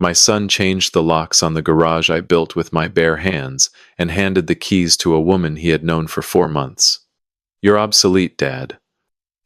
My son changed the locks on the garage I built with my bare hands and handed the keys to a woman he had known for 4 months. "You're obsolete, Dad.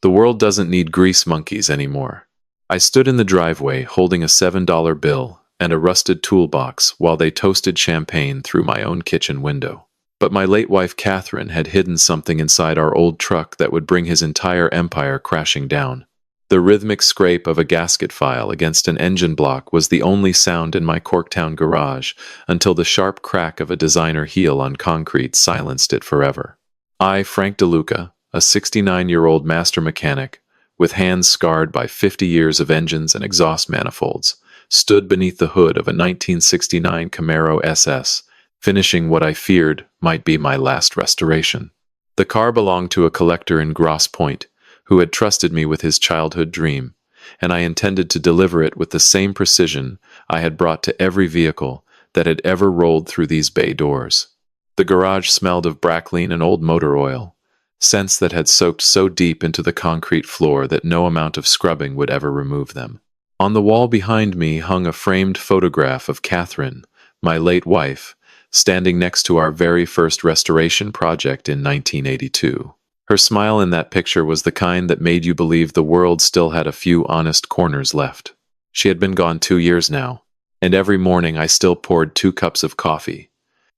The world doesn't need grease monkeys anymore." I stood in the driveway holding a $7 bill and a rusted toolbox while they toasted champagne through my own kitchen window. But my late wife Catherine had hidden something inside our old truck that would bring his entire empire crashing down. The rhythmic scrape of a gasket file against an engine block was the only sound in my Corktown garage until the sharp crack of a designer heel on concrete silenced it forever. I, Frank DeLuca, a 69-year-old master mechanic, with hands scarred by 50 years of engines and exhaust manifolds, stood beneath the hood of a 1969 Camaro SS, finishing what I feared might be my last restoration. The car belonged to a collector in Grosse Pointe, who had trusted me with his childhood dream, and I intended to deliver it with the same precision I had brought to every vehicle that had ever rolled through these bay doors. The garage smelled of Bracklene and old motor oil, scents that had soaked so deep into the concrete floor that no amount of scrubbing would ever remove them. On the wall behind me hung a framed photograph of Catherine, my late wife, standing next to our very first restoration project in 1982. Her smile in that picture was the kind that made you believe the world still had a few honest corners left. She had been gone 2 years now, and every morning I still poured 2 cups of coffee,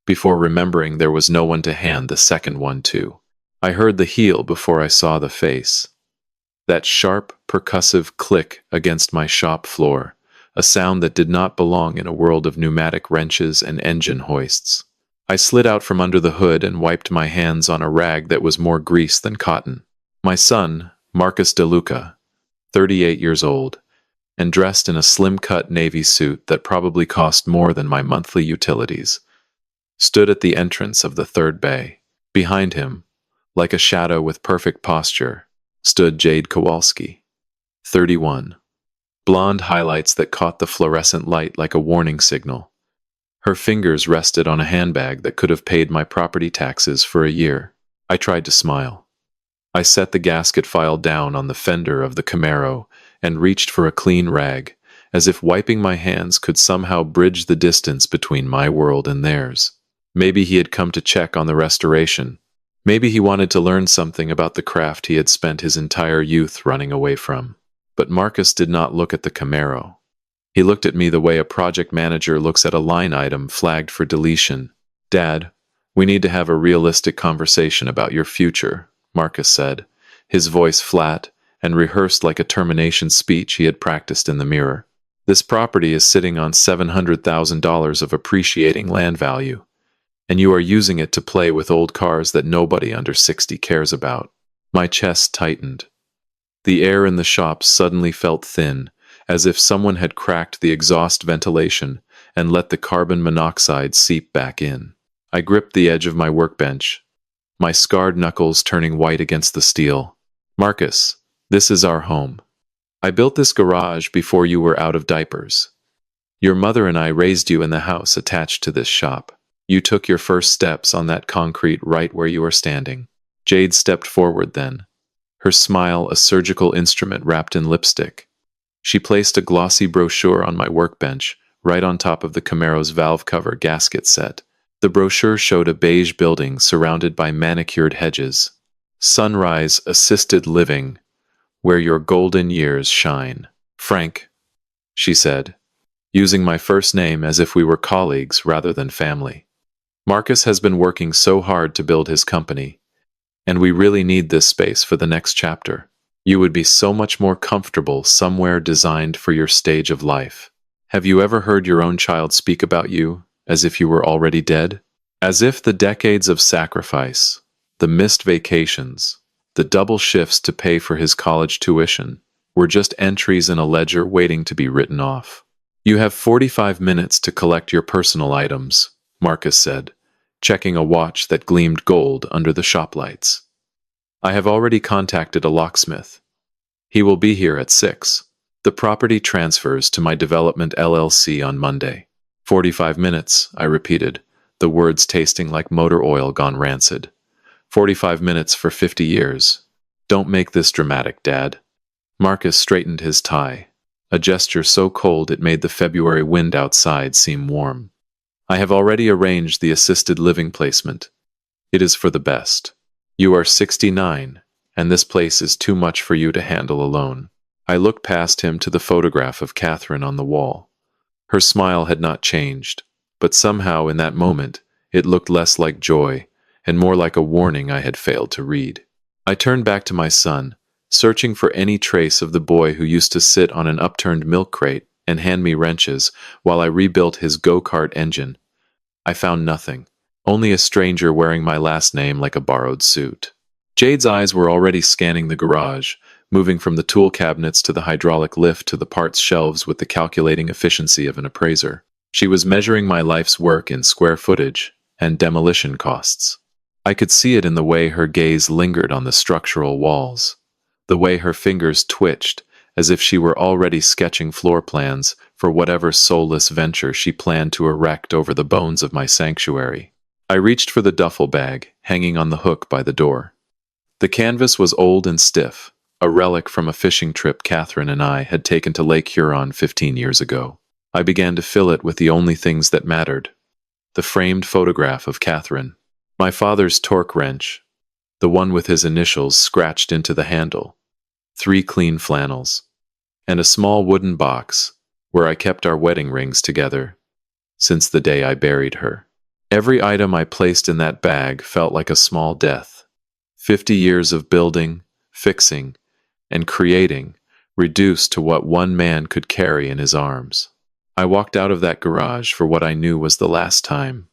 before remembering there was no one to hand the second one to. I heard the heel before I saw the face. That sharp, percussive click against my shop floor, a sound that did not belong in a world of pneumatic wrenches and engine hoists. I slid out from under the hood and wiped my hands on a rag that was more grease than cotton. My son, Marcus DeLuca, 38 years old, and dressed in a slim-cut navy suit that probably cost more than my monthly utilities, stood at the entrance of the third bay. Behind him, like a shadow with perfect posture, stood Jade Kowalski, 31. Blonde highlights that caught the fluorescent light like a warning signal. Her fingers rested on a handbag that could have paid my property taxes for a year. I tried to smile. I set the gasket file down on the fender of the Camaro and reached for a clean rag, as if wiping my hands could somehow bridge the distance between my world and theirs. Maybe he had come to check on the restoration. Maybe he wanted to learn something about the craft he had spent his entire youth running away from. But Marcus did not look at the Camaro. He looked at me the way a project manager looks at a line item flagged for deletion. "Dad, we need to have a realistic conversation about your future," Marcus said, his voice flat and rehearsed like a termination speech he had practiced in the mirror. "This property is sitting on $700,000 of appreciating land value, and you are using it to play with old cars that nobody under 60 cares about." My chest tightened. The air in the shop suddenly felt thin, as if someone had cracked the exhaust ventilation and let the carbon monoxide seep back in. I gripped the edge of my workbench, my scarred knuckles turning white against the steel. "Marcus, this is our home. I built this garage before you were out of diapers. Your mother and I raised you in the house attached to this shop. You took your first steps on that concrete right where you are standing." Jade stepped forward then, her smile a surgical instrument wrapped in lipstick. She placed a glossy brochure on my workbench, right on top of the Camaro's valve cover gasket set. The brochure showed a beige building surrounded by manicured hedges. "Sunrise Assisted Living, where your golden years shine." "Frank," she said, using my first name as if we were colleagues rather than family. "Marcus has been working so hard to build his company, and we really need this space for the next chapter. You would be so much more comfortable somewhere designed for your stage of life. Have you ever heard your own child speak about you as if you were already dead? As if the decades of sacrifice, the missed vacations, the double shifts to pay for his college tuition, were just entries in a ledger waiting to be written off." "You have 45 minutes to collect your personal items," Marcus said, checking a watch that gleamed gold under the shop lights. "I have already contacted a locksmith. He will be here at 6. The property transfers to my development LLC on Monday." 45 minutes, I repeated, the words tasting like motor oil gone rancid. 45 minutes for 50 years. "Don't make this dramatic, Dad." Marcus straightened his tie. a gesture so cold it made the February wind outside seem warm. I have already arranged the assisted living placement. It is for the best. You are 69, and this place is too much for you to handle alone. I looked past him to the photograph of Catherine on the wall. Her smile had not changed, but somehow in that moment it looked less like joy and more like a warning I had failed to read. I turned back to my son, searching for any trace of the boy who used to sit on an upturned milk crate and hand me wrenches while I rebuilt his go-kart engine. I found nothing, only a stranger wearing my last name like a borrowed suit. Jade's eyes were already scanning the garage, moving from the tool cabinets to the hydraulic lift to the parts shelves with the calculating efficiency of an appraiser. She was measuring my life's work in square footage and demolition costs. I could see it in the way her gaze lingered on the structural walls, the way her fingers twitched as if she were already sketching floor plans for whatever soulless venture she planned to erect over the bones of my sanctuary. I reached for the duffel bag, hanging on the hook by the door. The canvas was old and stiff, a relic from a fishing trip Catherine and I had taken to Lake Huron 15 years ago. I began to fill it with the only things that mattered. The framed photograph of Catherine, my father's torque wrench, the one with his initials scratched into the handle, 3 clean flannels, and a small wooden box where I kept our wedding rings together since the day I buried her. Every item I placed in that bag felt like a small death. 50 years of building, fixing, and creating reduced to what one man could carry in his arms. I walked out of that garage for what I knew was the last time.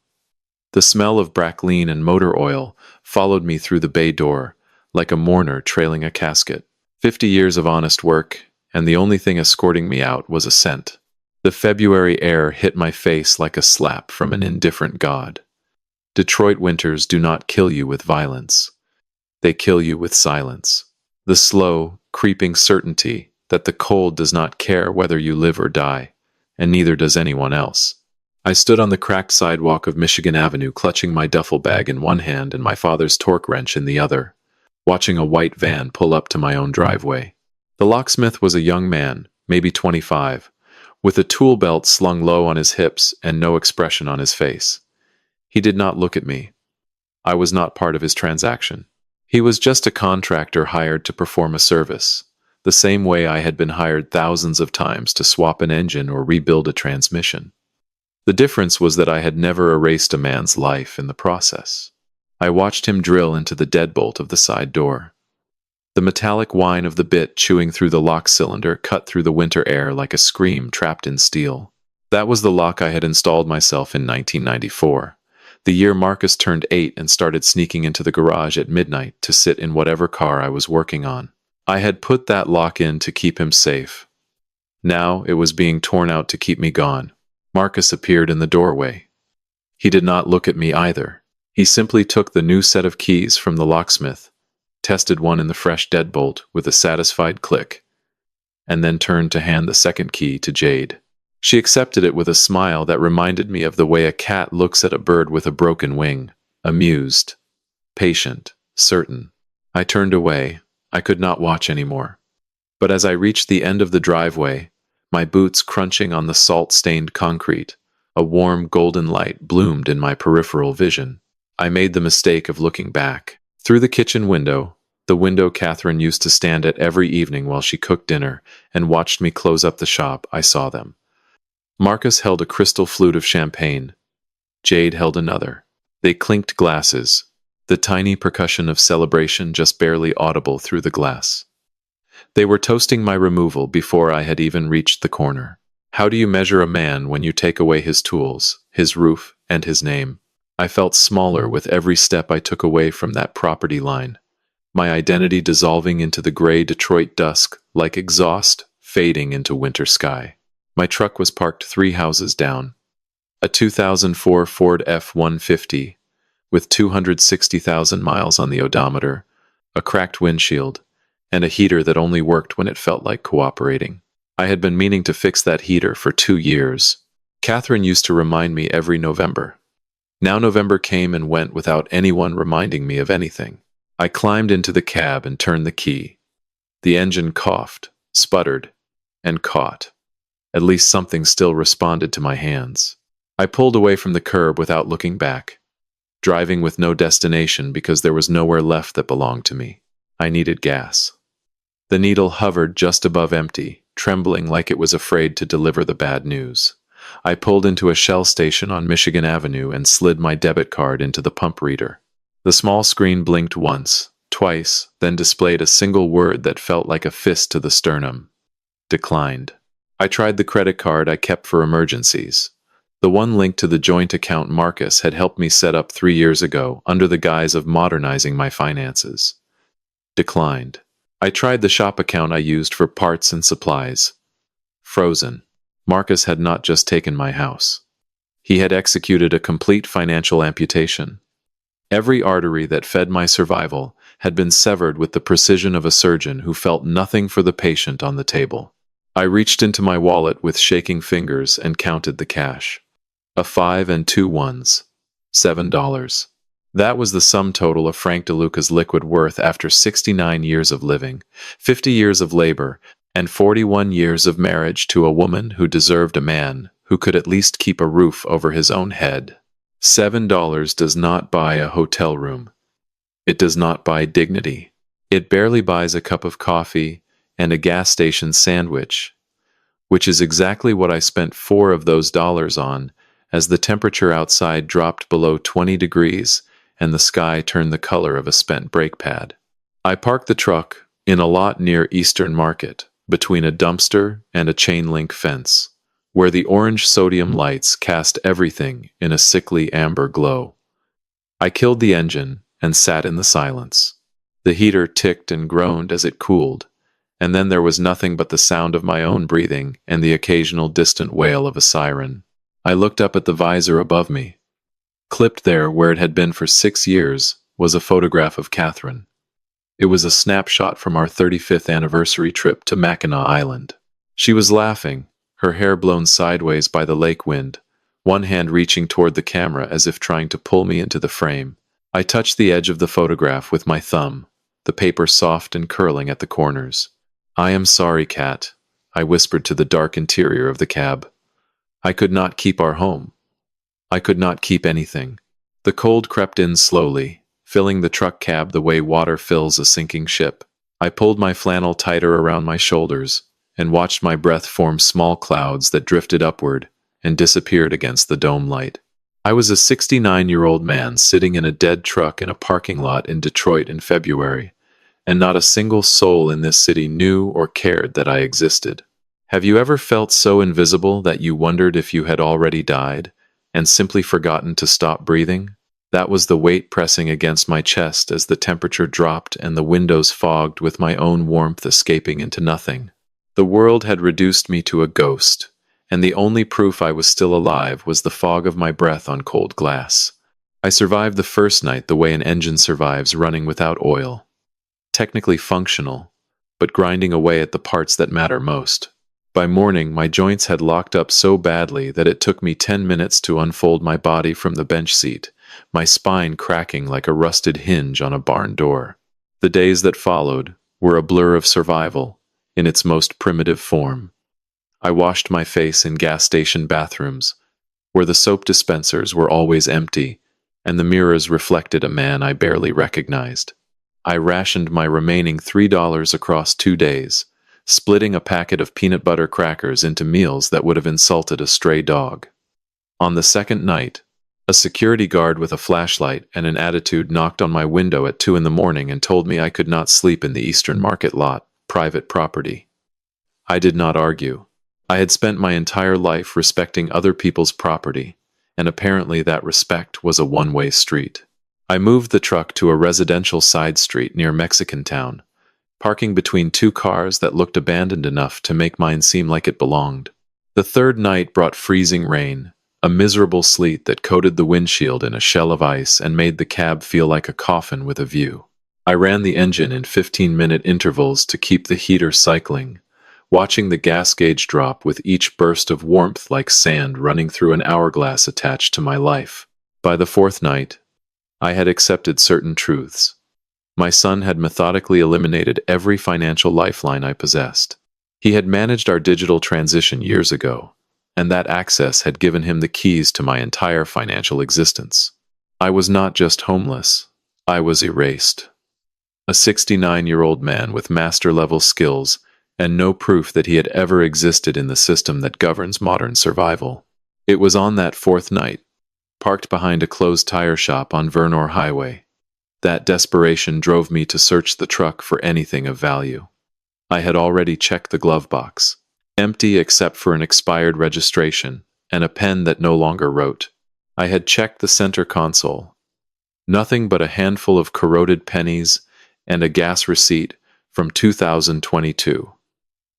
The smell of brackeline and motor oil followed me through the bay door, like a mourner trailing a casket. 50 years of honest work, and the only thing escorting me out was a scent. The February air hit my face like a slap from an indifferent god. Detroit winters do not kill you with violence. They kill you with silence. The slow, creeping certainty that the cold does not care whether you live or die, and neither does anyone else. I stood on the cracked sidewalk of Michigan Avenue, clutching my duffel bag in one hand and my father's torque wrench in the other, watching a white van pull up to my own driveway. The locksmith was a young man, maybe 25, with a tool belt slung low on his hips and no expression on his face. He did not look at me. I was not part of his transaction. He was just a contractor hired to perform a service, the same way I had been hired thousands of times to swap an engine or rebuild a transmission. The difference was that I had never erased a man's life in the process. I watched him drill into the deadbolt of the side door. The metallic whine of the bit chewing through the lock cylinder cut through the winter air like a scream trapped in steel. That was the lock I had installed myself in 1994, the year Marcus turned 8 and started sneaking into the garage at midnight to sit in whatever car I was working on. I had put that lock in to keep him safe. Now it was being torn out to keep me gone. Marcus appeared in the doorway. He did not look at me either. He simply took the new set of keys from the locksmith, tested one in the fresh deadbolt with a satisfied click, and then turned to hand the second key to Jade. She accepted it with a smile that reminded me of the way a cat looks at a bird with a broken wing, amused, patient, certain. I turned away. I could not watch anymore. But as I reached the end of the driveway, my boots crunching on the salt-stained concrete, a warm golden light bloomed in my peripheral vision. I made the mistake of looking back. Through the kitchen window, the window Catherine used to stand at every evening while she cooked dinner and watched me close up the shop, I saw them. Marcus held a crystal flute of champagne. Jade held another. They clinked glasses, the tiny percussion of celebration just barely audible through the glass. They were toasting my removal before I had even reached the corner. How do you measure a man when you take away his tools, his roof, and his name? I felt smaller with every step I took away from that property line, my identity dissolving into the gray Detroit dusk like exhaust fading into winter sky. My truck was parked 3 houses down. A 2004 Ford F-150 with 260,000 miles on the odometer, a cracked windshield, and a heater that only worked when it felt like cooperating. I had been meaning to fix that heater for 2 years. Catherine used to remind me every November. Now November came and went without anyone reminding me of anything. I climbed into the cab and turned the key. The engine coughed, sputtered, and caught. At least something still responded to my hands. I pulled away from the curb without looking back, driving with no destination because there was nowhere left that belonged to me. I needed gas. The needle hovered just above empty, trembling like it was afraid to deliver the bad news. I pulled into a Shell station on Michigan Avenue and slid my debit card into the pump reader. The small screen blinked once, twice, then displayed a single word that felt like a fist to the sternum. Declined. I tried the credit card I kept for emergencies. The one linked to the joint account Marcus had helped me set up 3 years ago under the guise of modernizing my finances. Declined. I tried the shop account I used for parts and supplies. Frozen. Marcus had not just taken my house. He had executed a complete financial amputation. Every artery that fed my survival had been severed with the precision of a surgeon who felt nothing for the patient on the table. I reached into my wallet with shaking fingers and counted the cash. A 5 and 2 ones. $7. That was the sum total of Frank DeLuca's liquid worth after 69 years of living, 50 years of labor, and 41 years of marriage to a woman who deserved a man who could at least keep a roof over his own head. $7 does not buy a hotel room. It does not buy dignity. It barely buys a cup of coffee and a gas station sandwich, which is exactly what I spent 4 of those dollars on as the temperature outside dropped below 20 degrees and the sky turned the color of a spent brake pad. I parked the truck in a lot near Eastern Market, between a dumpster and a chain-link fence, where the orange sodium lights cast everything in a sickly amber glow. I killed the engine and sat in the silence. The heater ticked and groaned as it cooled, and then there was nothing but the sound of my own breathing and the occasional distant wail of a siren. I looked up at the visor above me. Clipped there where it had been for 6 years was a photograph of Catherine. It was a snapshot from our 35th anniversary trip to Mackinac Island. She was laughing, her hair blown sideways by the lake wind, one hand reaching toward the camera as if trying to pull me into the frame. I touched the edge of the photograph with my thumb, the paper soft and curling at the corners. "I am sorry, Cat," I whispered to the dark interior of the cab. "I could not keep our home. I could not keep anything." The cold crept in slowly, filling the truck cab the way water fills a sinking ship. I pulled my flannel tighter around my shoulders and watched my breath form small clouds that drifted upward and disappeared against the dome light. I was a 69-year-old man sitting in a dead truck in a parking lot in Detroit in February, and not a single soul in this city knew or cared that I existed. Have you ever felt so invisible that you wondered if you had already died and simply forgotten to stop breathing? That was the weight pressing against my chest as the temperature dropped and the windows fogged with my own warmth escaping into nothing. The world had reduced me to a ghost, and the only proof I was still alive was the fog of my breath on cold glass. I survived the first night the way an engine survives running without oil. Technically functional, but grinding away at the parts that matter most. By morning, my joints had locked up so badly that it took me 10 minutes to unfold my body from the bench seat, my spine cracking like a rusted hinge on a barn door. The days that followed were a blur of survival in its most primitive form. I washed my face in gas station bathrooms, where the soap dispensers were always empty, and the mirrors reflected a man I barely recognized. I rationed my remaining $3 across 2 days, splitting a packet of peanut butter crackers into meals that would have insulted a stray dog. On the second night, a security guard with a flashlight and an attitude knocked on my window at 2 in the morning and told me I could not sleep in the Eastern Market lot, private property. I did not argue. I had spent my entire life respecting other people's property, and apparently that respect was a one-way street. I moved the truck to a residential side street near Mexican Town, parking between 2 cars that looked abandoned enough to make mine seem like it belonged. The third night brought freezing rain, a miserable sleet that coated the windshield in a shell of ice and made the cab feel like a coffin with a view. I ran the engine in 15-minute intervals to keep the heater cycling, watching the gas gauge drop with each burst of warmth like sand running through an hourglass attached to my life. By the 4th night, I had accepted certain truths. My son had methodically eliminated every financial lifeline I possessed. He had managed our digital transition years ago, and that access had given him the keys to my entire financial existence. I was not just homeless, I was erased. A 69-year-old man with master-level skills and no proof that he had ever existed in the system that governs modern survival. It was on that fourth night, parked behind a closed tire shop on Vernor Highway, that desperation drove me to search the truck for anything of value. I had already checked the glove box, empty except for an expired registration and a pen that no longer wrote. I had checked the center console. Nothing but a handful of corroded pennies and a gas receipt from 2022.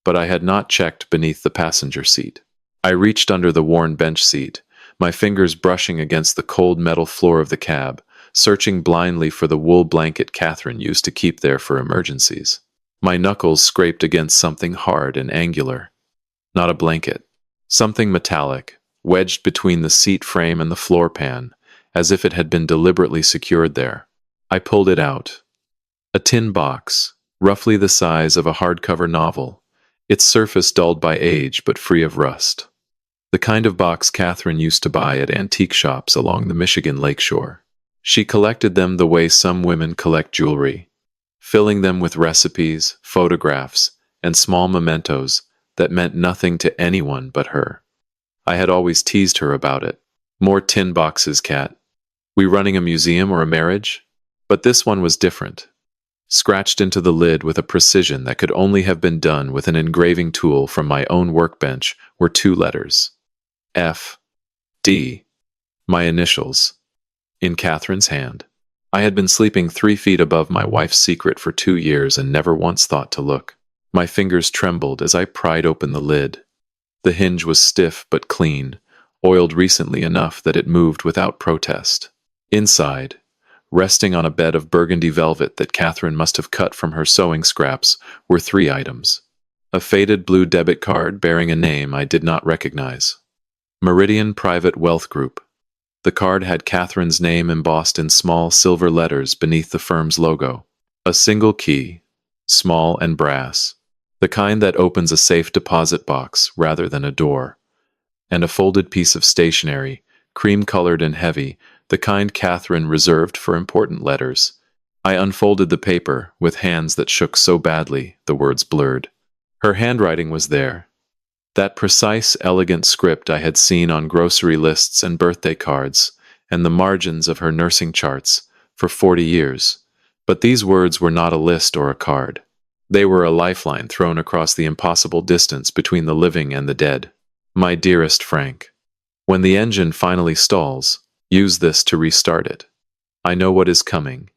But I had not checked beneath the passenger seat. I reached under the worn bench seat, my fingers brushing against the cold metal floor of the cab, searching blindly for the wool blanket Catherine used to keep there for emergencies. My knuckles scraped against something hard and angular. Not a blanket. Something metallic, wedged between the seat frame and the floor pan, as if it had been deliberately secured there. I pulled it out. A tin box, roughly the size of a hardcover novel, its surface dulled by age but free of rust. The kind of box Catherine used to buy at antique shops along the Michigan lakeshore. She collected them the way some women collect jewelry, filling them with recipes, photographs, and small mementos that meant nothing to anyone but her. I had always teased her about it. More tin boxes, Cat. We running a museum or a marriage? But this one was different. Scratched into the lid with a precision that could only have been done with an engraving tool from my own workbench were two letters. F. D. My initials. In Catherine's hand. I had been sleeping 3 feet above my wife's secret for 2 years and never once thought to look. My fingers trembled as I pried open the lid. The hinge was stiff but clean, oiled recently enough that it moved without protest. Inside, resting on a bed of burgundy velvet that Catherine must have cut from her sewing scraps, were 3 items. A faded blue debit card bearing a name I did not recognize. Meridian Private Wealth Group. The card had Catherine's name embossed in small silver letters beneath the firm's logo. A single key, small and brass, the kind that opens a safe deposit box rather than a door. And a folded piece of stationery, cream-colored and heavy, the kind Catherine reserved for important letters. I unfolded the paper with hands that shook so badly the words blurred. Her handwriting was there. That precise, elegant script I had seen on grocery lists and birthday cards, and the margins of her nursing charts, for 40 years. But these words were not a list or a card. They were a lifeline thrown across the impossible distance between the living and the dead. My dearest Frank, when the engine finally stalls, use this to restart it. I know what is coming,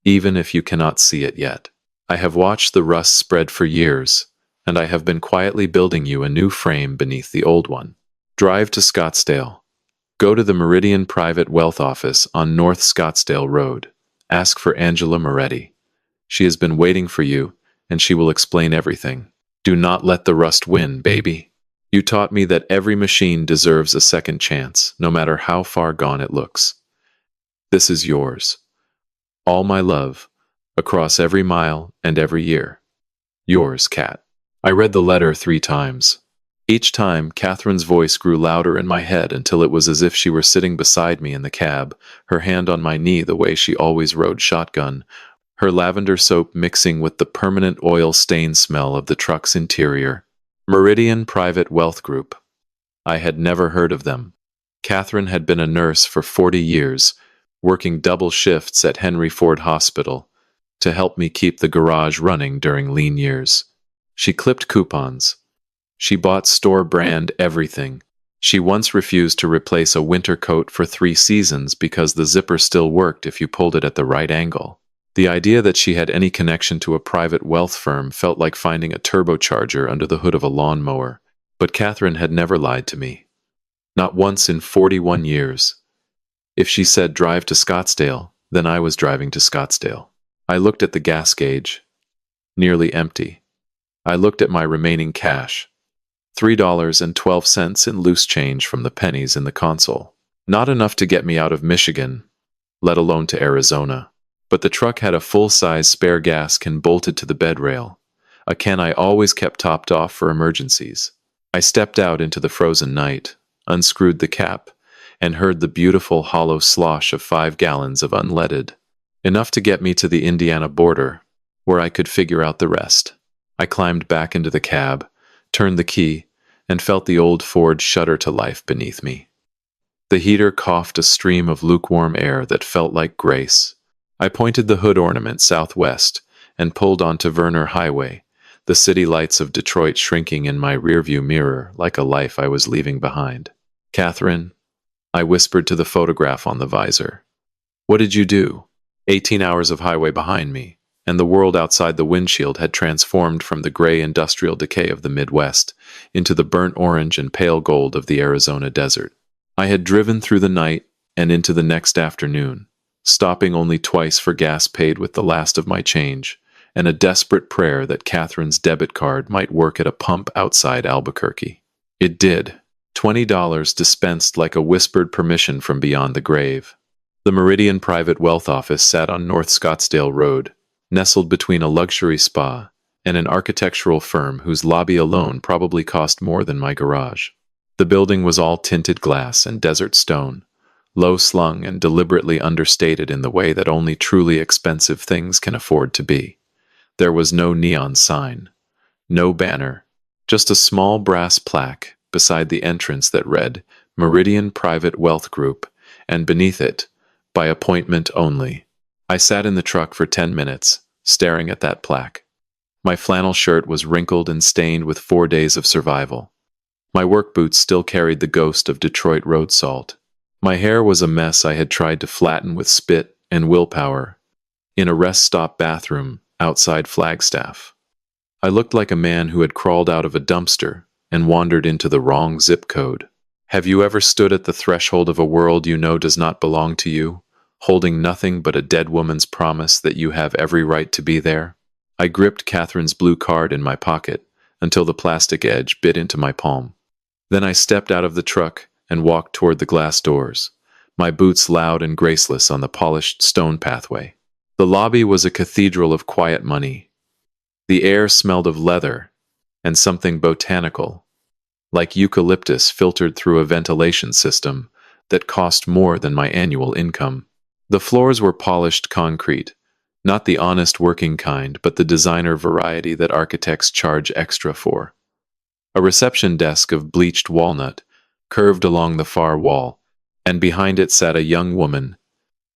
even if you cannot see it yet. I have watched the rust spread for years, and I have been quietly building you a new frame beneath the old one. Drive to Scottsdale. Go to the Meridian Private Wealth Office on North Scottsdale Road. Ask for Angela Moretti. She has been waiting for you, and she will explain everything. Do not let the rust win, baby. You taught me that every machine deserves a second chance, no matter how far gone it looks. This is yours. All my love, across every mile and every year. Yours, Cat. I read the letter 3 times. Each time, Catherine's voice grew louder in my head until it was as if she were sitting beside me in the cab, her hand on my knee the way she always rode shotgun, her lavender soap mixing with the permanent oil stain smell of the truck's interior. Meridian Private Wealth Group. I had never heard of them. Catherine had been a nurse for 40 years, working double shifts at Henry Ford Hospital to help me keep the garage running during lean years. She clipped coupons. She bought store-brand everything. She once refused to replace a winter coat for 3 seasons because the zipper still worked if you pulled it at the right angle. The idea that she had any connection to a private wealth firm felt like finding a turbocharger under the hood of a lawnmower. But Catherine had never lied to me. Not once in 41 years. If she said drive to Scottsdale, then I was driving to Scottsdale. I looked at the gas gauge. Nearly empty. I looked at my remaining cash. $3.12 in loose change from the pennies in the console. Not enough to get me out of Michigan, let alone to Arizona. But the truck had a full-size spare gas can bolted to the bed rail. a can I always kept topped off for emergencies. I stepped out into the frozen night, unscrewed the cap, and heard the beautiful hollow slosh of 5 gallons of unleaded, enough to get me to the Indiana border, where I could figure out the rest. I climbed back into the cab, turned the key, and felt the old Ford shudder to life beneath me. The heater coughed a stream of lukewarm air that felt like grace. I pointed the hood ornament southwest and pulled onto Verner Highway, the city lights of Detroit shrinking in my rearview mirror like a life I was leaving behind. "Catherine," I whispered to the photograph on the visor. "What did you do?" 18 hours of highway behind me, and the world outside the windshield had transformed from the gray industrial decay of the Midwest into the burnt orange and pale gold of the Arizona desert. I had driven through the night and into the next afternoon, stopping only twice for gas paid with the last of my change, and a desperate prayer that Catherine's debit card might work at a pump outside Albuquerque. It did. $20 dispensed like a whispered permission from beyond the grave. The Meridian Private Wealth Office sat on North Scottsdale Road, nestled between a luxury spa and an architectural firm whose lobby alone probably cost more than my garage. The building was all tinted glass and desert stone, low-slung and deliberately understated in the way that only truly expensive things can afford to be. There was no neon sign, no banner, just a small brass plaque beside the entrance that read Meridian Private Wealth Group, and beneath it, by appointment only. I sat in the truck for 10 minutes, staring at that plaque. My flannel shirt was wrinkled and stained with 4 days of survival. My work boots still carried the ghost of Detroit road salt. My hair was a mess I had tried to flatten with spit and willpower in a rest stop bathroom outside Flagstaff. I looked like a man who had crawled out of a dumpster and wandered into the wrong zip code. Have you ever stood at the threshold of a world you know does not belong to you, holding nothing but a dead woman's promise that you have every right to be there? I gripped Catherine's blue card in my pocket until the plastic edge bit into my palm. Then I stepped out of the truck and walked toward the glass doors, my boots loud and graceless on the polished stone pathway. The lobby was a cathedral of quiet money. The air smelled of leather and something botanical, like eucalyptus filtered through a ventilation system that cost more than my annual income. The floors were polished concrete, not the honest working kind, but the designer variety that architects charge extra for. A reception desk of bleached walnut curved along the far wall, and behind it sat a young woman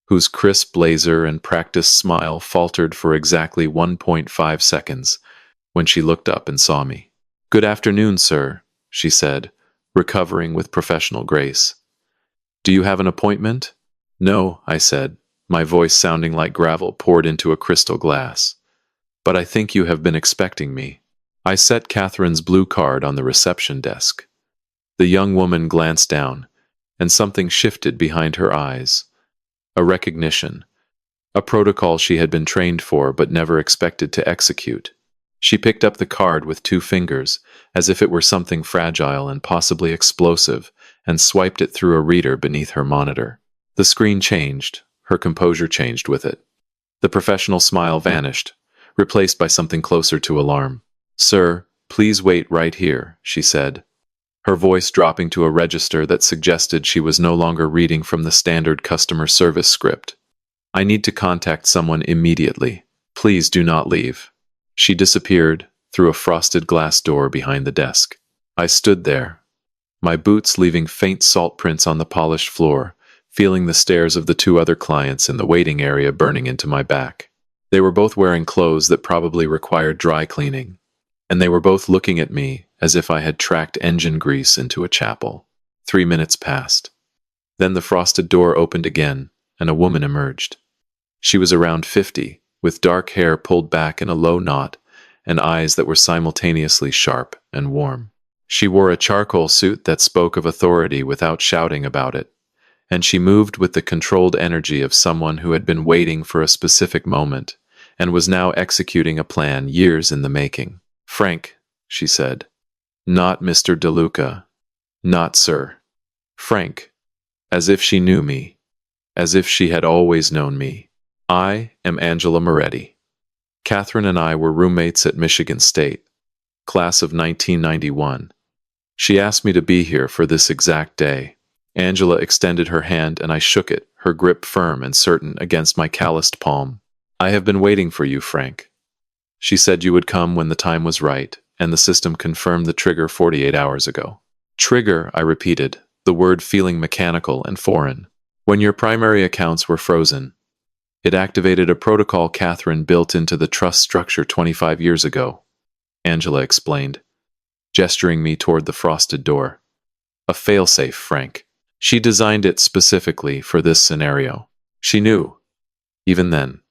whose crisp blazer and practiced smile faltered for exactly 1.5 seconds when she looked up and saw me. "Good afternoon, sir," she said, recovering with professional grace. "Do you have an appointment?" "No," I said, my voice sounding like gravel poured into a crystal glass. "But I think you have been expecting me." I set Catherine's blue card on the reception desk. The young woman glanced down, and something shifted behind her eyes. A recognition. A protocol she had been trained for but never expected to execute. She picked up the card with 2 fingers, as if it were something fragile and possibly explosive, and swiped it through a reader beneath her monitor. The screen changed. Her composure changed with it. The professional smile vanished, replaced by something closer to alarm. "Sir, please wait right here," she said, her voice dropping to a register that suggested she was no longer reading from the standard customer service script. "I need to contact someone immediately. Please do not leave." She disappeared through a frosted glass door behind the desk. I stood there, my boots leaving faint salt prints on the polished floor, feeling the stares of the 2 other clients in the waiting area burning into my back. They were both wearing clothes that probably required dry cleaning, and they were both looking at me as if I had tracked engine grease into a chapel. 3 minutes passed. Then the frosted door opened again, and a woman emerged. She was around 50, with dark hair pulled back in a low knot, and eyes that were simultaneously sharp and warm. She wore a charcoal suit that spoke of authority without shouting about it, and she moved with the controlled energy of someone who had been waiting for a specific moment, and was now executing a plan years in the making. "Frank," she said. "Not Mr. DeLuca. Not sir. Frank." As if she knew me. As if she had always known me. "I am Angela Moretti." Catherine and I were roommates at Michigan State, class of 1991. She asked me to be here for this exact day. Angela extended her hand and I shook it, her grip firm and certain against my calloused palm. I have been waiting for you, Frank. She said you would come when the time was right, and the system confirmed the trigger 48 hours ago. Trigger, I repeated, the word feeling mechanical and foreign. When your primary accounts were frozen, it activated a protocol Catherine built into the trust structure 25 years ago, Angela explained, gesturing me toward the frosted door. A failsafe, Frank. She designed it specifically for this scenario. She knew, even then,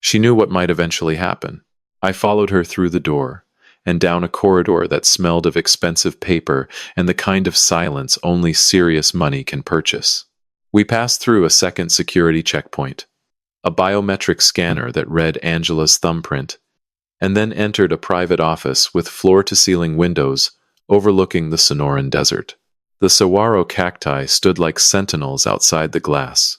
she knew what might eventually happen. I followed her through the door, and down a corridor that smelled of expensive paper and the kind of silence only serious money can purchase. We passed through a second security checkpoint, a biometric scanner that read Angela's thumbprint, and then entered a private office with floor-to-ceiling windows overlooking the Sonoran Desert. The saguaro cacti stood like sentinels outside the glass,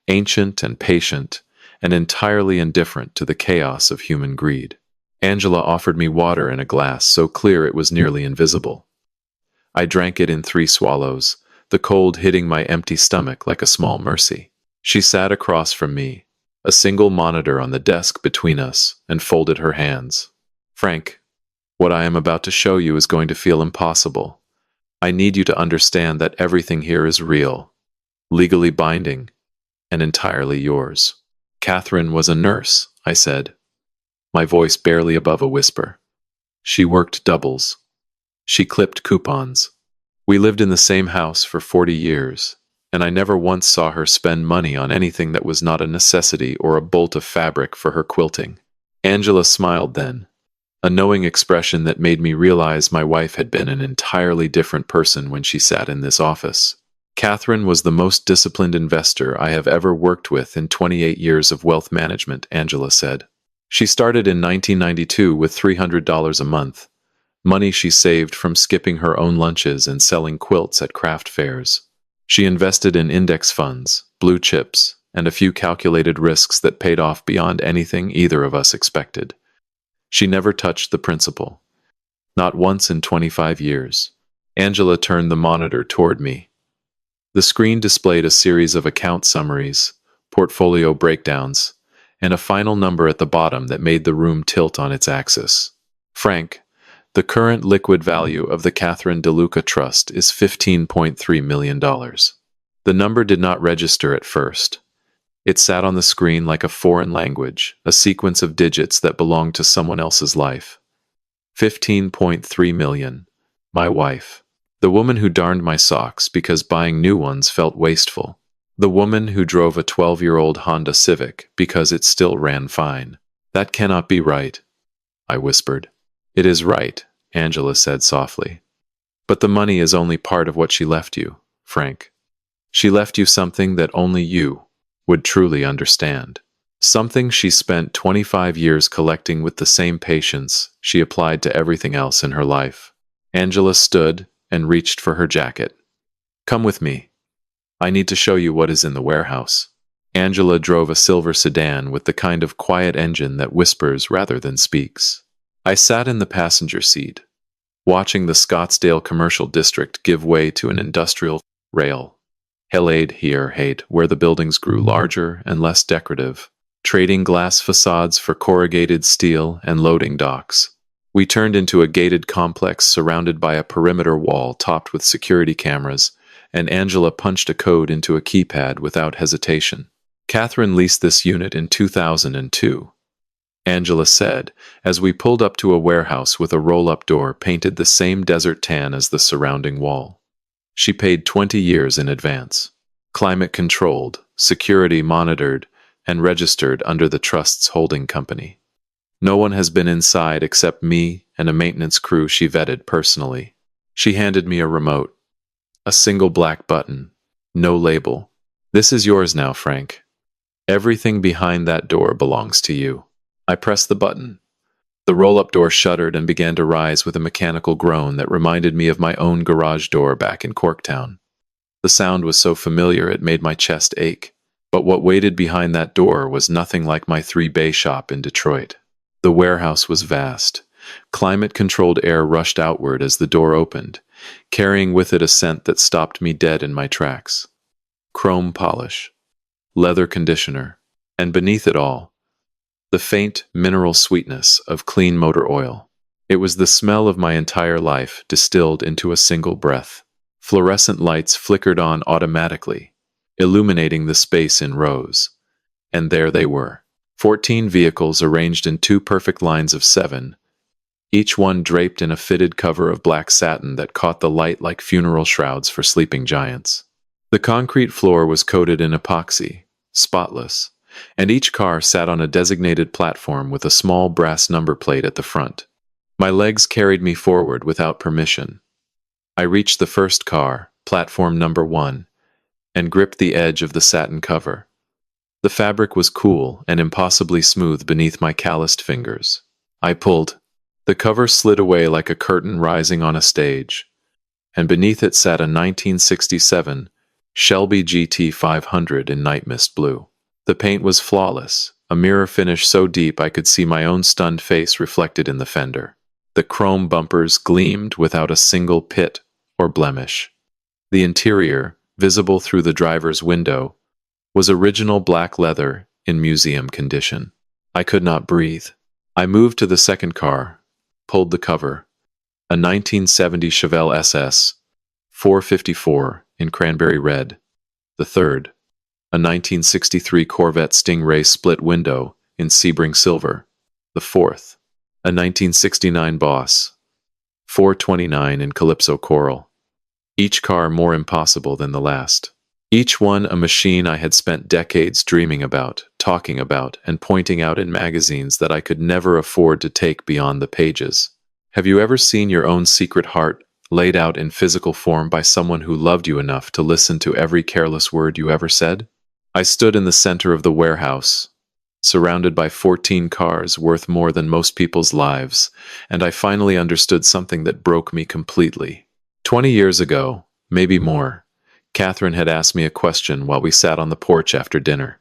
ancient and patient, and entirely indifferent to the chaos of human greed. Angela offered me water in a glass so clear it was nearly invisible. I drank it in 3 swallows, the cold hitting my empty stomach like a small mercy. She sat across from me, a single monitor on the desk between us, and folded her hands. Frank, what I am about to show you is going to feel impossible. I need you to understand that everything here is real, legally binding, and entirely yours. Catherine was a nurse, I said, my voice barely above a whisper. She worked doubles. She clipped coupons. We lived in the same house for 40 years, and I never once saw her spend money on anything that was not a necessity or a bolt of fabric for her quilting. Angela smiled then, a knowing expression that made me realize my wife had been an entirely different person when she sat in this office. Catherine was the most disciplined investor I have ever worked with in 28 years of wealth management, Angela said. She started in 1992 with $300 a month, money she saved from skipping her own lunches and selling quilts at craft fairs. She invested in index funds, blue chips, and a few calculated risks that paid off beyond anything either of us expected. She never touched the principal. Not once in 25 years. Angela turned the monitor toward me. The screen displayed a series of account summaries, portfolio breakdowns, and a final number at the bottom that made the room tilt on its axis. Frank, the current liquid value of the Catherine DeLuca Trust is $15.3 million. The number did not register at first. It sat on the screen like a foreign language, a sequence of digits that belonged to someone else's life. 15.3 million. My wife. The woman who darned my socks because buying new ones felt wasteful. The woman who drove a 12-year-old Honda Civic because it still ran fine. That cannot be right, I whispered. It is right, Angela said softly. But the money is only part of what she left you, Frank. She left you something that only you would truly understand. Something she spent 25 years collecting with the same patience she applied to everything else in her life. Angela stood and reached for her jacket. Come with me. I need to show you what is in the warehouse. Angela drove a silver sedan with the kind of quiet engine that whispers rather than speaks. I sat in the passenger seat, watching the Scottsdale commercial district give way to an industrial rail. Helade here hate, where the buildings grew larger and less decorative, trading glass facades for corrugated steel and loading docks. We turned into a gated complex surrounded by a perimeter wall topped with security cameras, and Angela punched a code into a keypad without hesitation. Catherine leased this unit in 2002, Angela said, as we pulled up to a warehouse with a roll-up door painted the same desert tan as the surrounding wall. She paid 20 years in advance. Climate-controlled, security-monitored, and registered under the Trust's holding company. No one has been inside except me and a maintenance crew she vetted personally. She handed me a remote. A single black button. No label. This is yours now, Frank. Everything behind that door belongs to you. I pressed the button. The roll-up door shuddered and began to rise with a mechanical groan that reminded me of my own garage door back in Corktown. The sound was so familiar it made my chest ache. But what waited behind that door was nothing like my 3-bay shop in Detroit. The warehouse was vast. Climate-controlled air rushed outward as the door opened, carrying with it a scent that stopped me dead in my tracks. Chrome polish, leather conditioner, and beneath it all, the faint mineral sweetness of clean motor oil. It was the smell of my entire life distilled into a single breath. Fluorescent lights flickered on automatically, illuminating the space in rows. And there they were. 14 vehicles arranged in two perfect lines of 7, each one draped in a fitted cover of black satin that caught the light like funeral shrouds for sleeping giants. The concrete floor was coated in epoxy, spotless, and each car sat on a designated platform with a small brass number plate at the front. My legs carried me forward without permission. I reached the first car, platform number 1, and gripped the edge of the satin cover. The fabric was cool and impossibly smooth beneath my calloused fingers. I pulled. The cover slid away like a curtain rising on a stage, and beneath it sat a 1967 Shelby GT 500 in night mist blue. The paint was flawless, a mirror finish so deep I could see my own stunned face reflected in the fender. The chrome bumpers gleamed without a single pit or blemish. The interior, visible through the driver's window, was original black leather in museum condition. I could not breathe. I moved to the second car, pulled the cover, a 1970 Chevelle SS 454 in cranberry red. The third, a 1963 Corvette Stingray split window in Sebring silver. The fourth, a 1969 Boss 429 in Calypso coral. Each car more impossible than the last. Each one a machine I had spent decades dreaming about, talking about, and pointing out in magazines that I could never afford to take beyond the pages. Have you ever seen your own secret heart laid out in physical form by someone who loved you enough to listen to every careless word you ever said? I stood in the center of the warehouse, surrounded by 14 cars worth more than most people's lives, and I finally understood something that broke me completely. 20 years ago, maybe more, Catherine had asked me a question while we sat on the porch after dinner.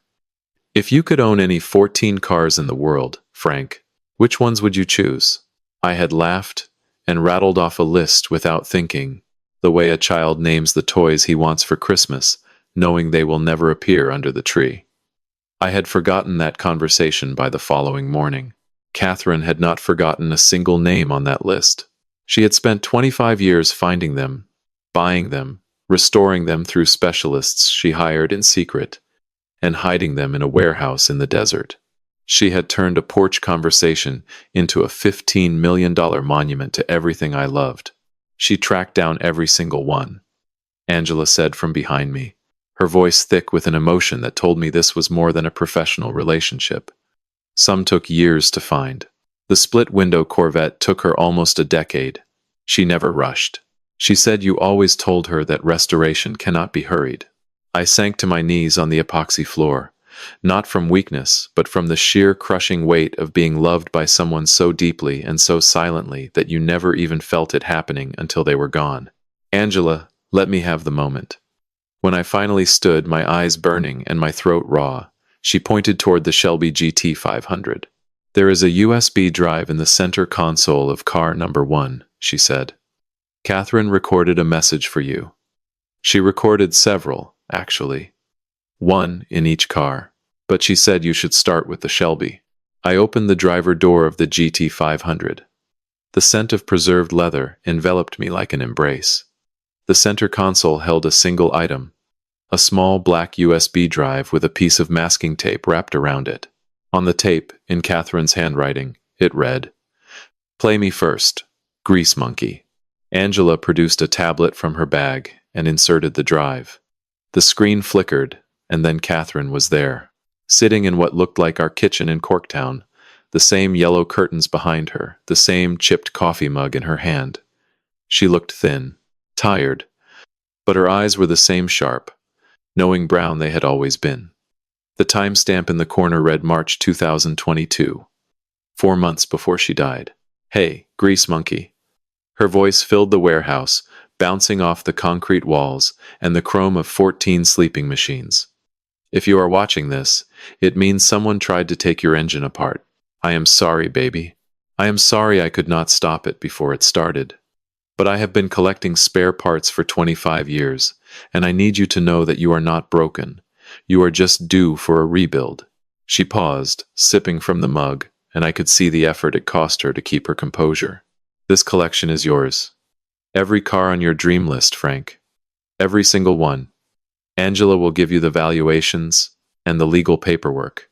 If you could own any 14 cars in the world, Frank, which ones would you choose? I had laughed and rattled off a list without thinking, the way a child names the toys he wants for Christmas, knowing they will never appear under the tree. I had forgotten that conversation by the following morning. Catherine had not forgotten a single name on that list. She had spent 25 years finding them, buying them, restoring them through specialists she hired in secret, and hiding them in a warehouse in the desert. She had turned a porch conversation into a $15 million monument to everything I loved. She tracked down every single one. Angela said from behind me, her voice thick with an emotion that told me this was more than a professional relationship. Some took years to find. The split-window Corvette took her almost a decade. She never rushed. She said you always told her that restoration cannot be hurried. I sank to my knees on the epoxy floor, not from weakness, but from the sheer crushing weight of being loved by someone so deeply and so silently that you never even felt it happening until they were gone. Angela, let me have the moment. When I finally stood, my eyes burning and my throat raw, she pointed toward the Shelby GT 500. There is a USB drive in the center console of car number 1, she said. Catherine recorded a message for you. She recorded several, actually. One in each car. But she said you should start with the Shelby. I opened the driver door of the GT 500. The scent of preserved leather enveloped me like an embrace. The center console held a single item, a small black USB drive with a piece of masking tape wrapped around it. On the tape, in Catherine's handwriting, it read, "Play me first, Grease Monkey." Angela produced a tablet from her bag and inserted the drive. The screen flickered, and then Catherine was there, sitting in what looked like our kitchen in Corktown, the same yellow curtains behind her, the same chipped coffee mug in her hand. She looked thin, tired, but her eyes were the same sharp, knowing brown they had always been. The timestamp in the corner read March 2022, 4 months before she died. "Hey, Grease Monkey." Her voice filled the warehouse, bouncing off the concrete walls and the chrome of 14 sleeping machines. If you are watching this, it means someone tried to take your engine apart. I am sorry, baby. I am sorry I could not stop it before it started. But I have been collecting spare parts for 25 years, and I need you to know that you are not broken. You are just due for a rebuild." She paused, sipping from the mug, and I could see the effort it cost her to keep her composure. "This collection is yours. Every car on your dream list, Frank. Every single one. Angela will give you the valuations and the legal paperwork.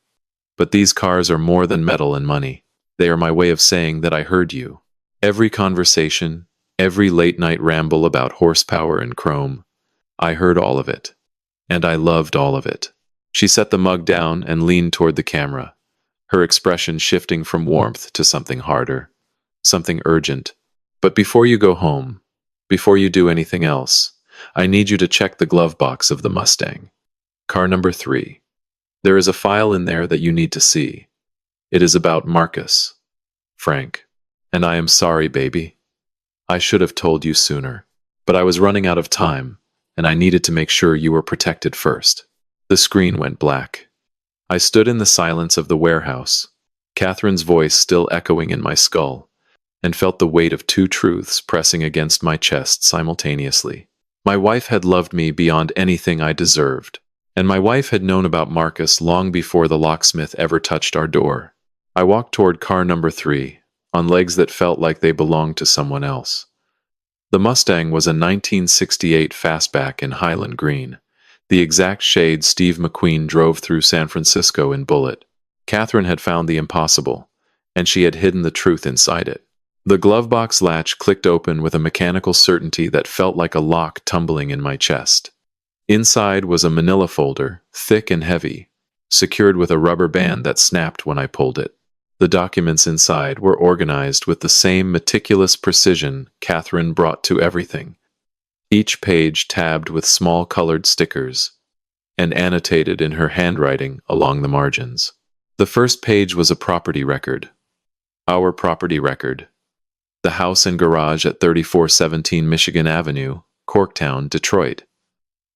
But these cars are more than metal and money. They are my way of saying that I heard you. Every conversation, every late-night ramble about horsepower and chrome, I heard all of it. And I loved all of it." She set the mug down and leaned toward the camera, her expression shifting from warmth to something harder, something urgent. "But before you go home, before you do anything else, I need you to check the glove box of the Mustang. Car number 3. There is a file in there that you need to see. It is about Marcus, Frank. And I am sorry, baby. I should have told you sooner. But I was running out of time, and I needed to make sure you were protected first." The screen went black. I stood in the silence of the warehouse, Catherine's voice still echoing in my skull, and felt the weight of two truths pressing against my chest simultaneously. My wife had loved me beyond anything I deserved, and my wife had known about Marcus long before the locksmith ever touched our door. I walked toward car number 3, on legs that felt like they belonged to someone else. The Mustang was a 1968 fastback in Highland Green, the exact shade Steve McQueen drove through San Francisco in Bullitt. Catherine had found the impossible, and she had hidden the truth inside it. The glove box latch clicked open with a mechanical certainty that felt like a lock tumbling in my chest. Inside was a manila folder, thick and heavy, secured with a rubber band that snapped when I pulled it. The documents inside were organized with the same meticulous precision Catherine brought to everything, each page tabbed with small colored stickers and annotated in her handwriting along the margins. The first page was a property record. Our property record. The house and garage at 3417 Michigan Avenue, Corktown, Detroit.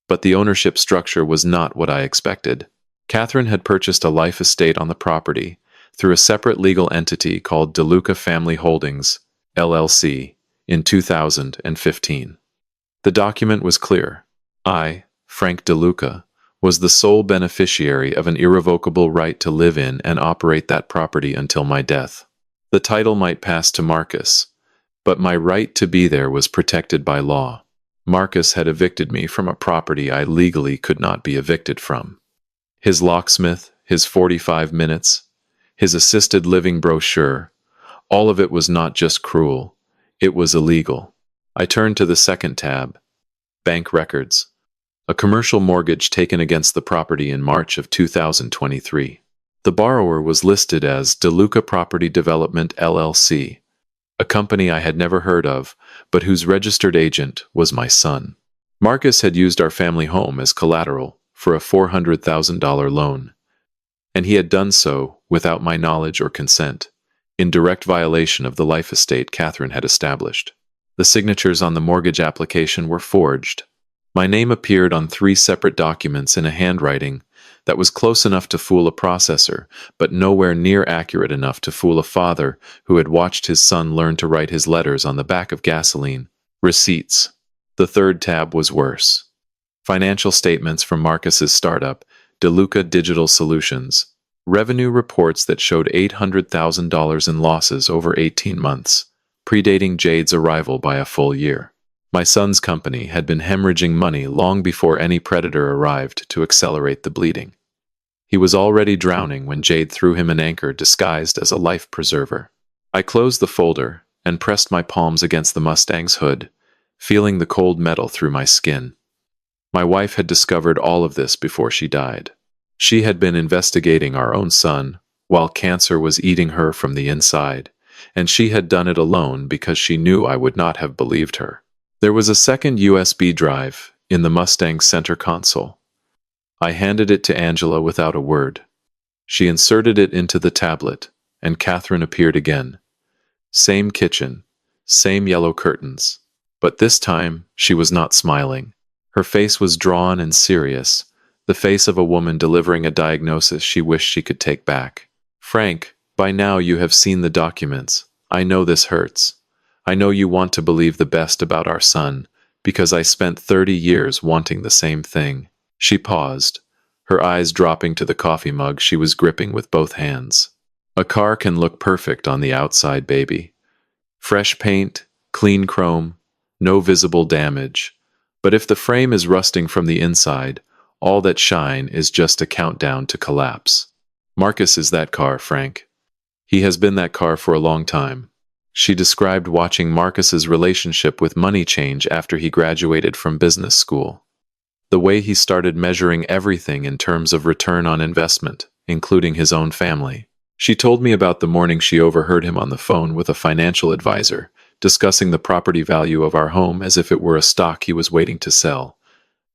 But the ownership structure was not what I expected. Catherine had purchased a life estate on the property through a separate legal entity called DeLuca Family Holdings, LLC, in 2015. The document was clear. I, Frank DeLuca, was the sole beneficiary of an irrevocable right to live in and operate that property until my death. The title might pass to Marcus, but my right to be there was protected by law. Marcus had evicted me from a property I legally could not be evicted from. His locksmith, his 45 minutes, his assisted living brochure, all of it was not just cruel, it was illegal. I turned to the second tab, Bank Records, a commercial mortgage taken against the property in March of 2023. The borrower was listed as DeLuca Property Development LLC, a company I had never heard of, but whose registered agent was my son. Marcus had used our family home as collateral for a $400,000 loan, and he had done so without my knowledge or consent, in direct violation of the life estate Catherine had established. The signatures on the mortgage application were forged. My name appeared on 3 separate documents in a handwriting that was close enough to fool a processor, but nowhere near accurate enough to fool a father who had watched his son learn to write his letters on the back of gasoline. Receipts. The third tab was worse. Financial statements from Marcus's startup, DeLuca Digital Solutions. Revenue reports that showed $800,000 in losses over 18 months, predating Jade's arrival by a full year. My son's company had been hemorrhaging money long before any predator arrived to accelerate the bleeding. He was already drowning when Jade threw him an anchor disguised as a life preserver. I closed the folder and pressed my palms against the Mustang's hood, feeling the cold metal through my skin. My wife had discovered all of this before she died. She had been investigating our own son, while cancer was eating her from the inside, and she had done it alone because she knew I would not have believed her. There was a second USB drive in the Mustang's center console. I handed it to Angela without a word. She inserted it into the tablet, and Catherine appeared again. Same kitchen, same yellow curtains, but this time she was not smiling. Her face was drawn and serious, the face of a woman delivering a diagnosis she wished she could take back. "Frank, By now you have seen the documents. I know this hurts. I know you want to believe the best about our son, because I spent 30 years wanting the same thing." She paused, her eyes dropping to the coffee mug she was gripping with both hands. "A car can look perfect on the outside, baby. Fresh paint, clean chrome, no visible damage. But if the frame is rusting from the inside, all that shine is just a countdown to collapse. Marcus is that car, Frank. He has been that car for a long time." She described watching Marcus's relationship with money change after he graduated from business school. The way he started measuring everything in terms of return on investment, including his own family. She told me about the morning she overheard him on the phone with a financial advisor, discussing the property value of our home as if it were a stock he was waiting to sell.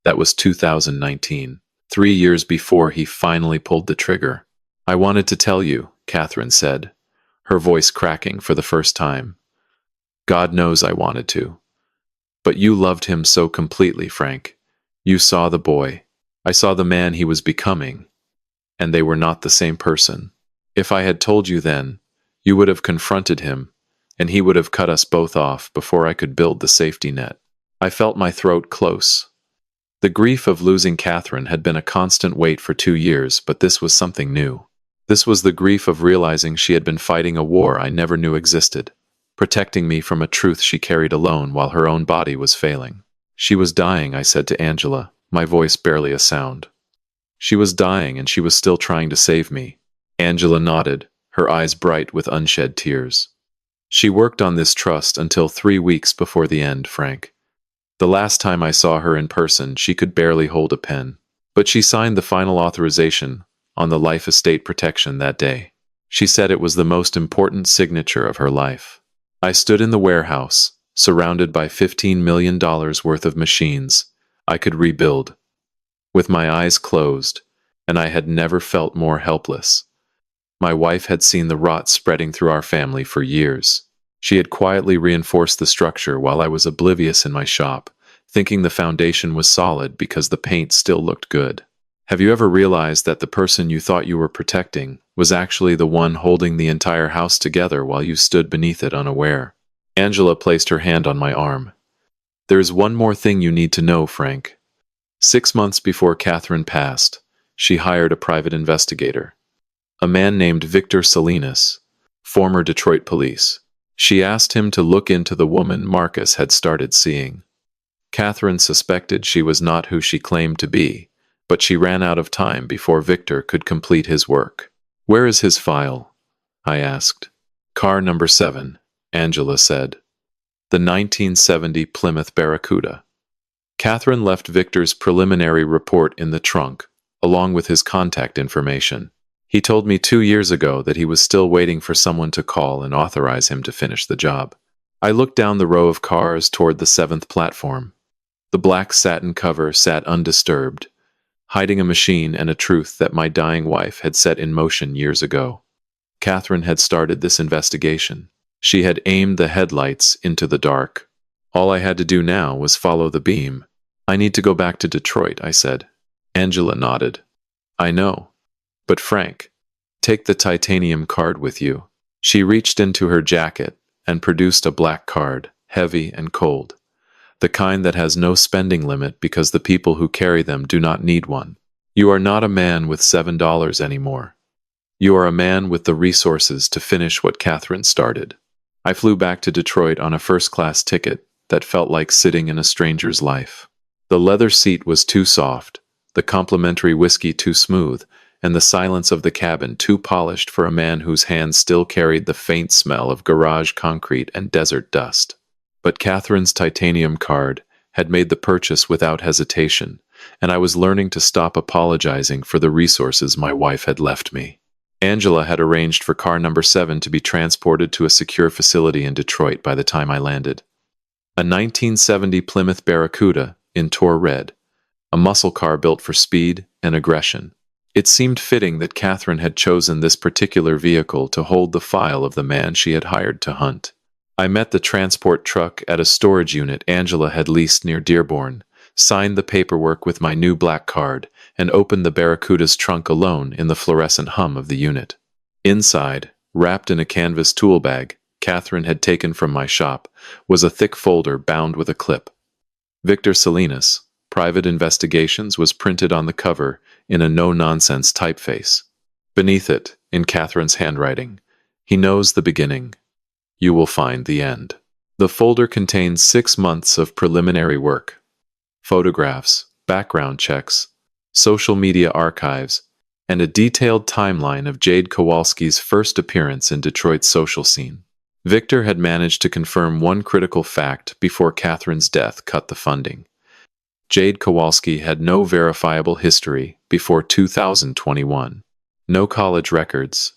That was 2019, 3 years before he finally pulled the trigger. "I wanted to tell you," Catherine said, her voice cracking for the first time. "God knows I wanted to. But you loved him so completely, Frank. You saw the boy. I saw the man he was becoming. And they were not the same person. If I had told you then, you would have confronted him, and he would have cut us both off before I could build the safety net." I felt my throat close. The grief of losing Catherine had been a constant weight for 2 years, but this was something new. This was the grief of realizing she had been fighting a war I never knew existed, protecting me from a truth she carried alone while her own body was failing. "She was dying," I said to Angela, my voice barely a sound. "She was dying, and she was still trying to save me." Angela nodded, her eyes bright with unshed tears. "She worked on this trust until 3 weeks before the end, Frank. The last time I saw her in person, she could barely hold a pen. But she signed the final authorization on the life estate protection that day. She said it was the most important signature of her life." I stood in the warehouse, surrounded by $15 million worth of machines I could rebuild, with my eyes closed, and I had never felt more helpless. My wife had seen the rot spreading through our family for years. She had quietly reinforced the structure while I was oblivious in my shop, thinking the foundation was solid because the paint still looked good. Have you ever realized that the person you thought you were protecting was actually the one holding the entire house together while you stood beneath it unaware? Angela placed her hand on my arm. "There is one more thing you need to know, Frank. 6 months before Catherine passed, she hired a private investigator, a man named Victor Salinas, former Detroit police. She asked him to look into the woman Marcus had started seeing. Catherine suspected she was not who she claimed to be, but she ran out of time before Victor could complete his work." "Where is his file?" I asked. "Car number 7, Angela said. "The 1970 Plymouth Barracuda." Catherine left Victor's preliminary report in the trunk, along with his contact information. He told me 2 years ago that he was still waiting for someone to call and authorize him to finish the job. I looked down the row of cars toward the 7th platform. The black satin cover sat undisturbed, hiding a machine and a truth that my dying wife had set in motion years ago. Catherine had started this investigation. She had aimed the headlights into the dark. All I had to do now was follow the beam. "I need to go back to Detroit," I said. Angela nodded. "I know. But Frank, take the titanium card with you." She reached into her jacket and produced a black card, heavy and cold. The kind that has no spending limit because the people who carry them do not need one. You are not a man with $7 anymore. You are a man with the resources to finish what Catherine started. I flew back to Detroit on a first-class ticket that felt like sitting in a stranger's life. The leather seat was too soft, the complimentary whiskey too smooth, and the silence of the cabin too polished for a man whose hands still carried the faint smell of garage concrete and desert dust. But Catherine's titanium card had made the purchase without hesitation, and I was learning to stop apologizing for the resources my wife had left me. Angela had arranged for car number 7 to be transported to a secure facility in Detroit by the time I landed. A 1970 Plymouth Barracuda in Tor red, a muscle car built for speed and aggression. It seemed fitting that Catherine had chosen this particular vehicle to hold the file of the man she had hired to hunt. I met the transport truck at a storage unit Angela had leased near Dearborn, signed the paperwork with my new black card, and opened the Barracuda's trunk alone in the fluorescent hum of the unit. Inside, Wrapped in a canvas tool bag Catherine had taken from my shop was a thick folder bound with a clip. Victor Salinas, Private Investigations was printed on the cover in a no-nonsense typeface. Beneath it, in Catherine's handwriting, "He knows the beginning. You will find the end." The folder contains 6 months of preliminary work. Photographs, background checks, social media archives, and a detailed timeline of Jade Kowalski's first appearance in Detroit's social scene. Victor had managed to confirm one critical fact before Catherine's death cut the funding. Jade Kowalski had no verifiable history before 2021. No college records,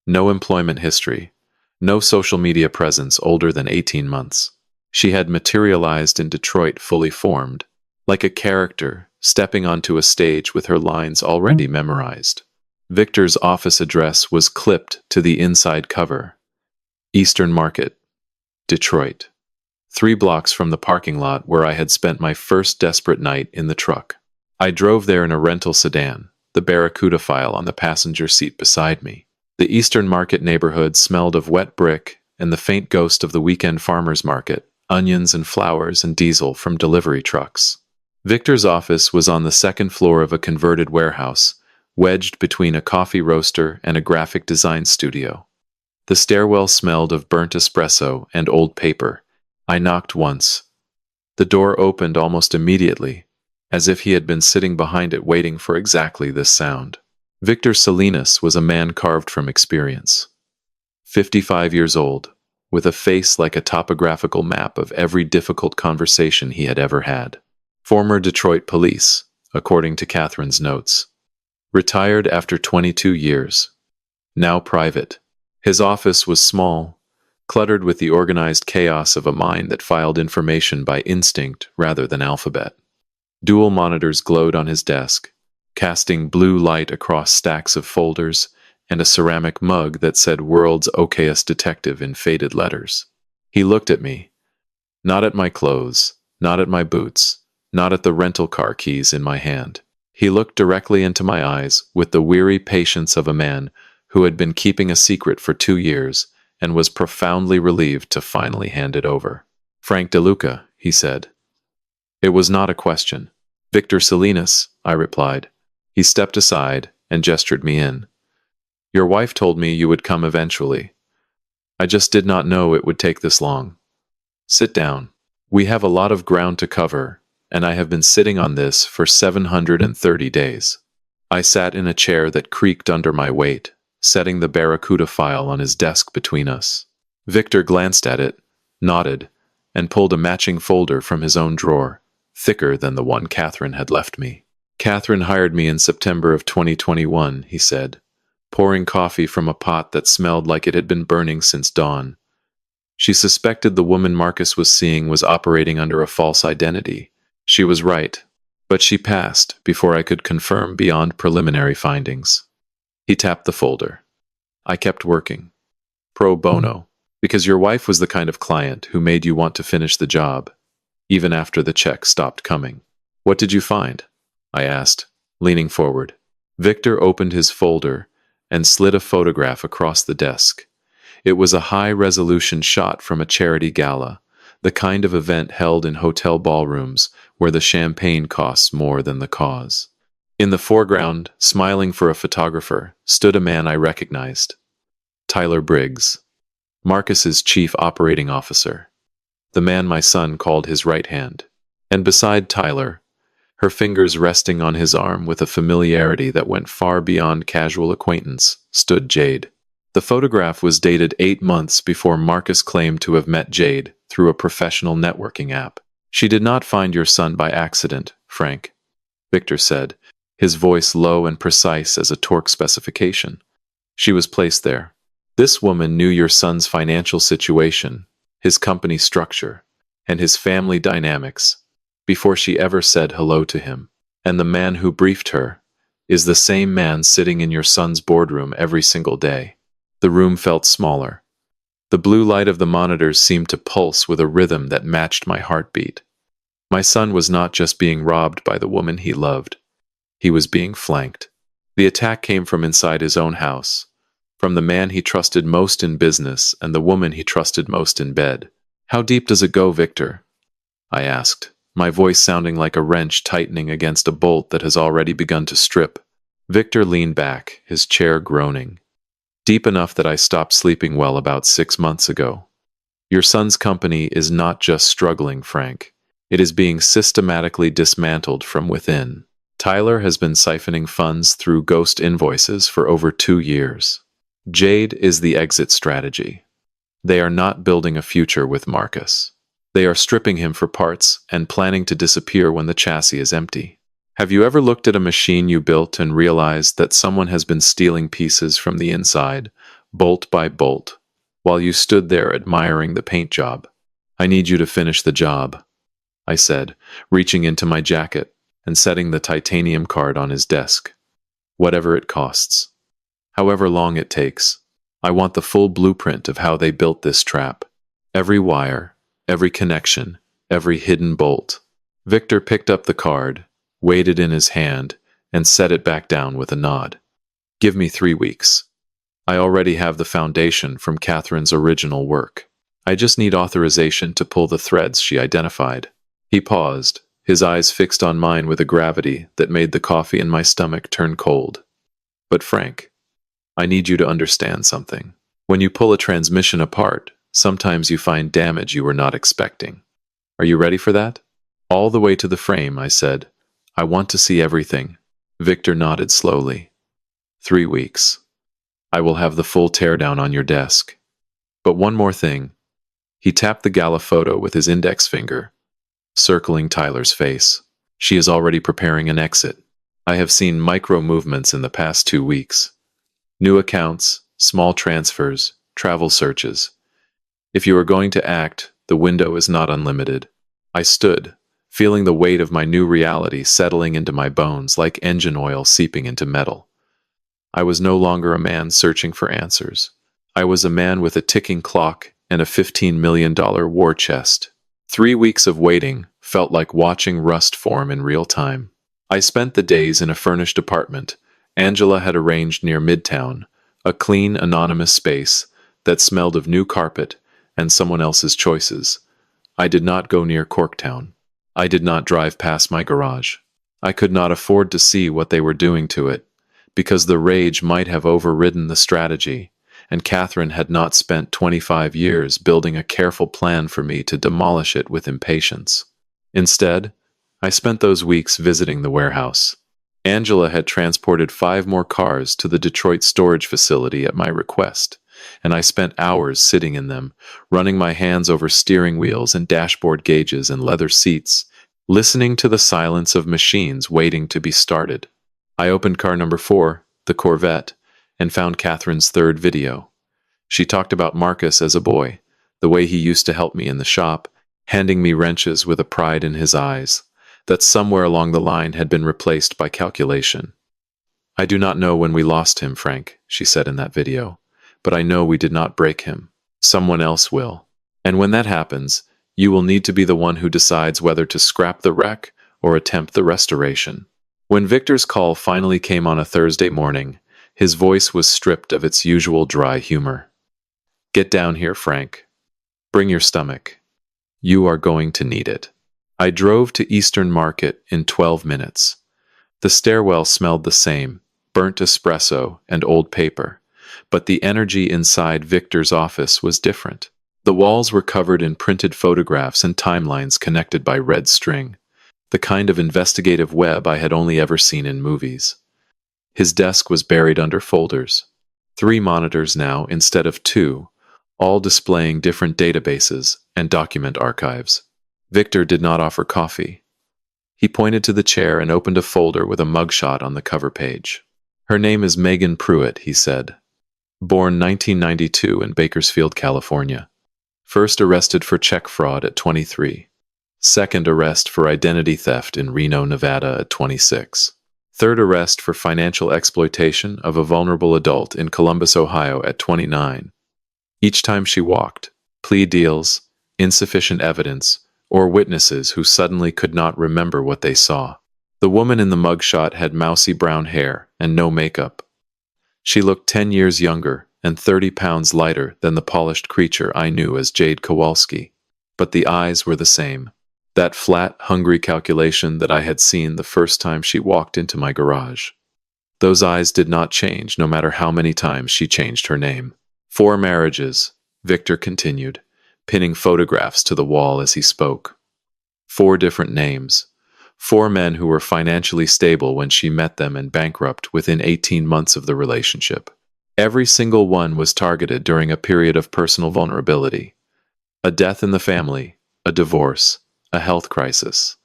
no employment history, no social media presence older than 18 months. She had materialized in Detroit fully formed, like a character stepping onto a stage with her lines already memorized. Victor's office address was clipped to the inside cover. Eastern Market, Detroit. 3 blocks from the parking lot where I had spent my first desperate night in the truck. I drove there in a rental sedan, the Barracuda file on the passenger seat beside me. The Eastern Market neighborhood smelled of wet brick and the faint ghost of the weekend farmer's market, onions and flowers and diesel from delivery trucks. Victor's office was on the 2nd floor of a converted warehouse, wedged between a coffee roaster and a graphic design studio. The stairwell smelled of burnt espresso and old paper. I knocked once. The door opened almost immediately, as if he had been sitting behind it waiting for exactly this sound. Victor Salinas was a man carved from experience. 55 years old, with a face like a topographical map of every difficult conversation he had ever had. Former Detroit police, according to Catherine's notes. Retired after 22 years. Now private. His office was small, cluttered with the organized chaos of a mind that filed information by instinct rather than alphabet. Dual monitors glowed on his desk, casting blue light across stacks of folders and a ceramic mug that said "World's Okayest Detective" in faded letters. He looked at me. Not at my clothes, not at my boots, not at the rental car keys in my hand. He looked directly into my eyes with the weary patience of a man who had been keeping a secret for 2 years and was profoundly relieved to finally hand it over. "Frank DeLuca," he said. It was not a question. "Victor Salinas," I replied. He stepped aside and gestured me in. "Your wife told me you would come eventually. I just did not know it would take this long. Sit down. We have a lot of ground to cover, and I have been sitting on this for 730 days. I sat in a chair that creaked under my weight, setting the Barracuda file on his desk between us. Victor glanced at it, nodded, and pulled a matching folder from his own drawer, thicker than the one Catherine had left me. "Catherine hired me in September of 2021, he said, pouring coffee from a pot that smelled like it had been burning since dawn. She suspected the woman Marcus was seeing was operating under a false identity. She was right, but she passed before I could confirm beyond preliminary findings." He tapped the folder. "I kept working. Pro bono, because your wife was the kind of client who made you want to finish the job, even after the check stopped coming." "What did you find?" I asked, leaning forward. Victor opened his folder and slid a photograph across the desk. It was a high-resolution shot from a charity gala, the kind of event held in hotel ballrooms where the champagne costs more than the cause. In the foreground, smiling for a photographer, stood a man I recognized. Tyler Briggs, Marcus's chief operating officer, the man my son called his right hand. And beside Tyler, her fingers resting on his arm with a familiarity that went far beyond casual acquaintance, stood Jade. The photograph was dated 8 months before Marcus claimed to have met Jade through a professional networking app. "She did not find your son by accident, Frank," Victor said, his voice low and precise as a torque specification. "She was placed there. This woman knew your son's financial situation, his company structure, and his family dynamics before she ever said hello to him. And the man who briefed her is the same man sitting in your son's boardroom every single day." The room felt smaller. The blue light of the monitors seemed to pulse with a rhythm that matched my heartbeat. My son was not just being robbed by the woman he loved. He was being flanked. The attack came from inside his own house, from the man he trusted most in business and the woman he trusted most in bed. How deep does it go, Victor? I asked, my voice sounding like a wrench tightening against a bolt that has already begun to strip. Victor leaned back, his chair groaning. Deep enough that I stopped sleeping well about 6 months ago. Your son's company is not just struggling, Frank. It is being systematically dismantled from within. Tyler has been siphoning funds through ghost invoices for over 2 years. Jade is the exit strategy. They are not building a future with Marcus. They are stripping him for parts and planning to disappear when the chassis is empty. Have you ever looked at a machine you built and realized that someone has been stealing pieces from the inside, bolt by bolt, while you stood there admiring the paint job? I need you to finish the job, I said, reaching into my jacket and setting the titanium card on his desk. Whatever it costs. However long it takes. I want the full blueprint of how they built this trap. Every wire, every connection, every hidden bolt. Victor picked up the card, weighed it in his hand, and set it back down with a nod. Give me 3 weeks. I already have the foundation from Catherine's original work. I just need authorization to pull the threads she identified. He paused, his eyes fixed on mine with a gravity that made the coffee in my stomach turn cold. But Frank, I need you to understand something. When you pull a transmission apart, sometimes you find damage you were not expecting. Are you ready for that? All the way to the frame, I said. I want to see everything. Victor nodded slowly. 3 weeks. I will have the full teardown on your desk. But one more thing. He tapped the gala photo with his index finger, circling Tyler's face. She is already preparing an exit. I have seen micro movements in the past 2 weeks. New accounts, small transfers, travel searches. If you are going to act, the window is not unlimited. I stood, feeling the weight of my new reality settling into my bones like engine oil seeping into metal. I was no longer a man searching for answers. I was a man with a ticking clock and a $15 million war chest. 3 weeks of waiting felt like watching rust form in real time. I spent the days in a furnished apartment Angela had arranged near Midtown, a clean, anonymous space that smelled of new carpet and someone else's choices. I did not go near Corktown. I did not drive past my garage. I could not afford to see what they were doing to it, because the rage might have overridden the strategy, and Catherine had not spent 25 years building a careful plan for me to demolish it with impatience. Instead, I spent those weeks visiting the warehouse. Angela had transported 5 more cars to the Detroit storage facility at my request, and I spent hours sitting in them, running my hands over steering wheels and dashboard gauges and leather seats, listening to the silence of machines waiting to be started. I opened car number 4, the Corvette, and found Catherine's 3rd video. She talked about Marcus as a boy, the way he used to help me in the shop, handing me wrenches with a pride in his eyes that somewhere along the line had been replaced by calculation. I do not know when we lost him, Frank, she said in that video, but I know we did not break him. Someone else will. And when that happens, you will need to be the one who decides whether to scrap the wreck or attempt the restoration. When Victor's call finally came on a Thursday morning, his voice was stripped of its usual dry humor. Get down here, Frank. Bring your stomach. You are going to need it. I drove to Eastern Market in 12 minutes. The stairwell smelled the same, burnt espresso and old paper, but the energy inside Victor's office was different. The walls were covered in printed photographs and timelines connected by red string, the kind of investigative web I had only ever seen in movies. His desk was buried under folders, 3 monitors now instead of 2, all displaying different databases and document archives. Victor did not offer coffee. He pointed to the chair and opened a folder with a mugshot on the cover page. Her name is Megan Pruitt, he said. Born 1992 in Bakersfield, California. First arrested for check fraud at 23. Second arrest for identity theft in Reno, Nevada at 26. Third arrest for financial exploitation of a vulnerable adult in Columbus, Ohio at 29. Each time she walked, plea deals, insufficient evidence, or witnesses who suddenly could not remember what they saw. The woman in the mugshot had mousy brown hair and no makeup. She looked 10 years younger, and 30 pounds lighter than the polished creature I knew as Jade Kowalski. But the eyes were the same. That flat, hungry calculation that I had seen the first time she walked into my garage. Those eyes did not change, no matter how many times she changed her name. 4 marriages, Victor continued, pinning photographs to the wall as he spoke. 4 different names. 4 men who were financially stable when she met them and bankrupt within 18 months of the relationship. Every single one was targeted during a period of personal vulnerability. A death in the family, a divorce, a health crisis.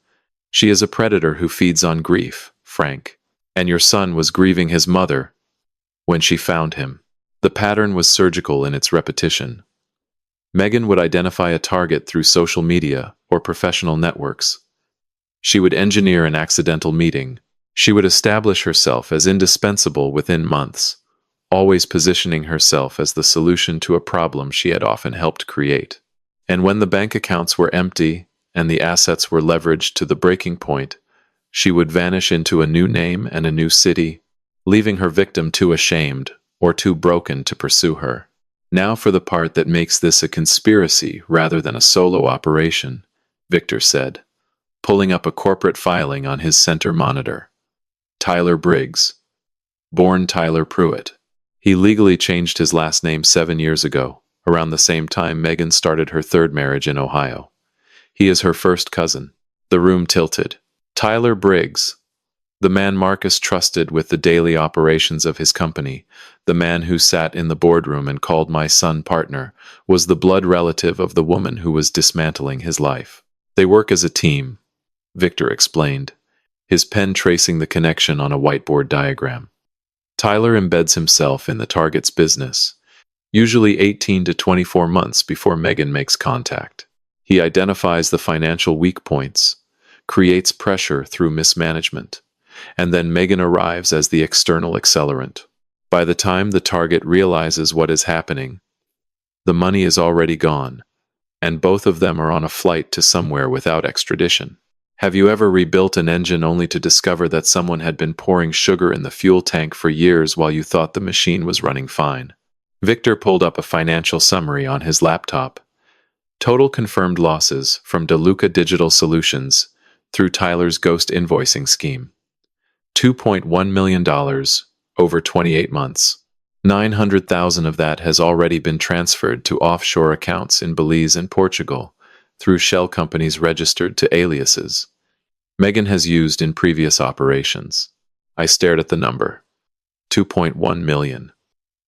She is a predator who feeds on grief, Frank. And your son was grieving his mother when she found him. The pattern was surgical in its repetition. Megan would identify a target through social media or professional networks. She would engineer an accidental meeting. She would establish herself as indispensable within months, always positioning herself as the solution to a problem she had often helped create. And when the bank accounts were empty and the assets were leveraged to the breaking point, she would vanish into a new name and a new city, leaving her victim too ashamed or too broken to pursue her. Now for the part that makes this a conspiracy rather than a solo operation, Victor said, pulling up a corporate filing on his center monitor. Tyler Briggs. Born Tyler Pruitt. He legally changed his last name 7 years ago, around the same time Megan started her 3rd marriage in Ohio. He is her first cousin. The room tilted. Tyler Briggs, the man Marcus trusted with the daily operations of his company, the man who sat in the boardroom and called my son partner, was the blood relative of the woman who was dismantling his life. They work as a team, Victor explained, his pen tracing the connection on a whiteboard diagram. Tyler embeds himself in the target's business, usually 18 to 24 months before Megan makes contact. He identifies the financial weak points, creates pressure through mismanagement, and then Megan arrives as the external accelerant. By the time the target realizes what is happening, the money is already gone, and both of them are on a flight to somewhere without extradition. Have you ever rebuilt an engine only to discover that someone had been pouring sugar in the fuel tank for years while you thought the machine was running fine? Victor pulled up a financial summary on his laptop. Total confirmed losses from DeLuca Digital Solutions through Tyler's ghost invoicing scheme. $2.1 million over 28 months. 900,000 of that has already been transferred to offshore accounts in Belize and Portugal through shell companies registered to aliases Megan has used in previous operations. I stared at the number. 2.1 million.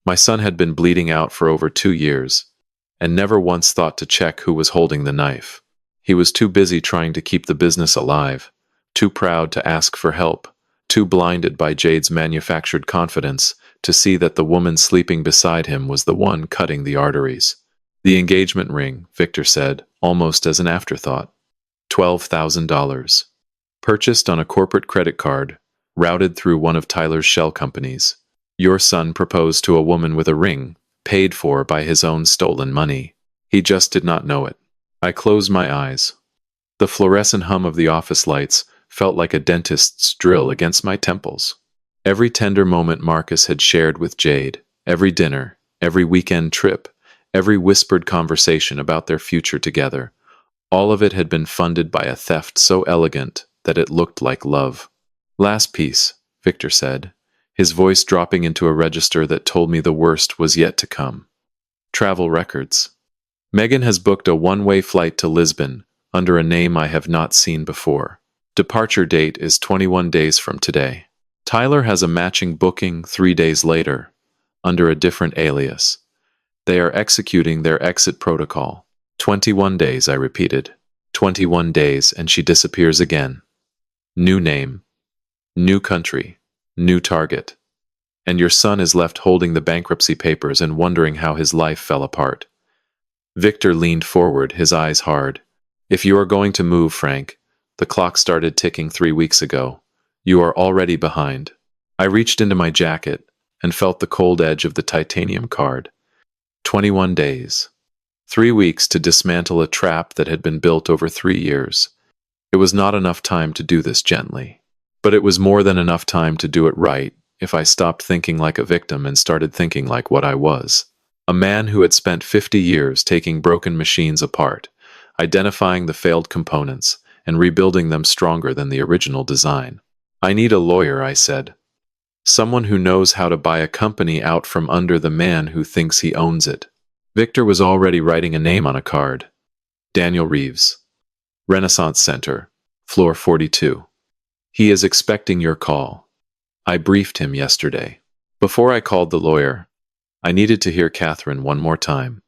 My son had been bleeding out for over 2 years and never once thought to check who was holding the knife. He was too busy trying to keep the business alive, too proud to ask for help, too blinded by Jade's manufactured confidence to see that the woman sleeping beside him was the one cutting the arteries. The engagement ring, Victor said, almost as an afterthought. $12,000. Purchased on a corporate credit card, routed through one of Tyler's shell companies. Your son proposed to a woman with a ring, paid for by his own stolen money. He just did not know it. I closed my eyes. The fluorescent hum of the office lights felt like a dentist's drill against my temples. Every tender moment Marcus had shared with Jade, every dinner, every weekend trip, every whispered conversation about their future together, all of it had been funded by a theft so elegant that it looked like love. Last piece, Victor said, his voice dropping into a register that told me the worst was yet to come. Travel records. Megan has booked a one-way flight to Lisbon under a name I have not seen before. Departure date is 21 days from today. Tyler has a matching booking 3 days later, under a different alias. They are executing their exit protocol. 21 days, I repeated. 21 days, and she disappears again. New name, new country, new target. And your son is left holding the bankruptcy papers and wondering how his life fell apart. Victor leaned forward, his eyes hard. If you are going to move, Frank, the clock started ticking 3 weeks ago. You are already behind. I reached into my jacket and felt the cold edge of the titanium card. 21 days. 3 weeks to dismantle a trap that had been built over 3 years. It was not enough time to do this gently. But it was more than enough time to do it right, if I stopped thinking like a victim and started thinking like what I was. A man who had spent 50 years taking broken machines apart, identifying the failed components, and rebuilding them stronger than the original design. I need a lawyer, I said. Someone who knows how to buy a company out from under the man who thinks he owns it. Victor was already writing a name on a card. Daniel Reeves. Renaissance Center, floor 42. He is expecting your call. I briefed him yesterday. Before I called the lawyer, I needed to hear Catherine one more time.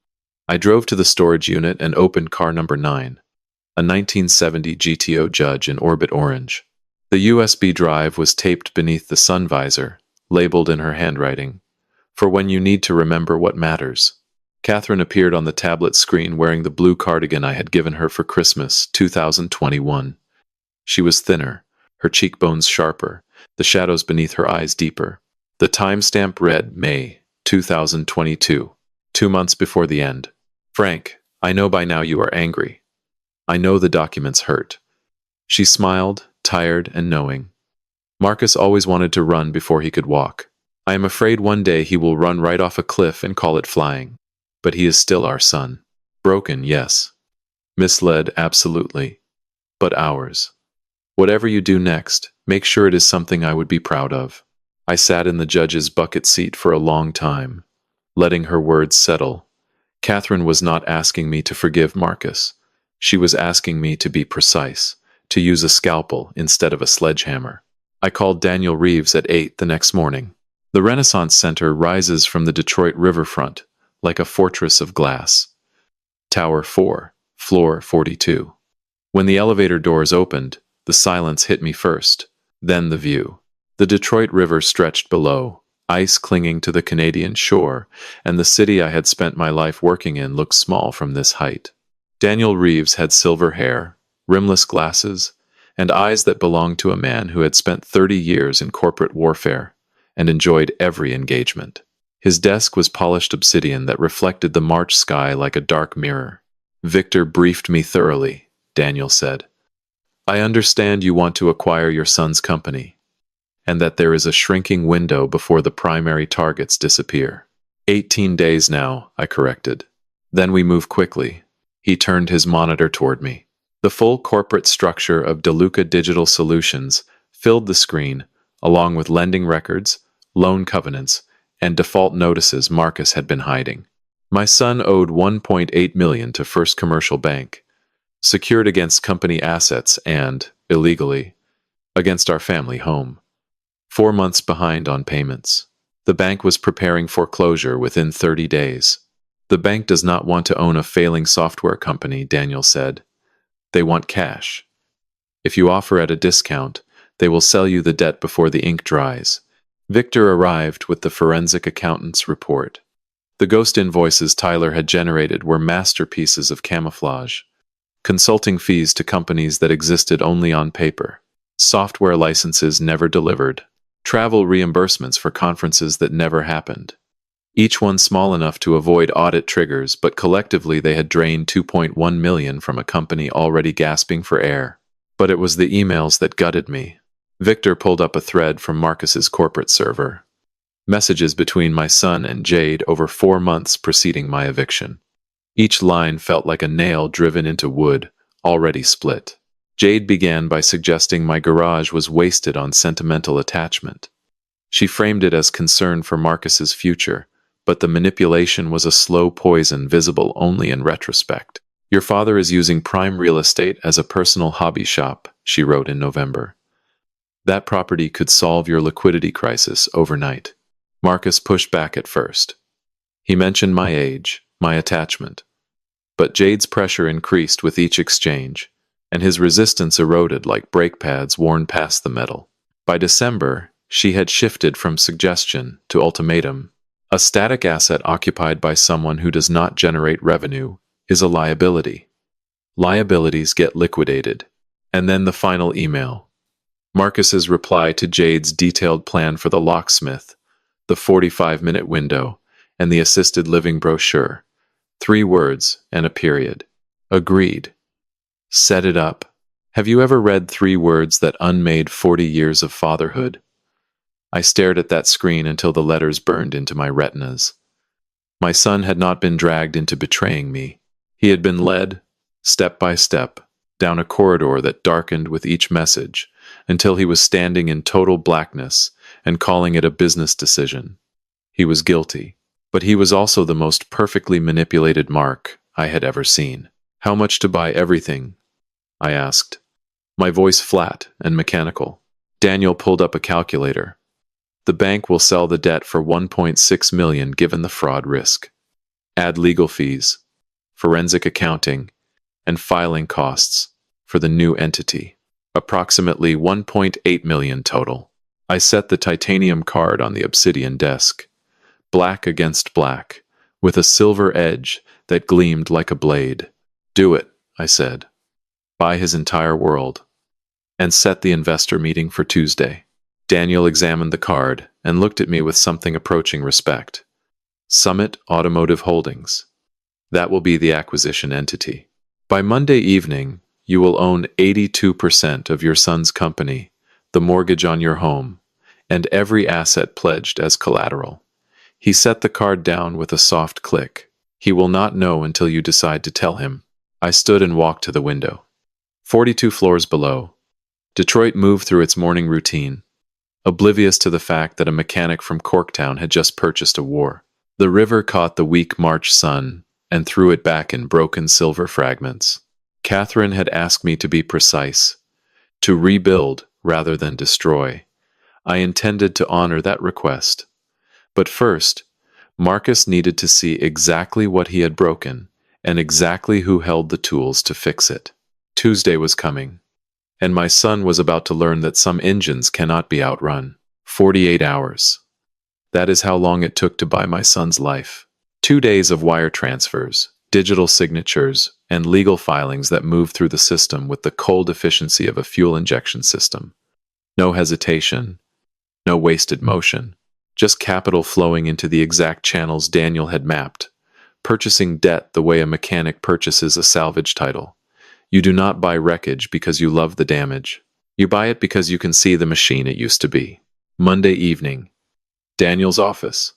I drove to the storage unit and opened car number 9, a 1970 GTO Judge in orbit orange. The USB drive was taped beneath the sun visor, labeled in her handwriting, for when you need to remember what matters. Catherine appeared on the tablet screen wearing the blue cardigan I had given her for Christmas 2021. She was thinner, her cheekbones sharper, the shadows beneath her eyes deeper. The timestamp read May 2022, 2 months before the end. Frank, I know by now you are angry. I know the documents hurt. She smiled, tired and knowing. Marcus always wanted to run before he could walk. I am afraid one day he will run right off a cliff and call it flying. But he is still our son. Broken, yes. Misled, absolutely. But ours. Whatever you do next, make sure it is something I would be proud of. I sat in the judge's bucket seat for a long time, letting her words settle. Catherine was not asking me to forgive Marcus. She was asking me to be precise, to use a scalpel instead of a sledgehammer. I called Daniel Reeves at 8 the next morning. The Renaissance Center rises from the Detroit riverfront, like a fortress of glass. Tower 4, floor 42. When the elevator doors opened, the silence hit me first, then the view. The Detroit River stretched below, ice clinging to the Canadian shore, and the city I had spent my life working in looked small from this height. Daniel Reeves had silver hair, rimless glasses, and eyes that belonged to a man who had spent 30 years in corporate warfare and enjoyed every engagement. His desk was polished obsidian that reflected the March sky like a dark mirror. Victor briefed me thoroughly, Daniel said. I understand you want to acquire your son's company, and that there is a shrinking window before the primary targets disappear. 18 days now, I corrected. Then we move quickly. He turned his monitor toward me. The full corporate structure of DeLuca Digital Solutions filled the screen, along with lending records, loan covenants, and default notices Marcus had been hiding. My son owed $1.8 million to First Commercial Bank, secured against company assets and, illegally, against our family home. 4 months behind on payments. The bank was preparing foreclosure within 30 days. The bank does not want to own a failing software company, Daniel said. They want cash. If you offer at a discount, they will sell you the debt before the ink dries. Victor arrived with the forensic accountant's report. The ghost invoices Tyler had generated were masterpieces of camouflage. Consulting fees to companies that existed only on paper. Software licenses never delivered. Travel reimbursements for conferences that never happened. Each one small enough to avoid audit triggers, but collectively they had drained $2.1 million from a company already gasping for air. But it was the emails that gutted me. Victor pulled up a thread from Marcus's corporate server. Messages between my son and Jade over 4 months preceding my eviction. Each line felt like a nail driven into wood, already split. Jade began by suggesting my garage was wasted on sentimental attachment. She framed it as concern for Marcus's future, but the manipulation was a slow poison visible only in retrospect. Your father is using prime real estate as a personal hobby shop, she wrote in November. That property could solve your liquidity crisis overnight. Marcus pushed back at first. He mentioned my age, my attachment. But Jade's pressure increased with each exchange, and his resistance eroded like brake pads worn past the metal. By December, she had shifted from suggestion to ultimatum. A static asset occupied by someone who does not generate revenue is a liability. Liabilities get liquidated. And then the final email. Marcus's reply to Jade's detailed plan for the locksmith, the 45-minute window, and the assisted living brochure. 3 words and a period. Agreed. Set it up. Have you ever read 3 words that unmade 40 years of fatherhood? I stared at that screen until the letters burned into my retinas. My son had not been dragged into betraying me. He had been led, step by step, down a corridor that darkened with each message, until he was standing in total blackness and calling it a business decision. He was guilty, but he was also the most perfectly manipulated Mark I had ever seen. "How much to buy everything?" I asked, my voice flat and mechanical. Daniel pulled up a calculator. "The bank will sell the debt for $1.6 million given the fraud risk. Add legal fees, forensic accounting, and filing costs for the new entity. Approximately $1.8 million total." I set the titanium card on the obsidian desk, black against black, with a silver edge that gleamed like a blade. "Do it," I said. "Buy his entire world. And set the investor meeting for Tuesday." Daniel examined the card and looked at me with something approaching respect. "Summit Automotive Holdings. That will be the acquisition entity. By Monday evening, you will own 82% of your son's company, the mortgage on your home, and every asset pledged as collateral." He set the card down with a soft click. "He will not know until you decide to tell him." I stood and walked to the window. 42 floors below, Detroit moved through its morning routine, oblivious to the fact that a mechanic from Corktown had just purchased a war. The river caught the weak March sun and threw it back in broken silver fragments. Catherine had asked me to be precise, to rebuild rather than destroy. I intended to honor that request. But first, Marcus needed to see exactly what he had broken and exactly who held the tools to fix it. Tuesday was coming, and my son was about to learn that some engines cannot be outrun. 48 hours. That is how long it took to buy my son's life. 2 days of wire transfers, digital signatures, and legal filings that moved through the system with the cold efficiency of a fuel injection system. No hesitation, no wasted motion, just capital flowing into the exact channels Daniel had mapped, purchasing debt the way a mechanic purchases a salvage title. You do not buy wreckage because you love the damage. You buy it because you can see the machine it used to be. Monday evening. Daniel's office.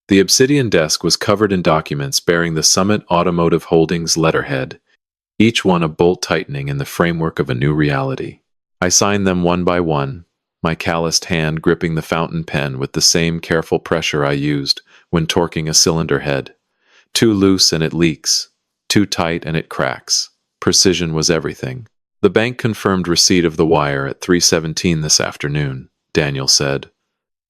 The obsidian desk was covered in documents bearing the Summit Automotive Holdings letterhead, each one a bolt tightening in the framework of a new reality. I signed them one by one, my calloused hand gripping the fountain pen with the same careful pressure I used when torquing a cylinder head. Too loose and it leaks. Too tight and it cracks. Precision was everything. "The bank confirmed receipt of the wire at 3:17 this afternoon," Daniel said,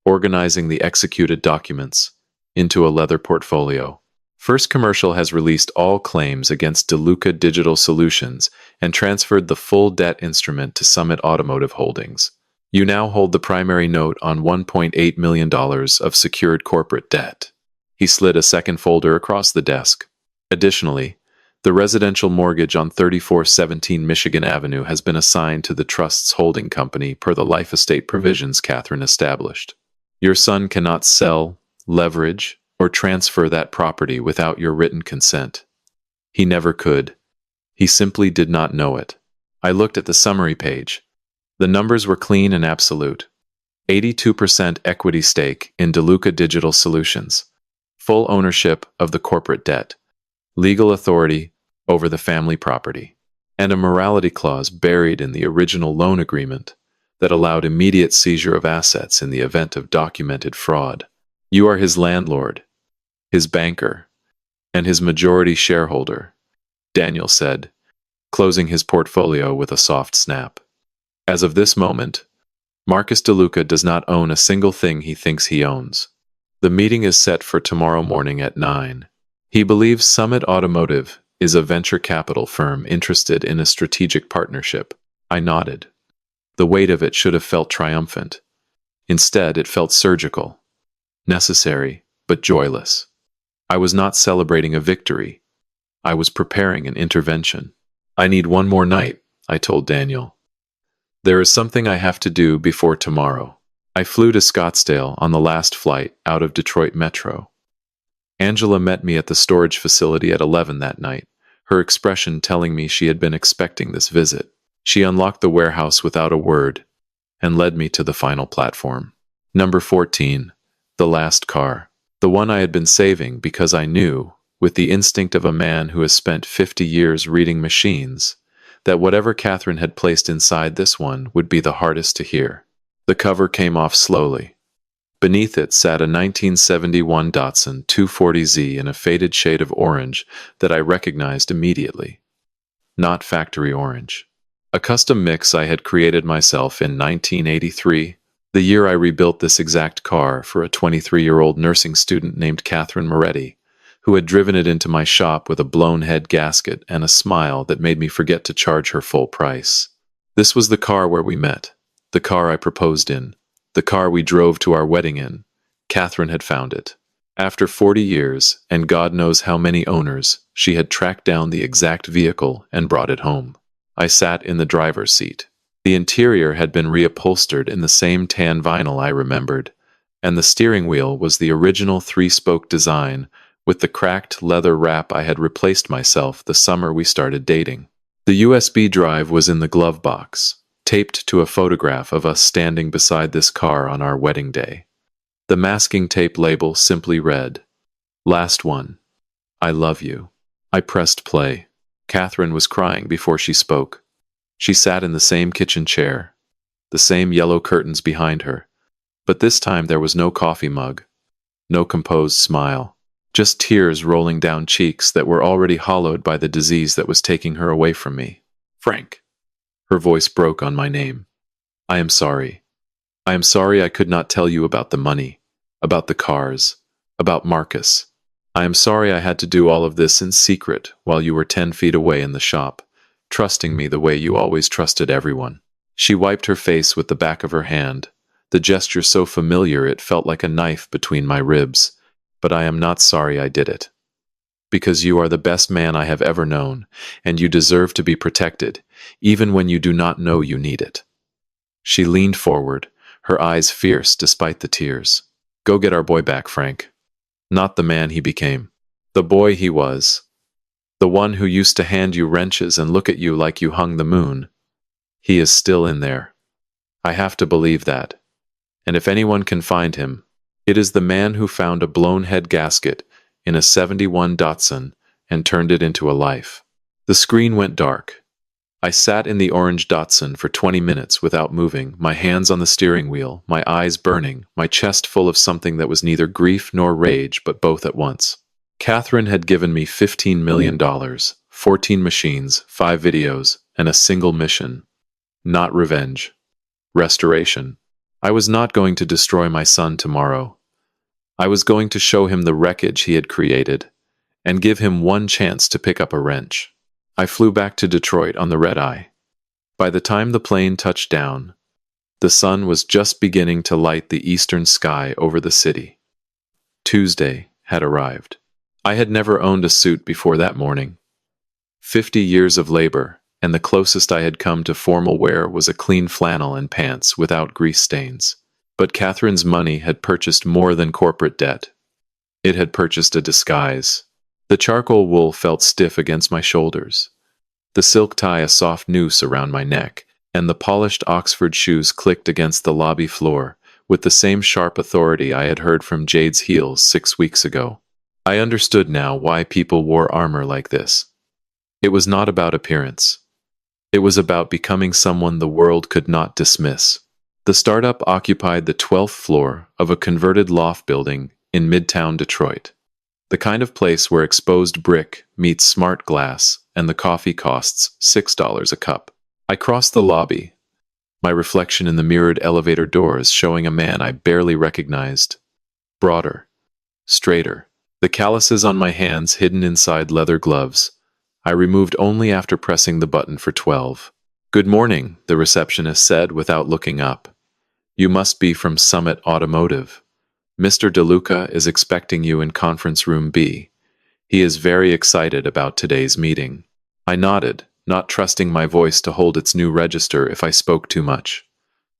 organizing the executed documents into a leather portfolio. "First Commercial has released all claims against DeLuca Digital Solutions and transferred the full debt instrument to Summit Automotive Holdings. You now hold the primary note on $1.8 million of secured corporate debt." He slid a second folder across the desk. "Additionally, the residential mortgage on 3417 Michigan Avenue has been assigned to the Trust's holding company per the life estate provisions Catherine established. Your son cannot sell, leverage, or transfer that property without your written consent. He never could. He simply did not know it." I looked at the summary page. The numbers were clean and absolute. 82% equity stake in DeLuca Digital Solutions. Full ownership of the corporate debt. Legal authority over the family property. And a morality clause buried in the original loan agreement that allowed immediate seizure of assets in the event of documented fraud. "You are his landlord, his banker, and his majority shareholder," Daniel said, closing his portfolio with a soft snap. "As of this moment, Marcus DeLuca does not own a single thing he thinks he owns. The meeting is set for tomorrow morning at 9. He believes Summit Automotive is a venture capital firm interested in a strategic partnership." I nodded. The weight of it should have felt triumphant. Instead, it felt surgical, necessary, but joyless. I was not celebrating a victory. I was preparing an intervention. "I need one more night," I told Daniel. "There is something I have to do before tomorrow." I flew to Scottsdale on the last flight out of Detroit Metro. Angela met me at the storage facility at 11 that night, her expression telling me she had been expecting this visit. She unlocked the warehouse without a word and led me to the final platform. Number 14. The last car. The one I had been saving because I knew, with the instinct of a man who has spent 50 years reading machines, that whatever Catherine had placed inside this one would be the hardest to hear. The cover came off slowly. Beneath it sat a 1971 Datsun 240Z in a faded shade of orange that I recognized immediately. Not factory orange. A custom mix I had created myself in 1983, the year I rebuilt this exact car for a 23-year-old nursing student named Catherine Moretti, who had driven it into my shop with a blown head gasket and a smile that made me forget to charge her full price. This was the car where we met, the car I proposed in, the car we drove to our wedding in. Catherine had found it. After 40 years, and God knows how many owners, she had tracked down the exact vehicle and brought it home. I sat in the driver's seat. The interior had been reupholstered in the same tan vinyl I remembered, and the steering wheel was the original three-spoke design with the cracked leather wrap I had replaced myself the summer we started dating. The USB drive was in the glove box, taped to a photograph of us standing beside this car on our wedding day. The masking tape label simply read, "Last one. I love you." I pressed play. Catherine was crying before she spoke. She sat in the same kitchen chair, the same yellow curtains behind her, but this time there was no coffee mug, no composed smile, just tears rolling down cheeks that were already hollowed by the disease that was taking her away from me. "Frank." Her voice broke on my name. "I am sorry. I am sorry I could not tell you about the money, about the cars, about Marcus. I am sorry I had to do all of this in secret while you were 10 feet away in the shop, trusting me the way you always trusted everyone." She wiped her face with the back of her hand, the gesture so familiar it felt like a knife between my ribs. "But I am not sorry I did it. Because you are the best man I have ever known, and you deserve to be protected, even when you do not know you need it." She leaned forward, her eyes fierce despite the tears. "Go get our boy back, Frank." Not the man he became. The boy he was. The one who used to hand you wrenches and look at you like you hung the moon. He is still in there. I have to believe that. And if anyone can find him, it is the man who found a blown head gasket in a 71 Datsun and turned it into a life. The screen went dark. I sat in the orange Datsun for 20 minutes without moving, my hands on the steering wheel, my eyes burning, my chest full of something that was neither grief nor rage, but both at once. Catherine had given me $15 million, 14 machines, 5 videos, and a single mission. Not revenge. Restoration. I was not going to destroy my son tomorrow. I was going to show him the wreckage he had created, and give him one chance to pick up a wrench. I flew back to Detroit on the red-eye. By the time the plane touched down, the sun was just beginning to light the eastern sky over the city. Tuesday had arrived. I had never owned a suit before that morning. 50 years of labor, and the closest I had come to formal wear was a clean flannel and pants without grease stains. But Catherine's money had purchased more than corporate debt. It had purchased a disguise. The charcoal wool felt stiff against my shoulders, the silk tie a soft noose around my neck, and the polished Oxford shoes clicked against the lobby floor with the same sharp authority I had heard from Jade's heels 6 weeks ago. I understood now why people wore armor like this. It was not about appearance. It was about becoming someone the world could not dismiss. The startup occupied the 12th floor of a converted loft building in Midtown Detroit. The kind of place where exposed brick meets smart glass and the coffee costs $6 a cup. I crossed the lobby, my reflection in the mirrored elevator doors showing a man I barely recognized. Broader, straighter, the calluses on my hands hidden inside leather gloves. I removed only after pressing the button for 12. "Good morning," the receptionist said without looking up. "You must be from Summit Automotive. Mr. DeLuca is expecting you in conference room B. He is very excited about today's meeting." I nodded, not trusting my voice to hold its new register if I spoke too much.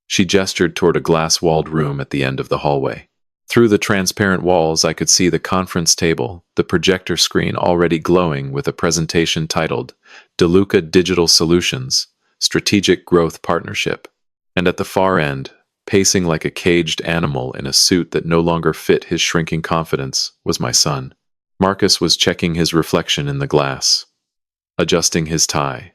She gestured toward a glass-walled room at the end of the hallway. Through the transparent walls I could see the conference table, the projector screen already glowing with a presentation titled DeLuca Digital Solutions, Strategic Growth Partnership. And at the far end, pacing like a caged animal in a suit that no longer fit his shrinking confidence, was my son. Marcus was checking his reflection in the glass, adjusting his tie,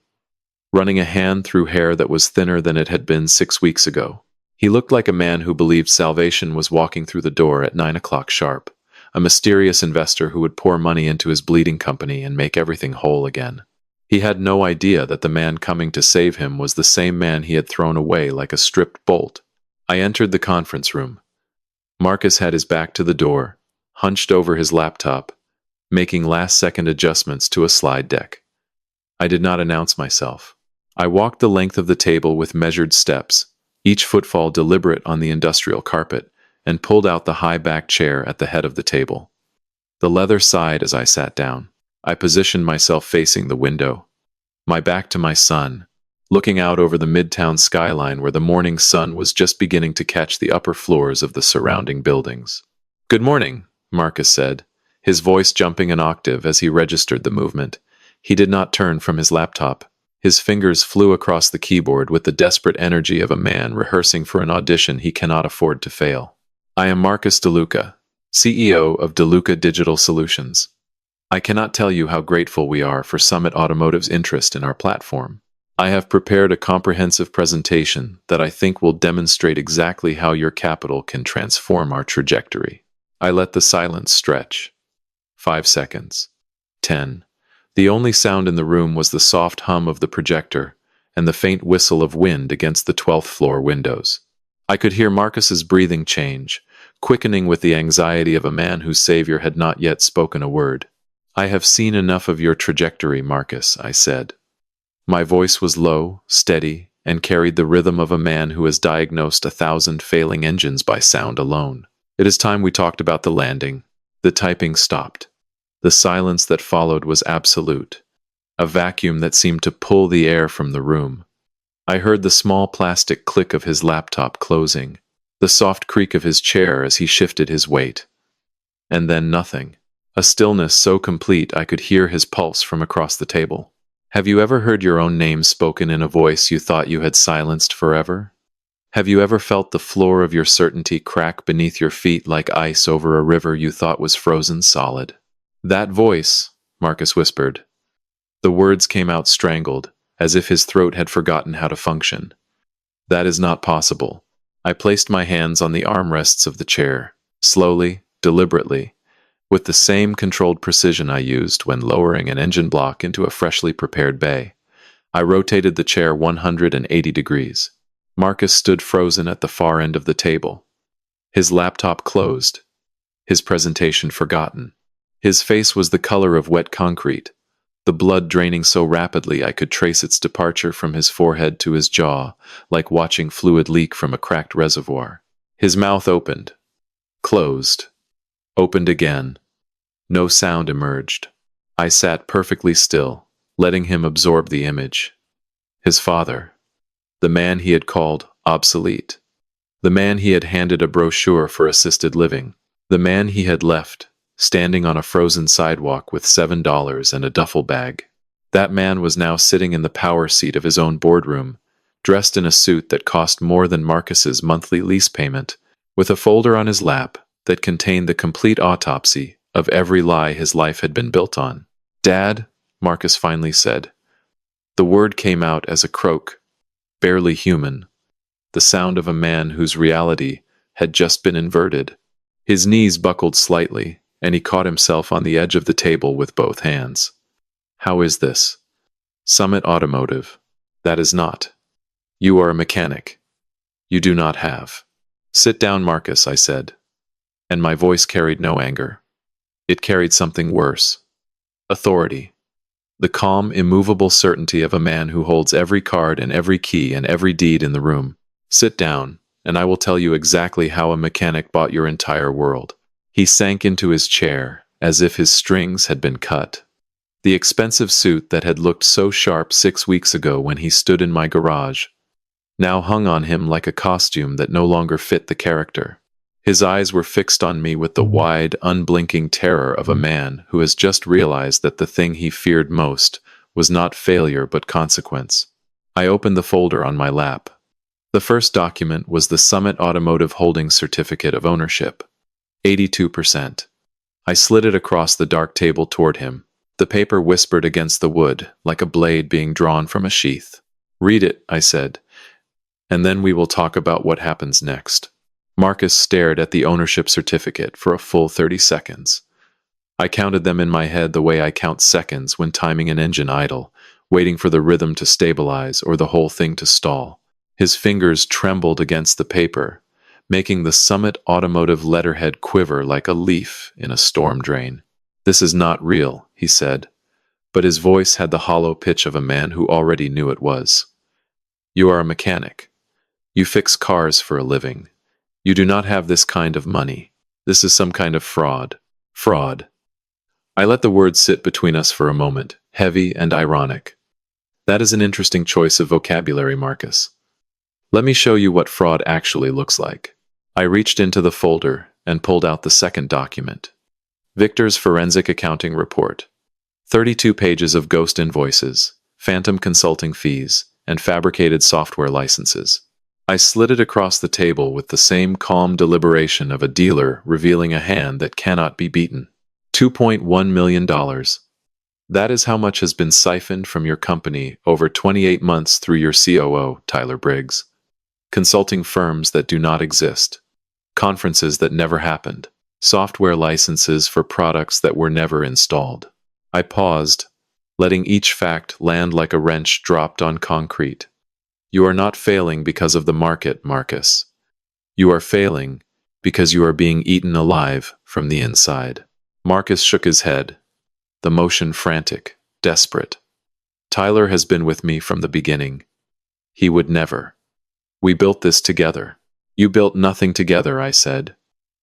running a hand through hair that was thinner than it had been 6 weeks ago. He looked like a man who believed salvation was walking through the door at 9 o'clock sharp, a mysterious investor who would pour money into his bleeding company and make everything whole again. He had no idea that the man coming to save him was the same man he had thrown away like a stripped bolt. I entered the conference room. Marcus had his back to the door, hunched over his laptop, making last-second adjustments to a slide deck. I did not announce myself. I walked the length of the table with measured steps, each footfall deliberate on the industrial carpet, and pulled out the high-backed chair at the head of the table. The leather sighed as I sat down. I positioned myself facing the window, my back to my son, looking out over the midtown skyline where the morning sun was just beginning to catch the upper floors of the surrounding buildings. "Good morning," Marcus said, his voice jumping an octave as he registered the movement. He did not turn from his laptop. His fingers flew across the keyboard with the desperate energy of a man rehearsing for an audition he cannot afford to fail. "I am Marcus DeLuca, CEO of DeLuca Digital Solutions. I cannot tell you how grateful we are for Summit Automotive's interest in our platform. I have prepared a comprehensive presentation that I think will demonstrate exactly how your capital can transform our trajectory." I let the silence stretch. 5 seconds. 10. The only sound in the room was the soft hum of the projector and the faint whistle of wind against the 12th floor windows. I could hear Marcus's breathing change, quickening with the anxiety of a man whose savior had not yet spoken a word. "I have seen enough of your trajectory, Marcus," I said. My voice was low, steady, and carried the rhythm of a man who has diagnosed 1,000 failing engines by sound alone. "It is time we talked about the landing." The typing stopped. The silence that followed was absolute, a vacuum that seemed to pull the air from the room. I heard the small plastic click of his laptop closing, the soft creak of his chair as he shifted his weight. And then nothing. A stillness so complete I could hear his pulse from across the table. Have you ever heard your own name spoken in a voice you thought you had silenced forever? Have you ever felt the floor of your certainty crack beneath your feet like ice over a river you thought was frozen solid? "That voice," Marcus whispered. The words came out strangled, as if his throat had forgotten how to function. "That is not possible." I placed my hands on the armrests of the chair, slowly, deliberately, with the same controlled precision I used when lowering an engine block into a freshly prepared bay. I rotated the chair 180 degrees. Marcus stood frozen at the far end of the table, his laptop closed, his presentation forgotten. His face was the color of wet concrete, the blood draining so rapidly I could trace its departure from his forehead to his jaw, like watching fluid leak from a cracked reservoir. His mouth opened, closed, opened again. No sound emerged. I sat perfectly still, letting him absorb the image. His father, the man he had called obsolete, the man he had handed a brochure for assisted living, the man he had left, standing on a frozen sidewalk with $7 and a duffel bag. That man was now sitting in the power seat of his own boardroom, dressed in a suit that cost more than Marcus's monthly lease payment, with a folder on his lap that contained the complete autopsy of every lie his life had been built on. "Dad," Marcus finally said. The word came out as a croak, barely human, the sound of a man whose reality had just been inverted. His knees buckled slightly, and he caught himself on the edge of the table with both hands. "How is this? Summit Automotive. That is not. You are a mechanic. You do not have." "Sit down, Marcus," I said, and my voice carried no anger. It carried something worse. Authority. The calm, immovable certainty of a man who holds every card and every key and every deed in the room. "Sit down, and I will tell you exactly how a mechanic bought your entire world." He sank into his chair, as if his strings had been cut. The expensive suit that had looked so sharp 6 weeks ago when he stood in my garage now hung on him like a costume that no longer fit the character. His eyes were fixed on me with the wide, unblinking terror of a man who has just realized that the thing he feared most was not failure but consequence. I opened the folder on my lap. The first document was the Summit Automotive Holdings Certificate of Ownership. 82%. I slid it across the dark table toward him. The paper whispered against the wood, like a blade being drawn from a sheath. "Read it," I said, "and then we will talk about what happens next." Marcus stared at the ownership certificate for a full 30 seconds. I counted them in my head the way I count seconds when timing an engine idle, waiting for the rhythm to stabilize or the whole thing to stall. His fingers trembled against the paper, making the Summit Automotive letterhead quiver like a leaf in a storm drain. "This is not real," he said, but his voice had the hollow pitch of a man who already knew it was. "You are a mechanic. You fix cars for a living. You do not have this kind of money. This is some kind of fraud. Fraud." I let the words sit between us for a moment, heavy and ironic. "That is an interesting choice of vocabulary, Marcus. Let me show you what fraud actually looks like." I reached into the folder and pulled out the second document. Victor's Forensic Accounting Report. 32 pages of ghost invoices, phantom consulting fees, and fabricated software licenses. I slid it across the table with the same calm deliberation of a dealer revealing a hand that cannot be beaten. $2.1 million. That is how much has been siphoned from your company over 28 months through your COO, Tyler Briggs. Consulting firms that do not exist. Conferences that never happened. Software licenses for products that were never installed. I paused, letting each fact land like a wrench dropped on concrete. You are not failing because of the market, Marcus. You are failing because you are being eaten alive from the inside. Marcus shook his head, the motion frantic, desperate. "Tyler has been with me from the beginning. He would never. We built this together." "You built nothing together," I said.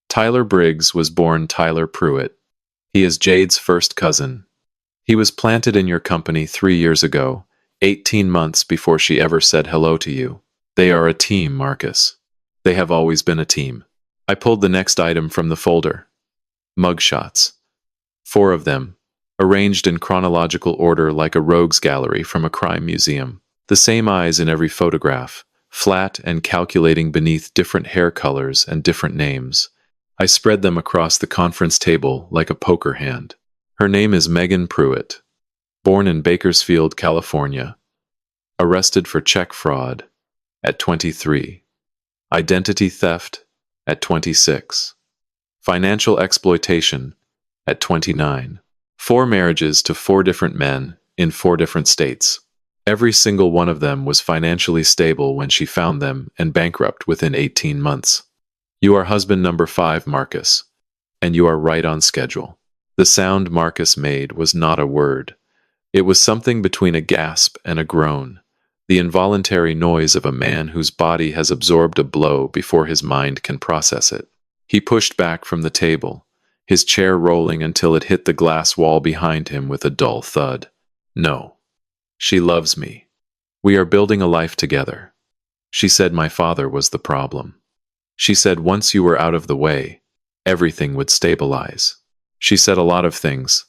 "Tyler Briggs was born Tyler Pruitt. He is Jade's first cousin. He was planted in your company 3 years ago, 18 months before she ever said hello to you. They are a team, Marcus. They have always been a team." I pulled the next item from the folder. Mugshots. 4 of them, arranged in chronological order like a rogues gallery from a crime museum. The same eyes in every photograph, flat and calculating beneath different hair colors and different names. I spread them across the conference table like a poker hand. Her name is Megan Pruitt. Born in Bakersfield, California. Arrested for check fraud at 23. Identity theft at 26. Financial exploitation at 29. 4 marriages to 4 different men in 4 different states. Every single one of them was financially stable when she found them and bankrupt within 18 months. You are husband number 5, Marcus, and you are right on schedule. The sound Marcus made was not a word. It was something between a gasp and a groan, the involuntary noise of a man whose body has absorbed a blow before his mind can process it. He pushed back from the table, his chair rolling until it hit the glass wall behind him with a dull thud. "No. She loves me. We are building a life together. She said my father was the problem. She said once you were out of the way, everything would stabilize. She said a lot of things."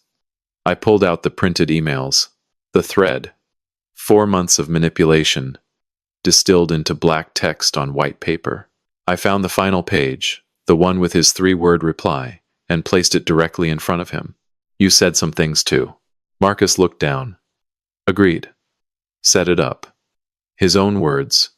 I pulled out the printed emails, the thread. 4 months of manipulation, distilled into black text on white paper. I found the final page, the one with his 3-word reply, and placed it directly in front of him. "You said some things too." Marcus looked down. "Agreed. Set it up." His own words,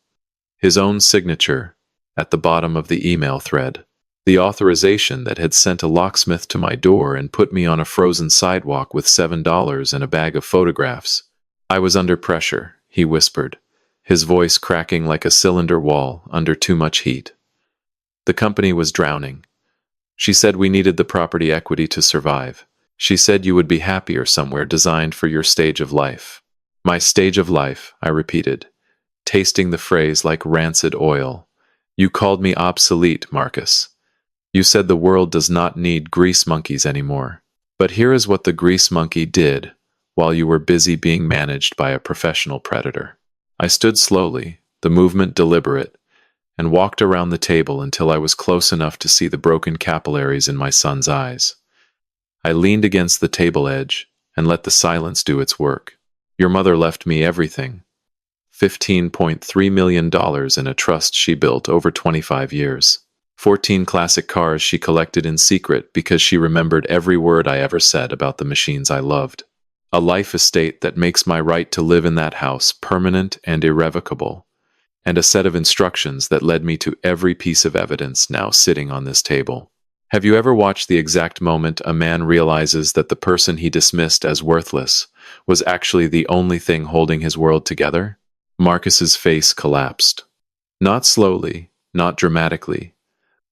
his own signature, at the bottom of the email thread. The authorization that had sent a locksmith to my door and put me on a frozen sidewalk with $7 and a bag of photographs. "I was under pressure," he whispered, his voice cracking like a cylinder wall under too much heat. "The company was drowning. She said we needed the property equity to survive. She said you would be happier somewhere designed for your stage of life." "My stage of life," I repeated, tasting the phrase like rancid oil. "You called me obsolete, Marcus. You said the world does not need grease monkeys anymore. But here is what the grease monkey did while you were busy being managed by a professional predator." I stood slowly, the movement deliberate, and walked around the table until I was close enough to see the broken capillaries in my son's eyes. I leaned against the table edge and let the silence do its work. "Your mother left me everything. $15.3 million in a trust she built over 25 years. 14 classic cars she collected in secret because she remembered every word I ever said about the machines I loved. A life estate that makes my right to live in that house permanent and irrevocable, and a set of instructions that led me to every piece of evidence now sitting on this table. Have you ever watched the exact moment a man realizes that the person he dismissed as worthless was actually the only thing holding his world together? Marcus's face collapsed. Not slowly, not dramatically,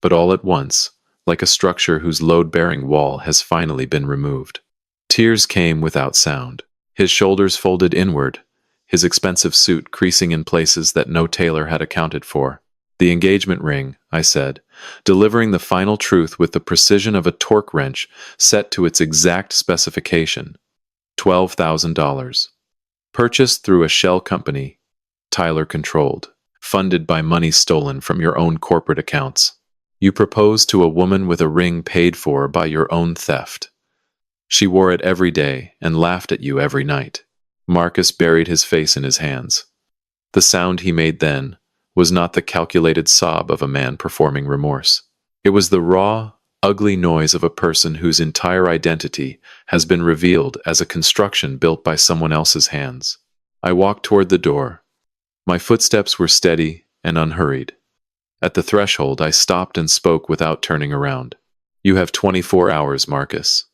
but all at once, like a structure whose load-bearing wall has finally been removed. Tears came without sound. His shoulders folded inward, his expensive suit creasing in places that no tailor had accounted for. The engagement ring, I said, delivering the final truth with the precision of a torque wrench set to its exact specification. $12,000. Purchased through a shell company, Tyler controlled, funded by money stolen from your own corporate accounts. You proposed to a woman with a ring paid for by your own theft. She wore it every day and laughed at you every night. Marcus buried his face in his hands. The sound he made then was not the calculated sob of a man performing remorse. It was the raw, ugly noise of a person whose entire identity has been revealed as a construction built by someone else's hands. I walked toward the door. My footsteps were steady and unhurried. At the threshold, I stopped and spoke without turning around. You have 24 hours, Marcus.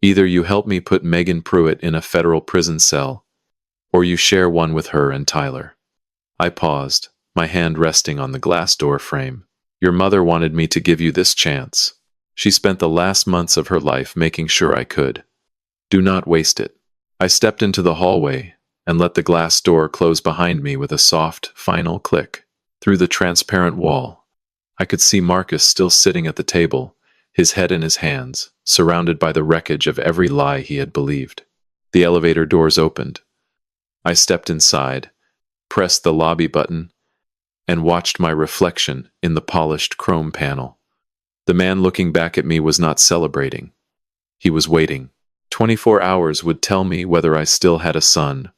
Either you help me put Megan Pruitt in a federal prison cell, or you share one with her and Tyler. I paused, my hand resting on the glass door frame. Your mother wanted me to give you this chance. She spent the last months of her life making sure I could. Do not waste it. I stepped into the hallway and let the glass door close behind me with a soft, final click. Through the transparent wall, I could see Marcus still sitting at the table, his head in his hands, surrounded by the wreckage of every lie he had believed. The elevator doors opened. I stepped inside, pressed the lobby button, and watched my reflection in the polished chrome panel. The man looking back at me was not celebrating. He was waiting. 24 hours would tell me whether I still had a son,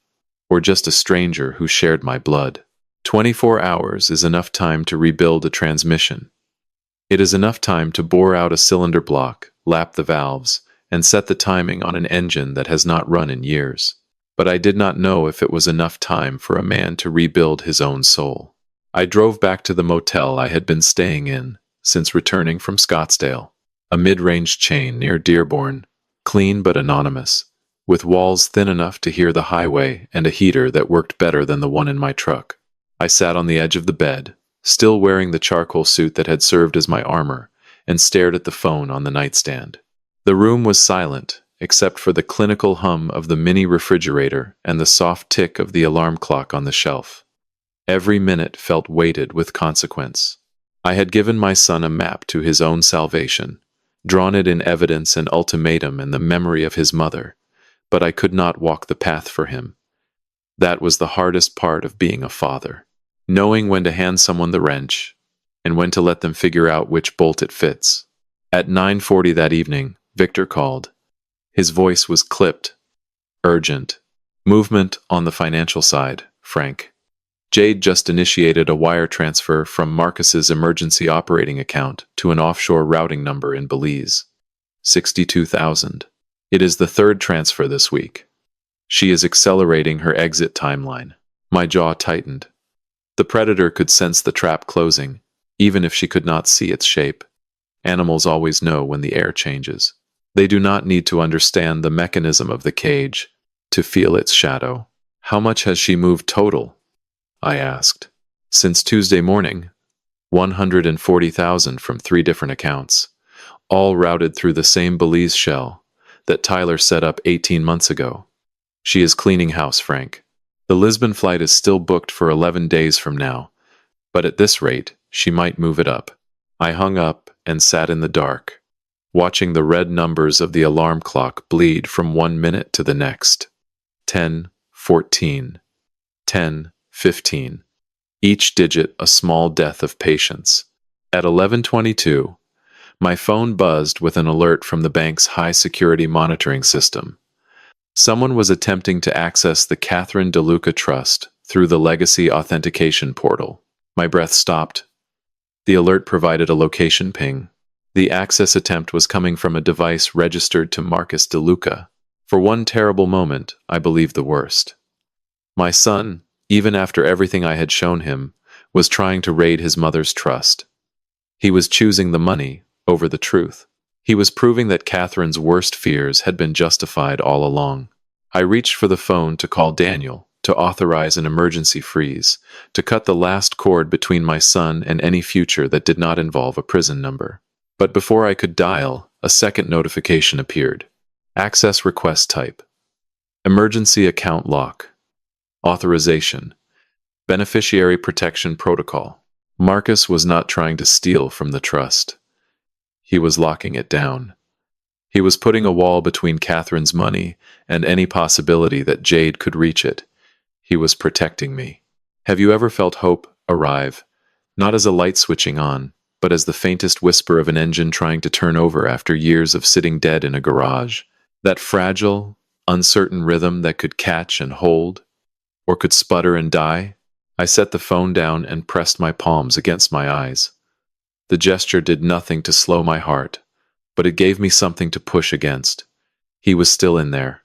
or just a stranger who shared my blood. 24 hours is enough time to rebuild a transmission. It is enough time to bore out a cylinder block, lap the valves, and set the timing on an engine that has not run in years. But I did not know if it was enough time for a man to rebuild his own soul. I drove back to the motel I had been staying in since returning from Scottsdale, a mid-range chain near Dearborn, clean but anonymous, with walls thin enough to hear the highway and a heater that worked better than the one in my truck. I sat on the edge of the bed, still wearing the charcoal suit that had served as my armor, and stared at the phone on the nightstand. The room was silent, except for the clinical hum of the mini refrigerator and the soft tick of the alarm clock on the shelf. Every minute felt weighted with consequence. I had given my son a map to his own salvation, drawn it in evidence and ultimatum and the memory of his mother, but I could not walk the path for him. That was the hardest part of being a father. Knowing when to hand someone the wrench, and when to let them figure out which bolt it fits. At 9:40 that evening, Victor called. His voice was clipped, urgent. Movement on the financial side, Frank. Jade just initiated a wire transfer from Marcus's emergency operating account to an offshore routing number in Belize. 62,000. It is the third transfer this week. She is accelerating her exit timeline. My jaw tightened. The predator could sense the trap closing, even if she could not see its shape. Animals always know when the air changes. They do not need to understand the mechanism of the cage to feel its shadow. How much has she moved total? I asked. Since Tuesday morning, 140,000 from 3 different accounts, all routed through the same Belize shell that Tyler set up 18 months ago. She is cleaning house, Frank. The Lisbon flight is still booked for 11 days from now, but at this rate, she might move it up. I hung up and sat in the dark, watching the red numbers of the alarm clock bleed from 1 minute to the next. 10, 14, 10, 15. Each digit a small death of patience. At 11:22, my phone buzzed with an alert from the bank's high-security monitoring system. Someone was attempting to access the Catherine DeLuca Trust, through the legacy authentication portal. My breath stopped. The alert provided a location ping. The access attempt was coming from a device registered to Marcus DeLuca. For one terrible moment, I believed the worst. My son, even after everything I had shown him, was trying to raid his mother's trust. He was choosing the money over the truth. He was proving that Catherine's worst fears had been justified all along. I reached for the phone to call Daniel, to authorize an emergency freeze, to cut the last cord between my son and any future that did not involve a prison number. But before I could dial, a second notification appeared. Access request type. Emergency account lock. Authorization. Beneficiary protection protocol. Marcus was not trying to steal from the trust. He was locking it down. He was putting a wall between Catherine's money and any possibility that Jade could reach it. He was protecting me. Have you ever felt hope arrive, not as a light switching on, but as the faintest whisper of an engine trying to turn over after years of sitting dead in a garage? That fragile, uncertain rhythm that could catch and hold, or could sputter and die? I set the phone down and pressed my palms against my eyes. The gesture did nothing to slow my heart, but it gave me something to push against. He was still in there.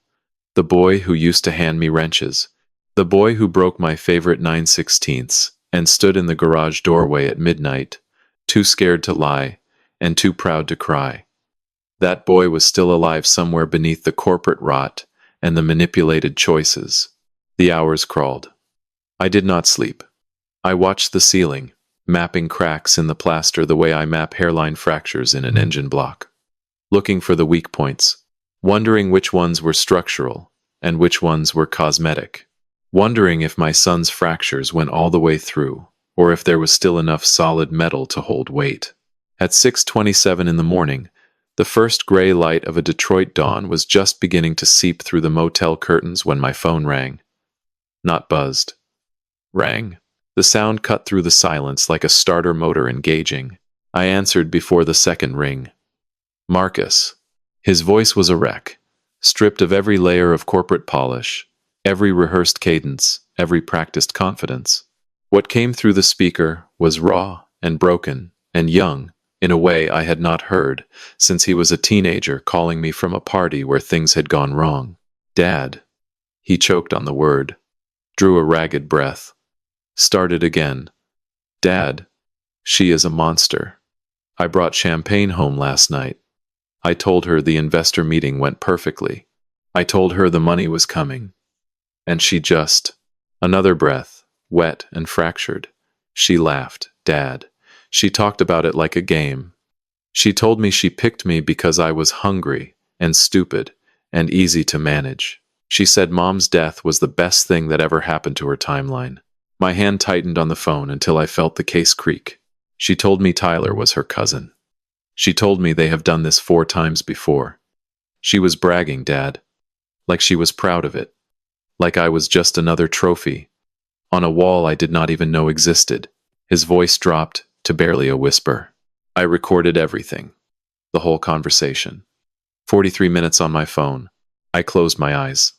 The boy who used to hand me wrenches. The boy who broke my favorite 9/16 and stood in the garage doorway at midnight, too scared to lie and too proud to cry. That boy was still alive somewhere beneath the corporate rot and the manipulated choices. The hours crawled. I did not sleep. I watched the ceiling, mapping cracks in the plaster the way I map hairline fractures in an engine block, looking for the weak points, wondering which ones were structural and which ones were cosmetic, wondering if my son's fractures went all the way through, or if there was still enough solid metal to hold weight. At 6:27 in the morning, the first gray light of a Detroit dawn was just beginning to seep through the motel curtains when my phone rang. Not buzzed. Rang. The sound cut through the silence like a starter motor engaging. I answered before the second ring. Marcus. His voice was a wreck, stripped of every layer of corporate polish, every rehearsed cadence, every practiced confidence. What came through the speaker was raw and broken and young, in a way I had not heard since he was a teenager calling me from a party where things had gone wrong. Dad. He choked on the word, drew a ragged breath, started again. Dad. She is a monster. I brought champagne home last night. I told her the investor meeting went perfectly. I told her the money was coming. And she just... Another breath, wet and fractured. She laughed. Dad. She talked about it like a game. She told me she picked me because I was hungry and stupid and easy to manage. She said Mom's death was the best thing that ever happened to her timeline. My hand tightened on the phone until I felt the case creak. She told me Tyler was her cousin. She told me they have done this 4 times before. She was bragging, Dad. Like she was proud of it. Like I was just another trophy. On a wall I did not even know existed. His voice dropped to barely a whisper. I recorded everything. The whole conversation. 43 minutes on my phone. I closed my eyes.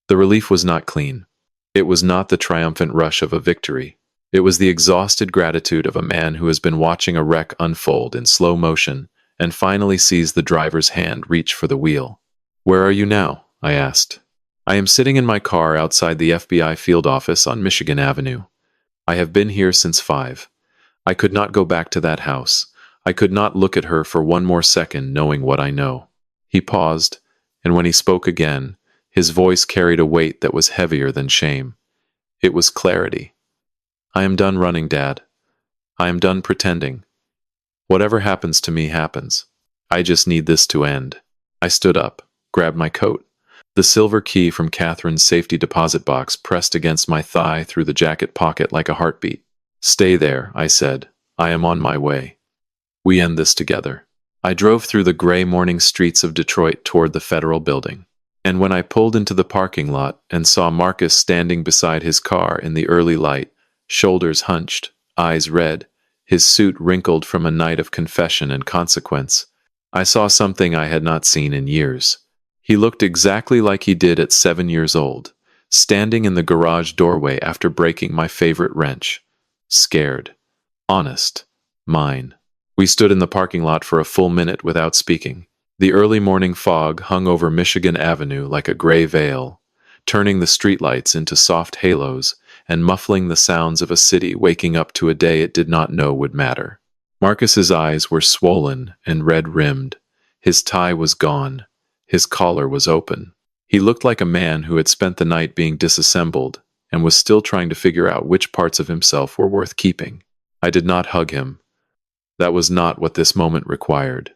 The relief was not clean. It was not the triumphant rush of a victory. It was the exhausted gratitude of a man who has been watching a wreck unfold in slow motion and finally sees the driver's hand reach for the wheel. Where are you now? I asked. I am sitting in my car outside the FBI field office on Michigan Avenue. I have been here since 5. I could not go back to that house. I could not look at her for one more second knowing what I know. He paused, and when he spoke again, his voice carried a weight that was heavier than shame. It was clarity. I am done running, Dad. I am done pretending. Whatever happens to me happens. I just need this to end. I stood up, grabbed my coat. The silver key from Catherine's safety deposit box pressed against my thigh through the jacket pocket like a heartbeat. Stay there, I said. I am on my way. We end this together. I drove through the gray morning streets of Detroit toward the federal building. And when I pulled into the parking lot and saw Marcus standing beside his car in the early light, shoulders hunched, eyes red, his suit wrinkled from a night of confession and consequence, I saw something I had not seen in years. He looked exactly like he did at 7 years old, standing in the garage doorway after breaking my favorite wrench. Scared. Honest. Mine. We stood in the parking lot for a full minute without speaking. The early morning fog hung over Michigan Avenue like a gray veil, turning the streetlights into soft halos and muffling the sounds of a city waking up to a day it did not know would matter. Marcus's eyes were swollen and red-rimmed. His tie was gone. His collar was open. He looked like a man who had spent the night being disassembled and was still trying to figure out which parts of himself were worth keeping. I did not hug him. That was not what this moment required.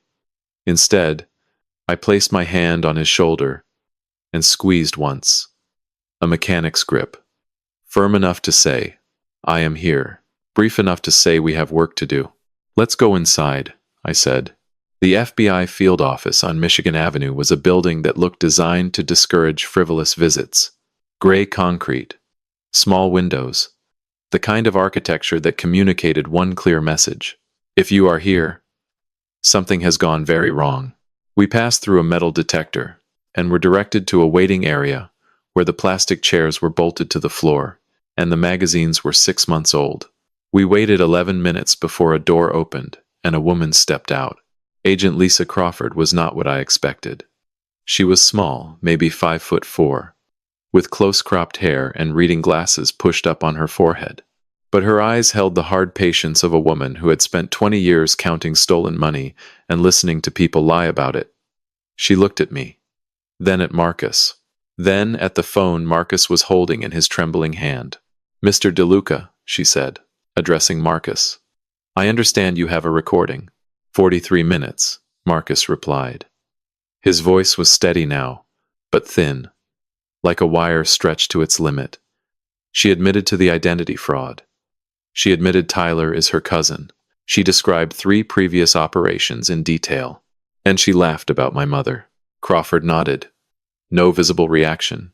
Instead, I placed my hand on his shoulder and squeezed once. A mechanic's grip. Firm enough to say, "I am here." Brief enough to say we have work to do. "Let's go inside," I said. The FBI field office on Michigan Avenue was a building that looked designed to discourage frivolous visits. Gray concrete. Small windows. The kind of architecture that communicated one clear message. If you are here, something has gone very wrong. We passed through a metal detector and were directed to a waiting area where the plastic chairs were bolted to the floor and the magazines were 6 months old. We waited 11 minutes before a door opened and a woman stepped out. Agent Lisa Crawford was not what I expected. She was small, maybe 5'4", with close-cropped hair and reading glasses pushed up on her forehead. But her eyes held the hard patience of a woman who had spent 20 years counting stolen money and listening to people lie about it. She looked at me, then at Marcus, then at the phone Marcus was holding in his trembling hand. "Mr. DeLuca," she said, addressing Marcus, "I understand you have a recording." 43 minutes, Marcus replied. His voice was steady now, but thin, like a wire stretched to its limit. She admitted to the identity fraud. She admitted Tyler is her cousin. She described 3 previous operations in detail. And she laughed about my mother. Crawford nodded. No visible reaction.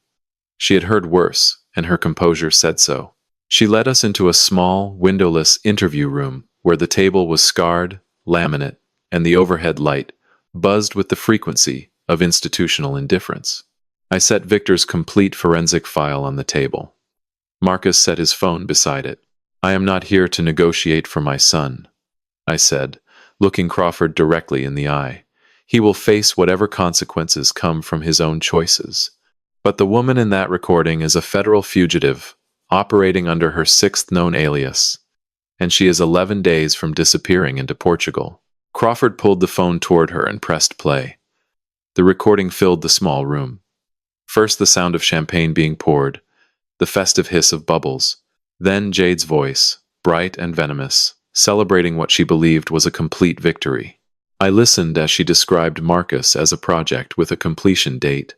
She had heard worse, and her composure said so. She led us into a small, windowless interview room where the table was scarred, laminate, and the overhead light buzzed with the frequency of institutional indifference. I set Victor's complete forensic file on the table. Marcus set his phone beside it. "I am not here to negotiate for my son," I said, looking Crawford directly in the eye. "He will face whatever consequences come from his own choices. But the woman in that recording is a federal fugitive, operating under her 6th known alias, and she is 11 days from disappearing into Portugal." Crawford pulled the phone toward her and pressed play. The recording filled the small room. First the sound of champagne being poured, the festive hiss of bubbles, then Jade's voice, bright and venomous, celebrating what she believed was a complete victory. I listened as she described Marcus as a project with a completion date,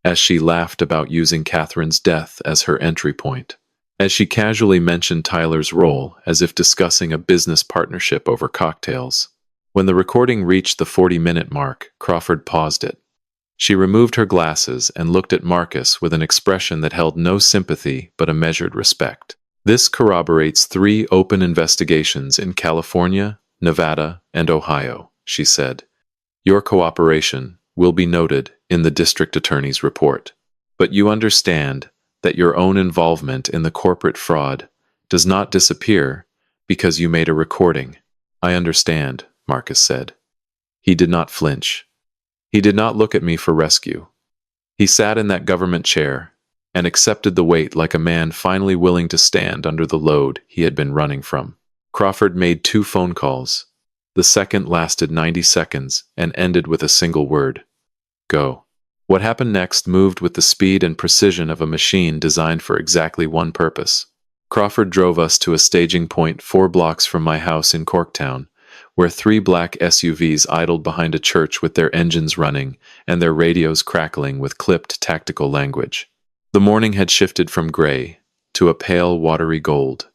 as she laughed about using Catherine's death as her entry point, as she casually mentioned Tyler's role as if discussing a business partnership over cocktails. When the recording reached the 40-minute mark, Crawford paused it. She removed her glasses and looked at Marcus with an expression that held no sympathy but a measured respect. "This corroborates 3 open investigations in California, Nevada, and Ohio," she said. "Your cooperation will be noted in the district attorney's report. But you understand that your own involvement in the corporate fraud does not disappear because you made a recording." "I understand," Marcus said. He did not flinch. He did not look at me for rescue. He sat in that government chair and accepted the weight like a man finally willing to stand under the load he had been running from. Crawford made 2 phone calls. The second lasted 90 seconds and ended with a single word. "Go." What happened next moved with the speed and precision of a machine designed for exactly one purpose. Crawford drove us to a staging point 4 blocks from my house in Corktown, where 3 black SUVs idled behind a church with their engines running and their radios crackling with clipped tactical language. The morning had shifted from gray to a pale, watery gold,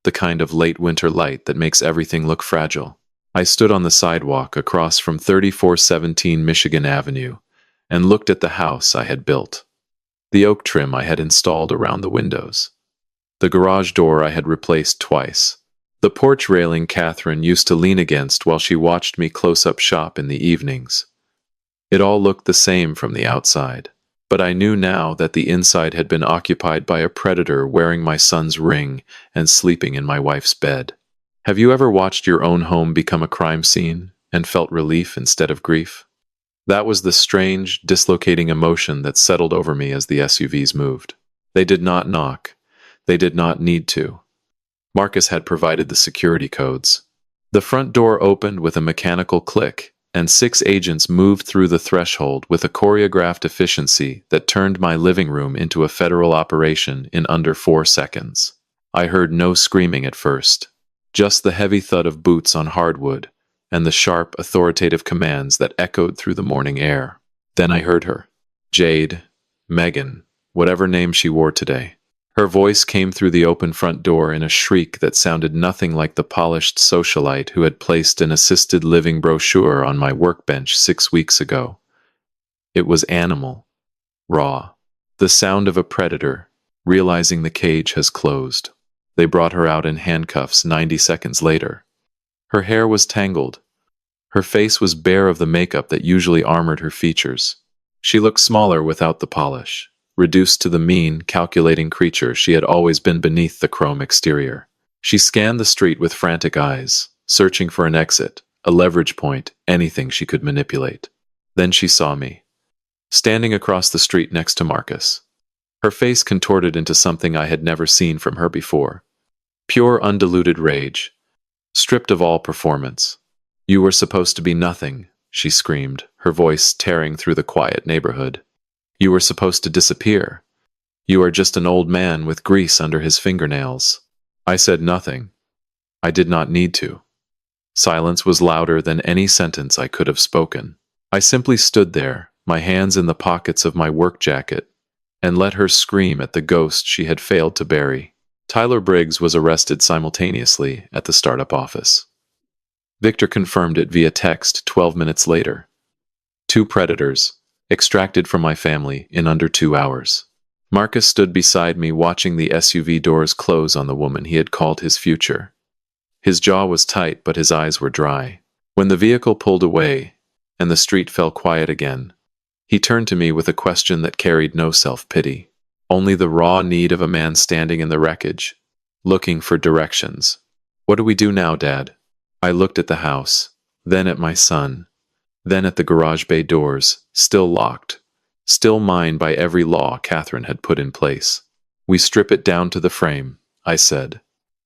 the kind of late winter light that makes everything look fragile. I stood on the sidewalk across from 3417 Michigan Avenue and looked at the house I had built, the oak trim I had installed around the windows, the garage door I had replaced twice, the porch railing Catherine used to lean against while she watched me close-up shop in the evenings. It all looked the same from the outside. But I knew now that the inside had been occupied by a predator wearing my son's ring and sleeping in my wife's bed. Have you ever watched your own home become a crime scene and felt relief instead of grief? That was the strange, dislocating emotion that settled over me as the SUVs moved. They did not knock. They did not need to. Marcus had provided the security codes. The front door opened with a mechanical click, and 6 agents moved through the threshold with a choreographed efficiency that turned my living room into a federal operation in under 4 seconds. I heard no screaming at first, just the heavy thud of boots on hardwood and the sharp, authoritative commands that echoed through the morning air. Then I heard her. Jade, Megan, whatever name she wore today. Her voice came through the open front door in a shriek that sounded nothing like the polished socialite who had placed an assisted living brochure on my workbench 6 weeks ago. It was animal, raw, the sound of a predator, realizing the cage has closed. They brought her out in handcuffs 90 seconds later. Her hair was tangled. Her face was bare of the makeup that usually armored her features. She looked smaller without the polish, reduced to the mean, calculating creature she had always been beneath the chrome exterior. She scanned the street with frantic eyes, searching for an exit, a leverage point, anything she could manipulate. Then she saw me, standing across the street next to Marcus. Her face contorted into something I had never seen from her before. Pure, undiluted rage, stripped of all performance. "You were supposed to be nothing," she screamed, her voice tearing through the quiet neighborhood. "You were supposed to disappear. You are just an old man with grease under his fingernails." I said nothing. I did not need to. Silence was louder than any sentence I could have spoken. I simply stood there, my hands in the pockets of my work jacket, and let her scream at the ghost she had failed to bury. Tyler Briggs was arrested simultaneously at the startup office. Victor confirmed it via text 12 minutes later. 2 predators, extracted from my family in under 2 hours. Marcus stood beside me watching the SUV doors close on the woman he had called his future. His jaw was tight, but his eyes were dry. When the vehicle pulled away, and the street fell quiet again, he turned to me with a question that carried no self-pity. Only the raw need of a man standing in the wreckage, looking for directions. "What do we do now, Dad?" I looked at the house, then at my son, then at the garage bay doors, still locked, still mine by every law Catherine had put in place. "We strip it down to the frame," I said,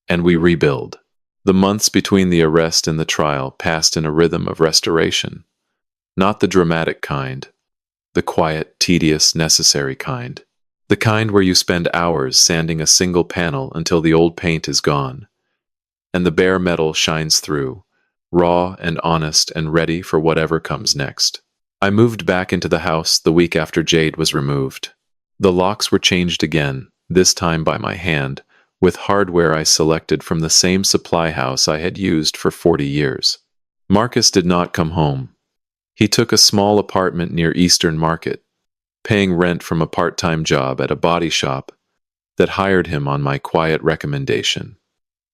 "and we rebuild." The months between the arrest and the trial passed in a rhythm of restoration. Not the dramatic kind, the quiet, tedious, necessary kind. The kind where you spend hours sanding a single panel until the old paint is gone, and the bare metal shines through, raw and honest and ready for whatever comes next. I moved back into the house the week after Jade was removed. The locks were changed again, this time by my hand, with hardware I selected from the same supply house I had used for 40 years. Marcus did not come home. He took a small apartment near Eastern Market, paying rent from a part-time job at a body shop that hired him on my quiet recommendation.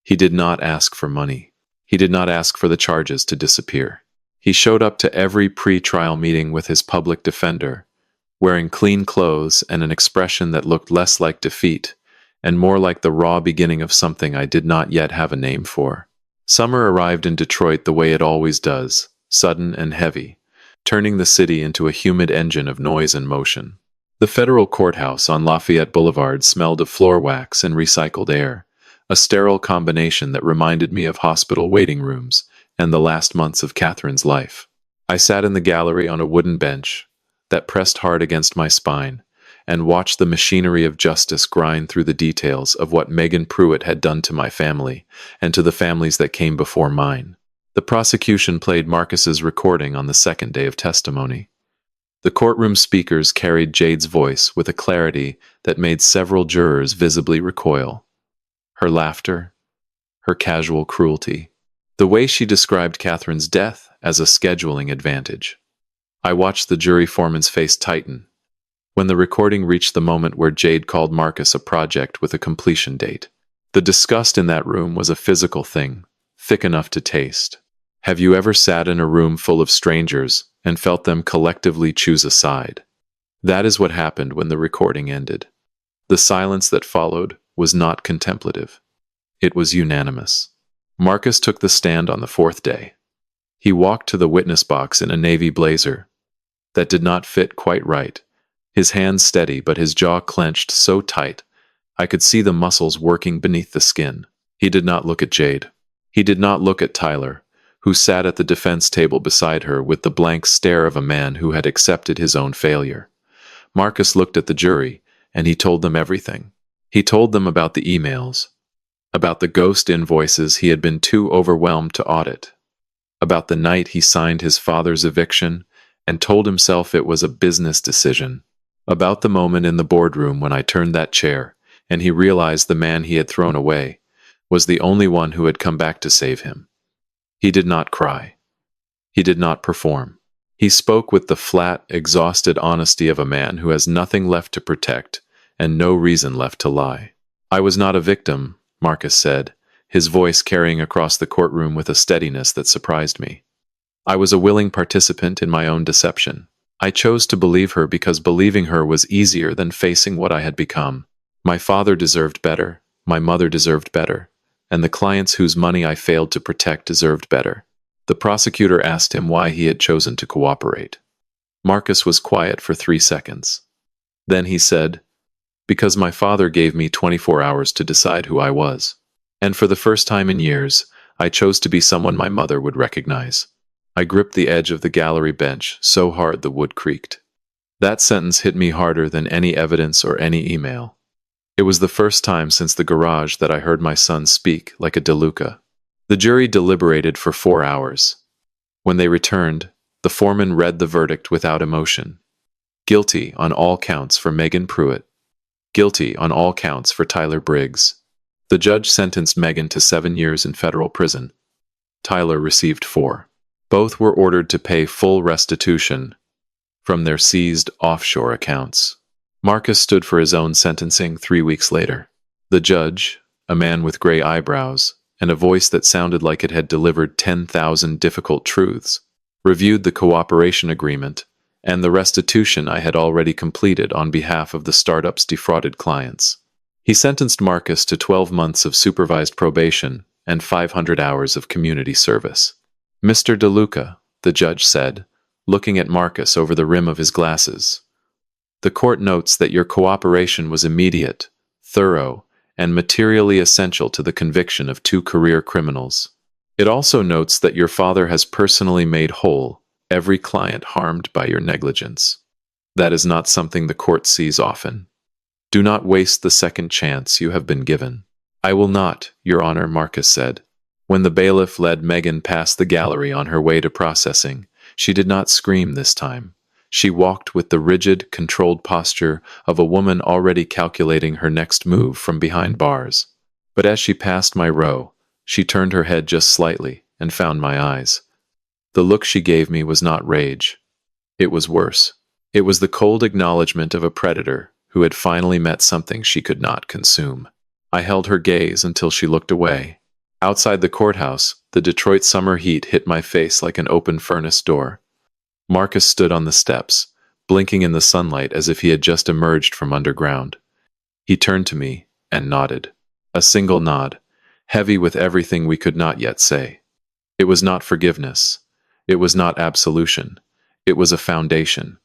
He did not ask for money. He did not ask for the charges to disappear. He showed up to every pre-trial meeting with his public defender, wearing clean clothes and an expression that looked less like defeat and more like the raw beginning of something I did not yet have a name for. Summer arrived in Detroit the way it always does, sudden and heavy, turning the city into a humid engine of noise and motion. The federal courthouse on Lafayette Boulevard smelled of floor wax and recycled air, a sterile combination that reminded me of hospital waiting rooms and the last months of Catherine's life. I sat in the gallery on a wooden bench that pressed hard against my spine and watched the machinery of justice grind through the details of what Megan Pruitt had done to my family and to the families that came before mine. The prosecution played Marcus's recording on the second day of testimony. The courtroom speakers carried Jade's voice with a clarity that made several jurors visibly recoil. Her laughter, her casual cruelty, the way she described Catherine's death as a scheduling advantage. I watched the jury foreman's face tighten when the recording reached the moment where Jade called Marcus a project with a completion date. The disgust in that room was a physical thing, thick enough to taste. Have you ever sat in a room full of strangers and felt them collectively choose a side? That is what happened when the recording ended. The silence that followed was not contemplative. It was unanimous. Marcus took the stand on the fourth day. He walked to the witness box in a navy blazer that did not fit quite right, his hands steady but his jaw clenched so tight I could see the muscles working beneath the skin. He did not look at Jade. He did not look at Tyler, who sat at the defense table beside her with the blank stare of a man who had accepted his own failure. Marcus looked at the jury, and he told them everything. He told them about the emails, about the ghost invoices he had been too overwhelmed to audit, about the night he signed his father's eviction and told himself it was a business decision, about the moment in the boardroom when I turned that chair and he realized the man he had thrown away was the only one who had come back to save him. He did not cry. He did not perform. He spoke with the flat, exhausted honesty of a man who has nothing left to protect and no reason left to lie. I was not a victim, Marcus said, his voice carrying across the courtroom with a steadiness that surprised me. I was a willing participant in my own deception. I chose to believe her because believing her was easier than facing what I had become. My father deserved better, my mother deserved better, and the clients whose money I failed to protect deserved better. The prosecutor asked him why he had chosen to cooperate. Marcus was quiet for 3 seconds. Then he said, "Because my father gave me 24 hours to decide who I was. And for the first time in years, I chose to be someone my mother would recognize." I gripped the edge of the gallery bench so hard the wood creaked. That sentence hit me harder than any evidence or any email. It was the first time since the garage that I heard my son speak like a DeLuca. The jury deliberated for 4 hours. When they returned, the foreman read the verdict without emotion. Guilty on all counts for Megan Pruitt. Guilty on all counts for Tyler Briggs. The judge sentenced Megan to 7 years in federal prison. Tyler received 4. Both were ordered to pay full restitution from their seized offshore accounts. Marcus stood for his own sentencing 3 weeks later. The judge, a man with gray eyebrows and a voice that sounded like it had delivered 10,000 difficult truths, reviewed the cooperation agreement and the restitution I had already completed on behalf of the startup's defrauded clients. He sentenced Marcus to 12 months of supervised probation and 500 hours of community service. "Mr. DeLuca," the judge said, looking at Marcus over the rim of his glasses, "the court notes that your cooperation was immediate, thorough, and materially essential to the conviction of 2 career criminals. It also notes that your father has personally made whole every client harmed by your negligence. That is not something the court sees often. Do not waste the second chance you have been given." "I will not, Your Honor," Marcus said. When the bailiff led Megan past the gallery on her way to processing, she did not scream this time. She walked with the rigid, controlled posture of a woman already calculating her next move from behind bars. But as she passed my row, she turned her head just slightly and found my eyes. The look she gave me was not rage. It was worse. It was the cold acknowledgement of a predator who had finally met something she could not consume. I held her gaze until she looked away. Outside the courthouse, the Detroit summer heat hit my face like an open furnace door. Marcus stood on the steps, blinking in the sunlight as if he had just emerged from underground. He turned to me and nodded. A single nod, heavy with everything we could not yet say. It was not forgiveness. It was not absolution. It was a foundation.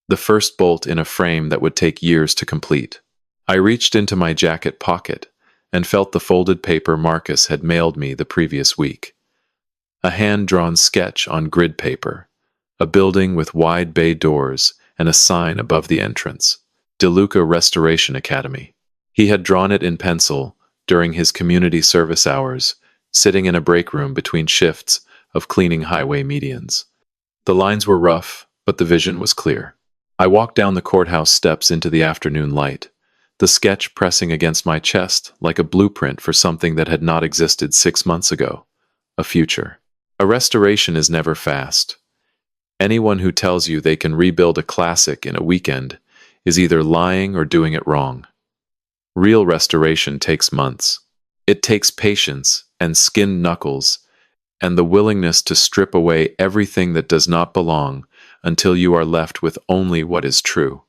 The first bolt in a frame that would take years to complete. I reached into my jacket pocket and felt the folded paper Marcus had mailed me the previous week. A hand-drawn sketch on grid paper, a building with wide bay doors and a sign above the entrance, DeLuca Restoration Academy. He had drawn it in pencil during his community service hours, sitting in a break room between shifts of cleaning highway medians. The lines were rough, but the vision was clear. I walked down the courthouse steps into the afternoon light, the sketch pressing against my chest like a blueprint for something that had not existed 6 months ago, a future. A restoration is never fast. Anyone who tells you they can rebuild a classic in a weekend is either lying or doing it wrong. Real restoration takes months. It takes patience and skinned knuckles and the willingness to strip away everything that does not belong until you are left with only what is true.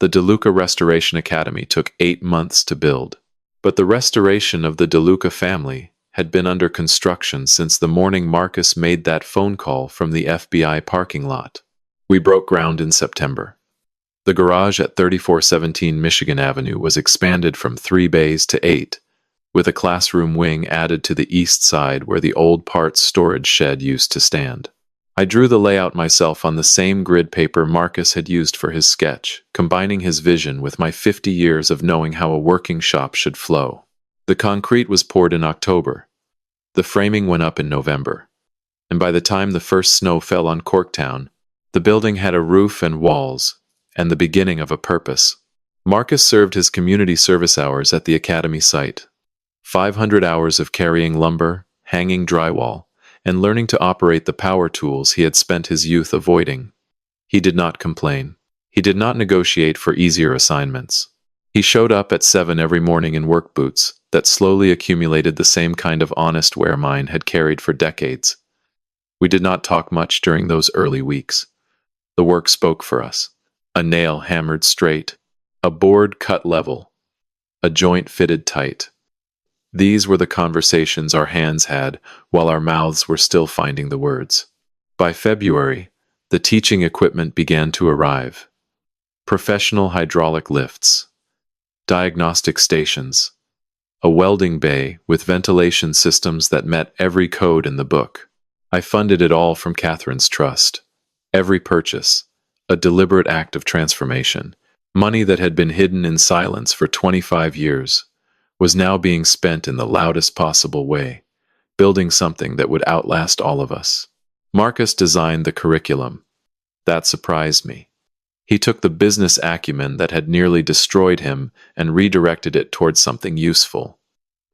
The DeLuca Restoration Academy took 8 months to build. But the restoration of the DeLuca family had been under construction since the morning Marcus made that phone call from the FBI parking lot. We broke ground in September. The garage at 3417 Michigan Avenue was expanded from 3 bays to 8, with a classroom wing added to the east side where the old parts storage shed used to stand. I drew the layout myself on the same grid paper Marcus had used for his sketch, combining his vision with my 50 years of knowing how a working shop should flow. The concrete was poured in October. The framing went up in November. And by the time the first snow fell on Corktown, the building had a roof and walls, and the beginning of a purpose. Marcus served his community service hours at the academy site. 500 hours of carrying lumber, hanging drywall, and learning to operate the power tools he had spent his youth avoiding. He did not complain. He did not negotiate for easier assignments. He showed up at 7 every morning in work boots that slowly accumulated the same kind of honest wear mine had carried for decades. We did not talk much during those early weeks. The work spoke for us. A nail hammered straight, a board cut level, a joint fitted tight. These were the conversations our hands had while our mouths were still finding the words. By February, the teaching equipment began to arrive. Professional hydraulic lifts, diagnostic stations, a welding bay with ventilation systems that met every code in the book. I funded it all from Catherine's trust. Every purchase, a deliberate act of transformation. Money that had been hidden in silence for 25 years was now being spent in the loudest possible way, building something that would outlast all of us. Marcus designed the curriculum. That surprised me. He took the business acumen that had nearly destroyed him and redirected it towards something useful.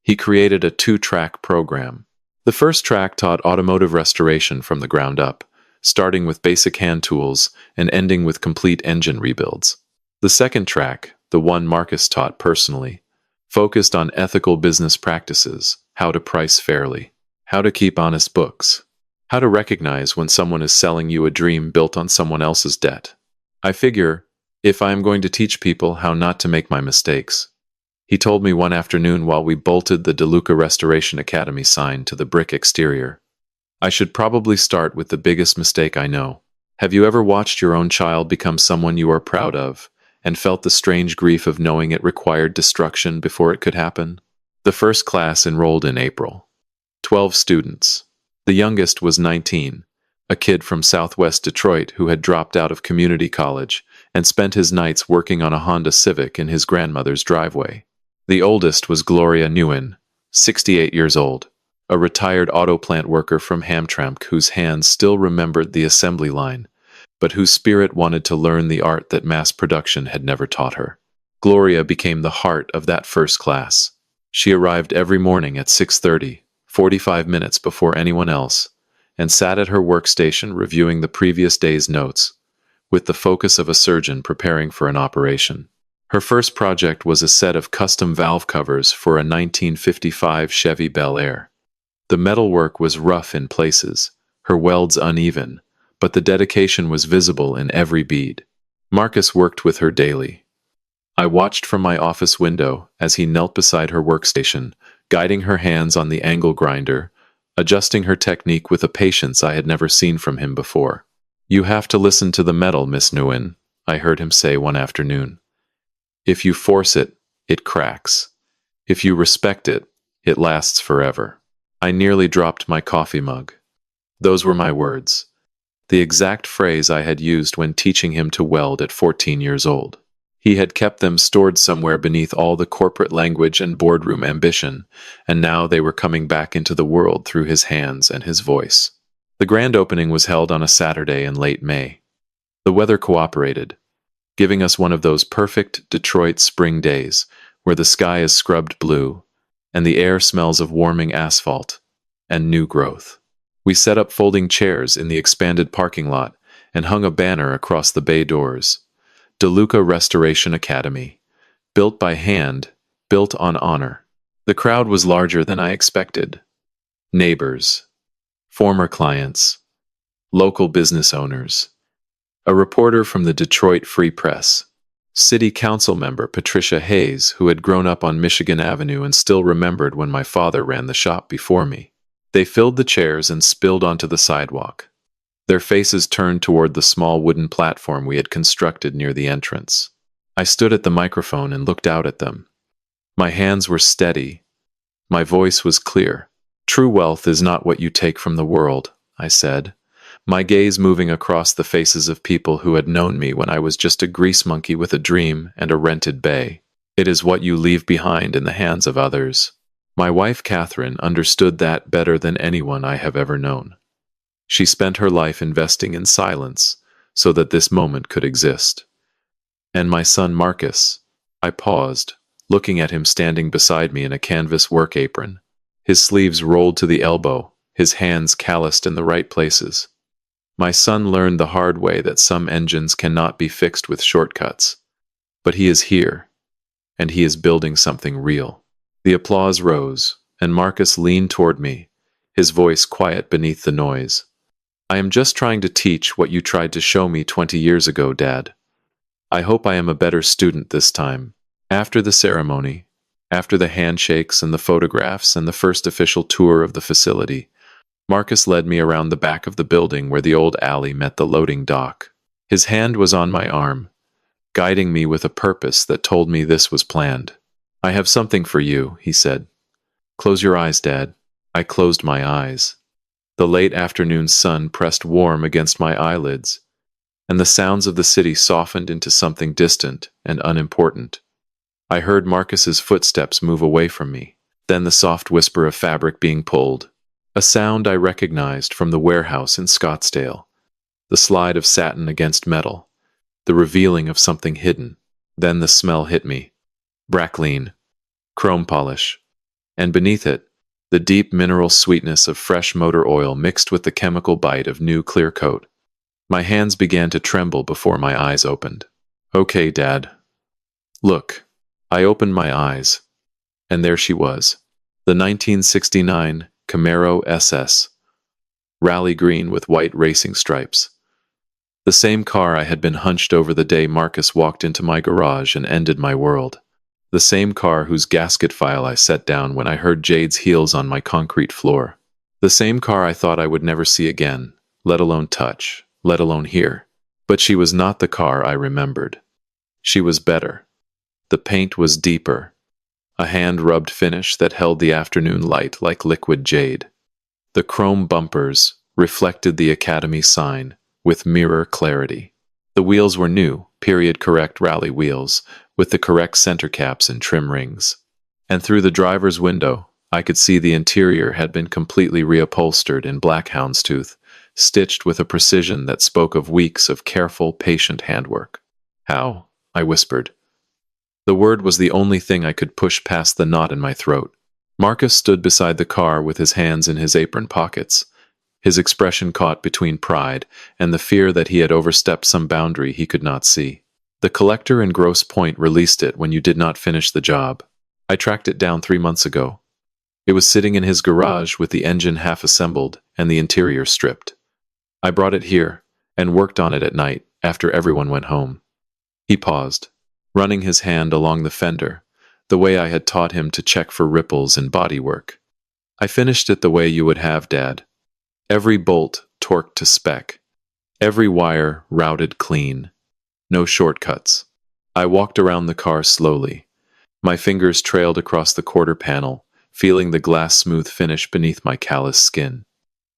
He created a 2-track program. The first track taught automotive restoration from the ground up, starting with basic hand tools and ending with complete engine rebuilds. The second track, the one Marcus taught personally, focused on ethical business practices, how to price fairly, how to keep honest books, how to recognize when someone is selling you a dream built on someone else's debt. I figure, if I am going to teach people how not to make my mistakes, he told me one afternoon while we bolted the DeLuca Restoration Academy sign to the brick exterior, I should probably start with the biggest mistake I know. Have you ever watched your own child become someone you are proud of, and felt the strange grief of knowing it required destruction before it could happen? The first class enrolled in April. 12 students. The youngest was 19, a kid from southwest Detroit who had dropped out of community college and spent his nights working on a Honda Civic in his grandmother's driveway. The oldest was Gloria Nguyen, 68 years old, a retired auto plant worker from Hamtramck whose hands still remembered the assembly line, but whose spirit wanted to learn the art that mass production had never taught her. Gloria became the heart of that first class. She arrived every morning at 6:30, 45 minutes before anyone else, and sat at her workstation reviewing the previous day's notes, with the focus of a surgeon preparing for an operation. Her first project was a set of custom valve covers for a 1955 Chevy Bel Air. The metalwork was rough in places, her welds uneven, but the dedication was visible in every bead. Marcus worked with her daily. I watched from my office window as he knelt beside her workstation, guiding her hands on the angle grinder, adjusting her technique with a patience I had never seen from him before. "You have to listen to the metal, Miss Nguyen," I heard him say one afternoon. "If you force it, it cracks. If you respect it, it lasts forever." I nearly dropped my coffee mug. Those were my words. The exact phrase I had used when teaching him to weld at 14 years old. He had kept them stored somewhere beneath all the corporate language and boardroom ambition, and now they were coming back into the world through his hands and his voice. The grand opening was held on a Saturday in late May. The weather cooperated, giving us one of those perfect Detroit spring days where the sky is scrubbed blue, and the air smells of warming asphalt and new growth. We set up folding chairs in the expanded parking lot and hung a banner across the bay doors. DeLuca Restoration Academy. Built by hand, built on honor. The crowd was larger than I expected. Neighbors, former clients, local business owners, a reporter from the Detroit Free Press, City Council member Patricia Hayes, who had grown up on Michigan Avenue and still remembered when my father ran the shop before me. They filled the chairs and spilled onto the sidewalk. Their faces turned toward the small wooden platform we had constructed near the entrance. I stood at the microphone and looked out at them. My hands were steady. My voice was clear. True wealth is not what you take from the world, I said, my gaze moving across the faces of people who had known me when I was just a grease monkey with a dream and a rented bay. It is what you leave behind in the hands of others. My wife, Catherine, understood that better than anyone I have ever known. She spent her life investing in silence so that this moment could exist. And my son, Marcus, I paused, looking at him standing beside me in a canvas work apron, his sleeves rolled to the elbow, his hands calloused in the right places. My son learned the hard way that some engines cannot be fixed with shortcuts. But he is here, and he is building something real. The applause rose, and Marcus leaned toward me, his voice quiet beneath the noise. I am just trying to teach what you tried to show me 20 years ago, Dad. I hope I am a better student this time. After the ceremony, after the handshakes and the photographs and the first official tour of the facility, Marcus led me around the back of the building where the old alley met the loading dock. His hand was on my arm, guiding me with a purpose that told me this was planned. I have something for you, he said. Close your eyes, Dad. I closed my eyes. The late afternoon sun pressed warm against my eyelids, and the sounds of the city softened into something distant and unimportant. I heard Marcus's footsteps move away from me, then the soft whisper of fabric being pulled, a sound I recognized from the warehouse in Scottsdale, the slide of satin against metal, the revealing of something hidden. Then the smell hit me. Bracklene, chrome polish, and beneath it, the deep mineral sweetness of fresh motor oil mixed with the chemical bite of new clear coat. My hands began to tremble before my eyes opened. Okay, Dad. Look. I opened my eyes, and there she was, the 1969 Camaro SS, rally green with white racing stripes. The same car I had been hunched over the day Marcus walked into my garage and ended my world. The same car whose gasket file I set down when I heard Jade's heels on my concrete floor. The same car I thought I would never see again, let alone touch, let alone hear. But she was not the car I remembered. She was better. The paint was deeper, a hand-rubbed finish that held the afternoon light like liquid jade. The chrome bumpers reflected the Academy sign with mirror clarity. The wheels were new, period-correct rally wheels, with the correct center caps and trim rings. And through the driver's window, I could see the interior had been completely reupholstered in black houndstooth, stitched with a precision that spoke of weeks of careful, patient handwork. How? I whispered. The word was the only thing I could push past the knot in my throat. Marcus stood beside the car with his hands in his apron pockets, his expression caught between pride and the fear that he had overstepped some boundary he could not see. The collector in Grosse Pointe released it when you did not finish the job. I tracked it down 3 months ago. It was sitting in his garage with the engine half assembled and the interior stripped. I brought it here and worked on it at night after everyone went home. He paused, running his hand along the fender, the way I had taught him to check for ripples in bodywork. I finished it the way you would have, Dad. Every bolt torqued to spec. Every wire routed clean. No shortcuts. I walked around the car slowly. My fingers trailed across the quarter panel, feeling the glass-smooth finish beneath my callous skin.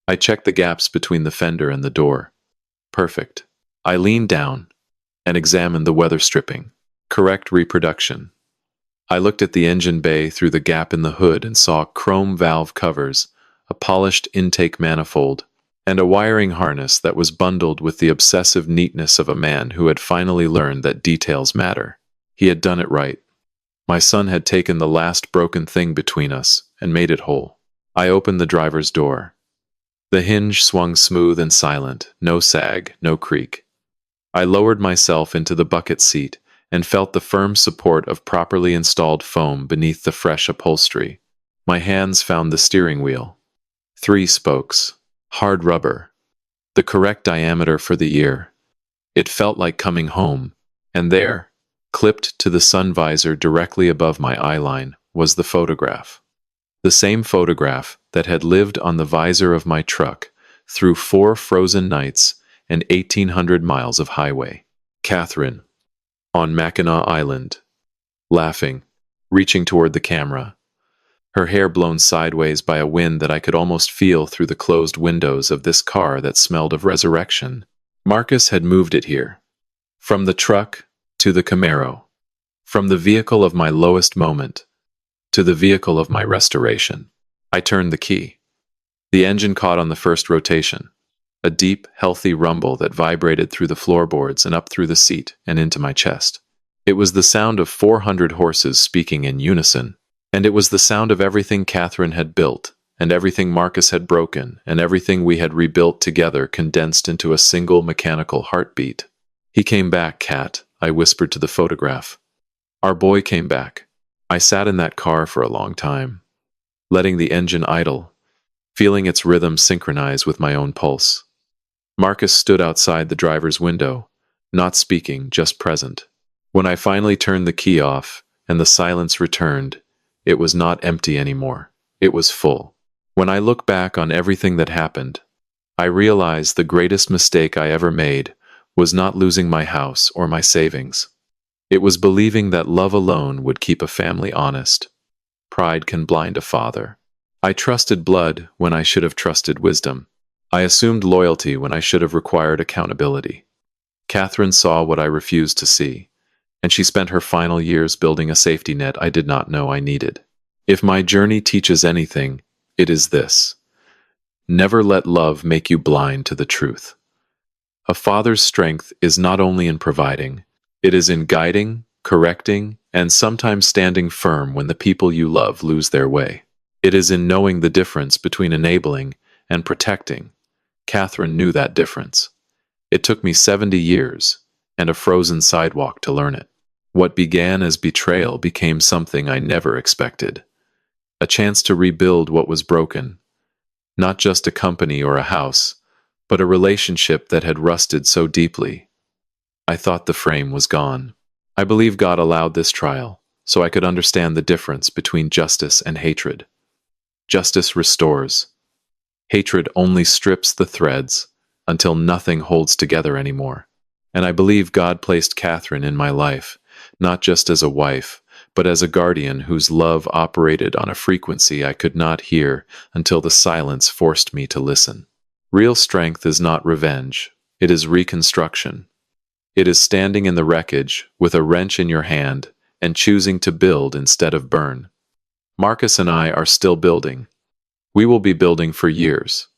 I checked the gaps between the fender and the door. Perfect. I leaned down and examined the weather stripping. Correct reproduction. I looked at the engine bay through the gap in the hood and saw chrome valve covers, a polished intake manifold, and a wiring harness that was bundled with the obsessive neatness of a man who had finally learned that details matter. He had done it right. My son had taken the last broken thing between us and made it whole. I opened the driver's door. The hinge swung smooth and silent, no sag, no creak. I lowered myself into the bucket seat and felt the firm support of properly installed foam beneath the fresh upholstery. My hands found the steering wheel. 3 spokes. Hard rubber. The correct diameter for the ear. It felt like coming home. And there, Clipped to the sun visor directly above my eyeline was the photograph. The same photograph that had lived on the visor of my truck through 4 frozen nights and 1,800 miles of highway. Catherine, on Mackinac Island, laughing, reaching toward the camera, her hair blown sideways by a wind that I could almost feel through the closed windows of this car that smelled of resurrection. Marcus had moved it here. From the truck to the Camaro. From the vehicle of my lowest moment to the vehicle of my restoration. I turned the key. The engine caught on the first rotation. A deep, healthy rumble that vibrated through the floorboards and up through the seat and into my chest. It was the sound of 400 horses speaking in unison. And it was the sound of everything Catherine had built, and everything Marcus had broken, and everything we had rebuilt together condensed into a single mechanical heartbeat. He came back, Cat, I whispered to the photograph. Our boy came back. I sat in that car for a long time, letting the engine idle, feeling its rhythm synchronize with my own pulse. Marcus stood outside the driver's window, not speaking, just present. When I finally turned the key off, and the silence returned, it was not empty anymore. It was full. When I look back on everything that happened, I realize the greatest mistake I ever made was not losing my house or my savings. It was believing that love alone would keep a family honest. Pride can blind a father. I trusted blood when I should have trusted wisdom. I assumed loyalty when I should have required accountability. Catherine saw what I refused to see, and she spent her final years building a safety net I did not know I needed. If my journey teaches anything, it is this. Never let love make you blind to the truth. A father's strength is not only in providing, it is in guiding, correcting, and sometimes standing firm when the people you love lose their way. It is in knowing the difference between enabling and protecting. Catherine knew that difference. It took me 70 years and a frozen sidewalk to learn it. What began as betrayal became something I never expected. A chance to rebuild what was broken. Not just a company or a house, but a relationship that had rusted so deeply. I thought the frame was gone. I believe God allowed this trial, so I could understand the difference between justice and hatred. Justice restores. Hatred only strips the threads until nothing holds together anymore. And I believe God placed Catherine in my life, not just as a wife, but as a guardian whose love operated on a frequency I could not hear until the silence forced me to listen. Real strength is not revenge, it is reconstruction. It is standing in the wreckage with a wrench in your hand and choosing to build instead of burn. Marcus and I are still building. We will be building for years.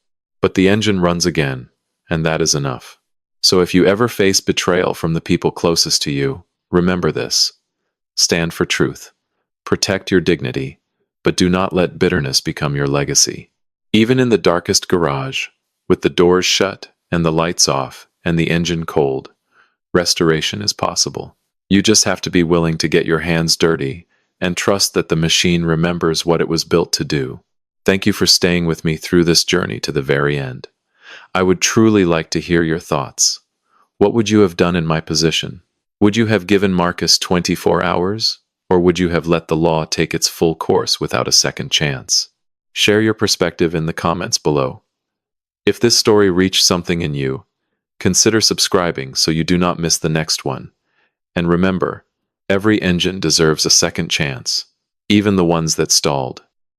But the engine runs again, and that is enough. So if you ever face betrayal from the people closest to you, remember this. Stand for truth. Protect your dignity, but do not let bitterness become your legacy. Even in the darkest garage, with the doors shut and the lights off and the engine cold, restoration is possible. You just have to be willing to get your hands dirty and trust that the machine remembers what it was built to do. Thank you for staying with me through this journey to the very end. I would truly like to hear your thoughts. What would you have done in my position? Would you have given Marcus 24 hours? Or would you have let the law take its full course without a second chance? Share your perspective in the comments below. If this story reached something in you, consider subscribing so you do not miss the next one. And remember, every engine deserves a second chance, even the ones that stalled.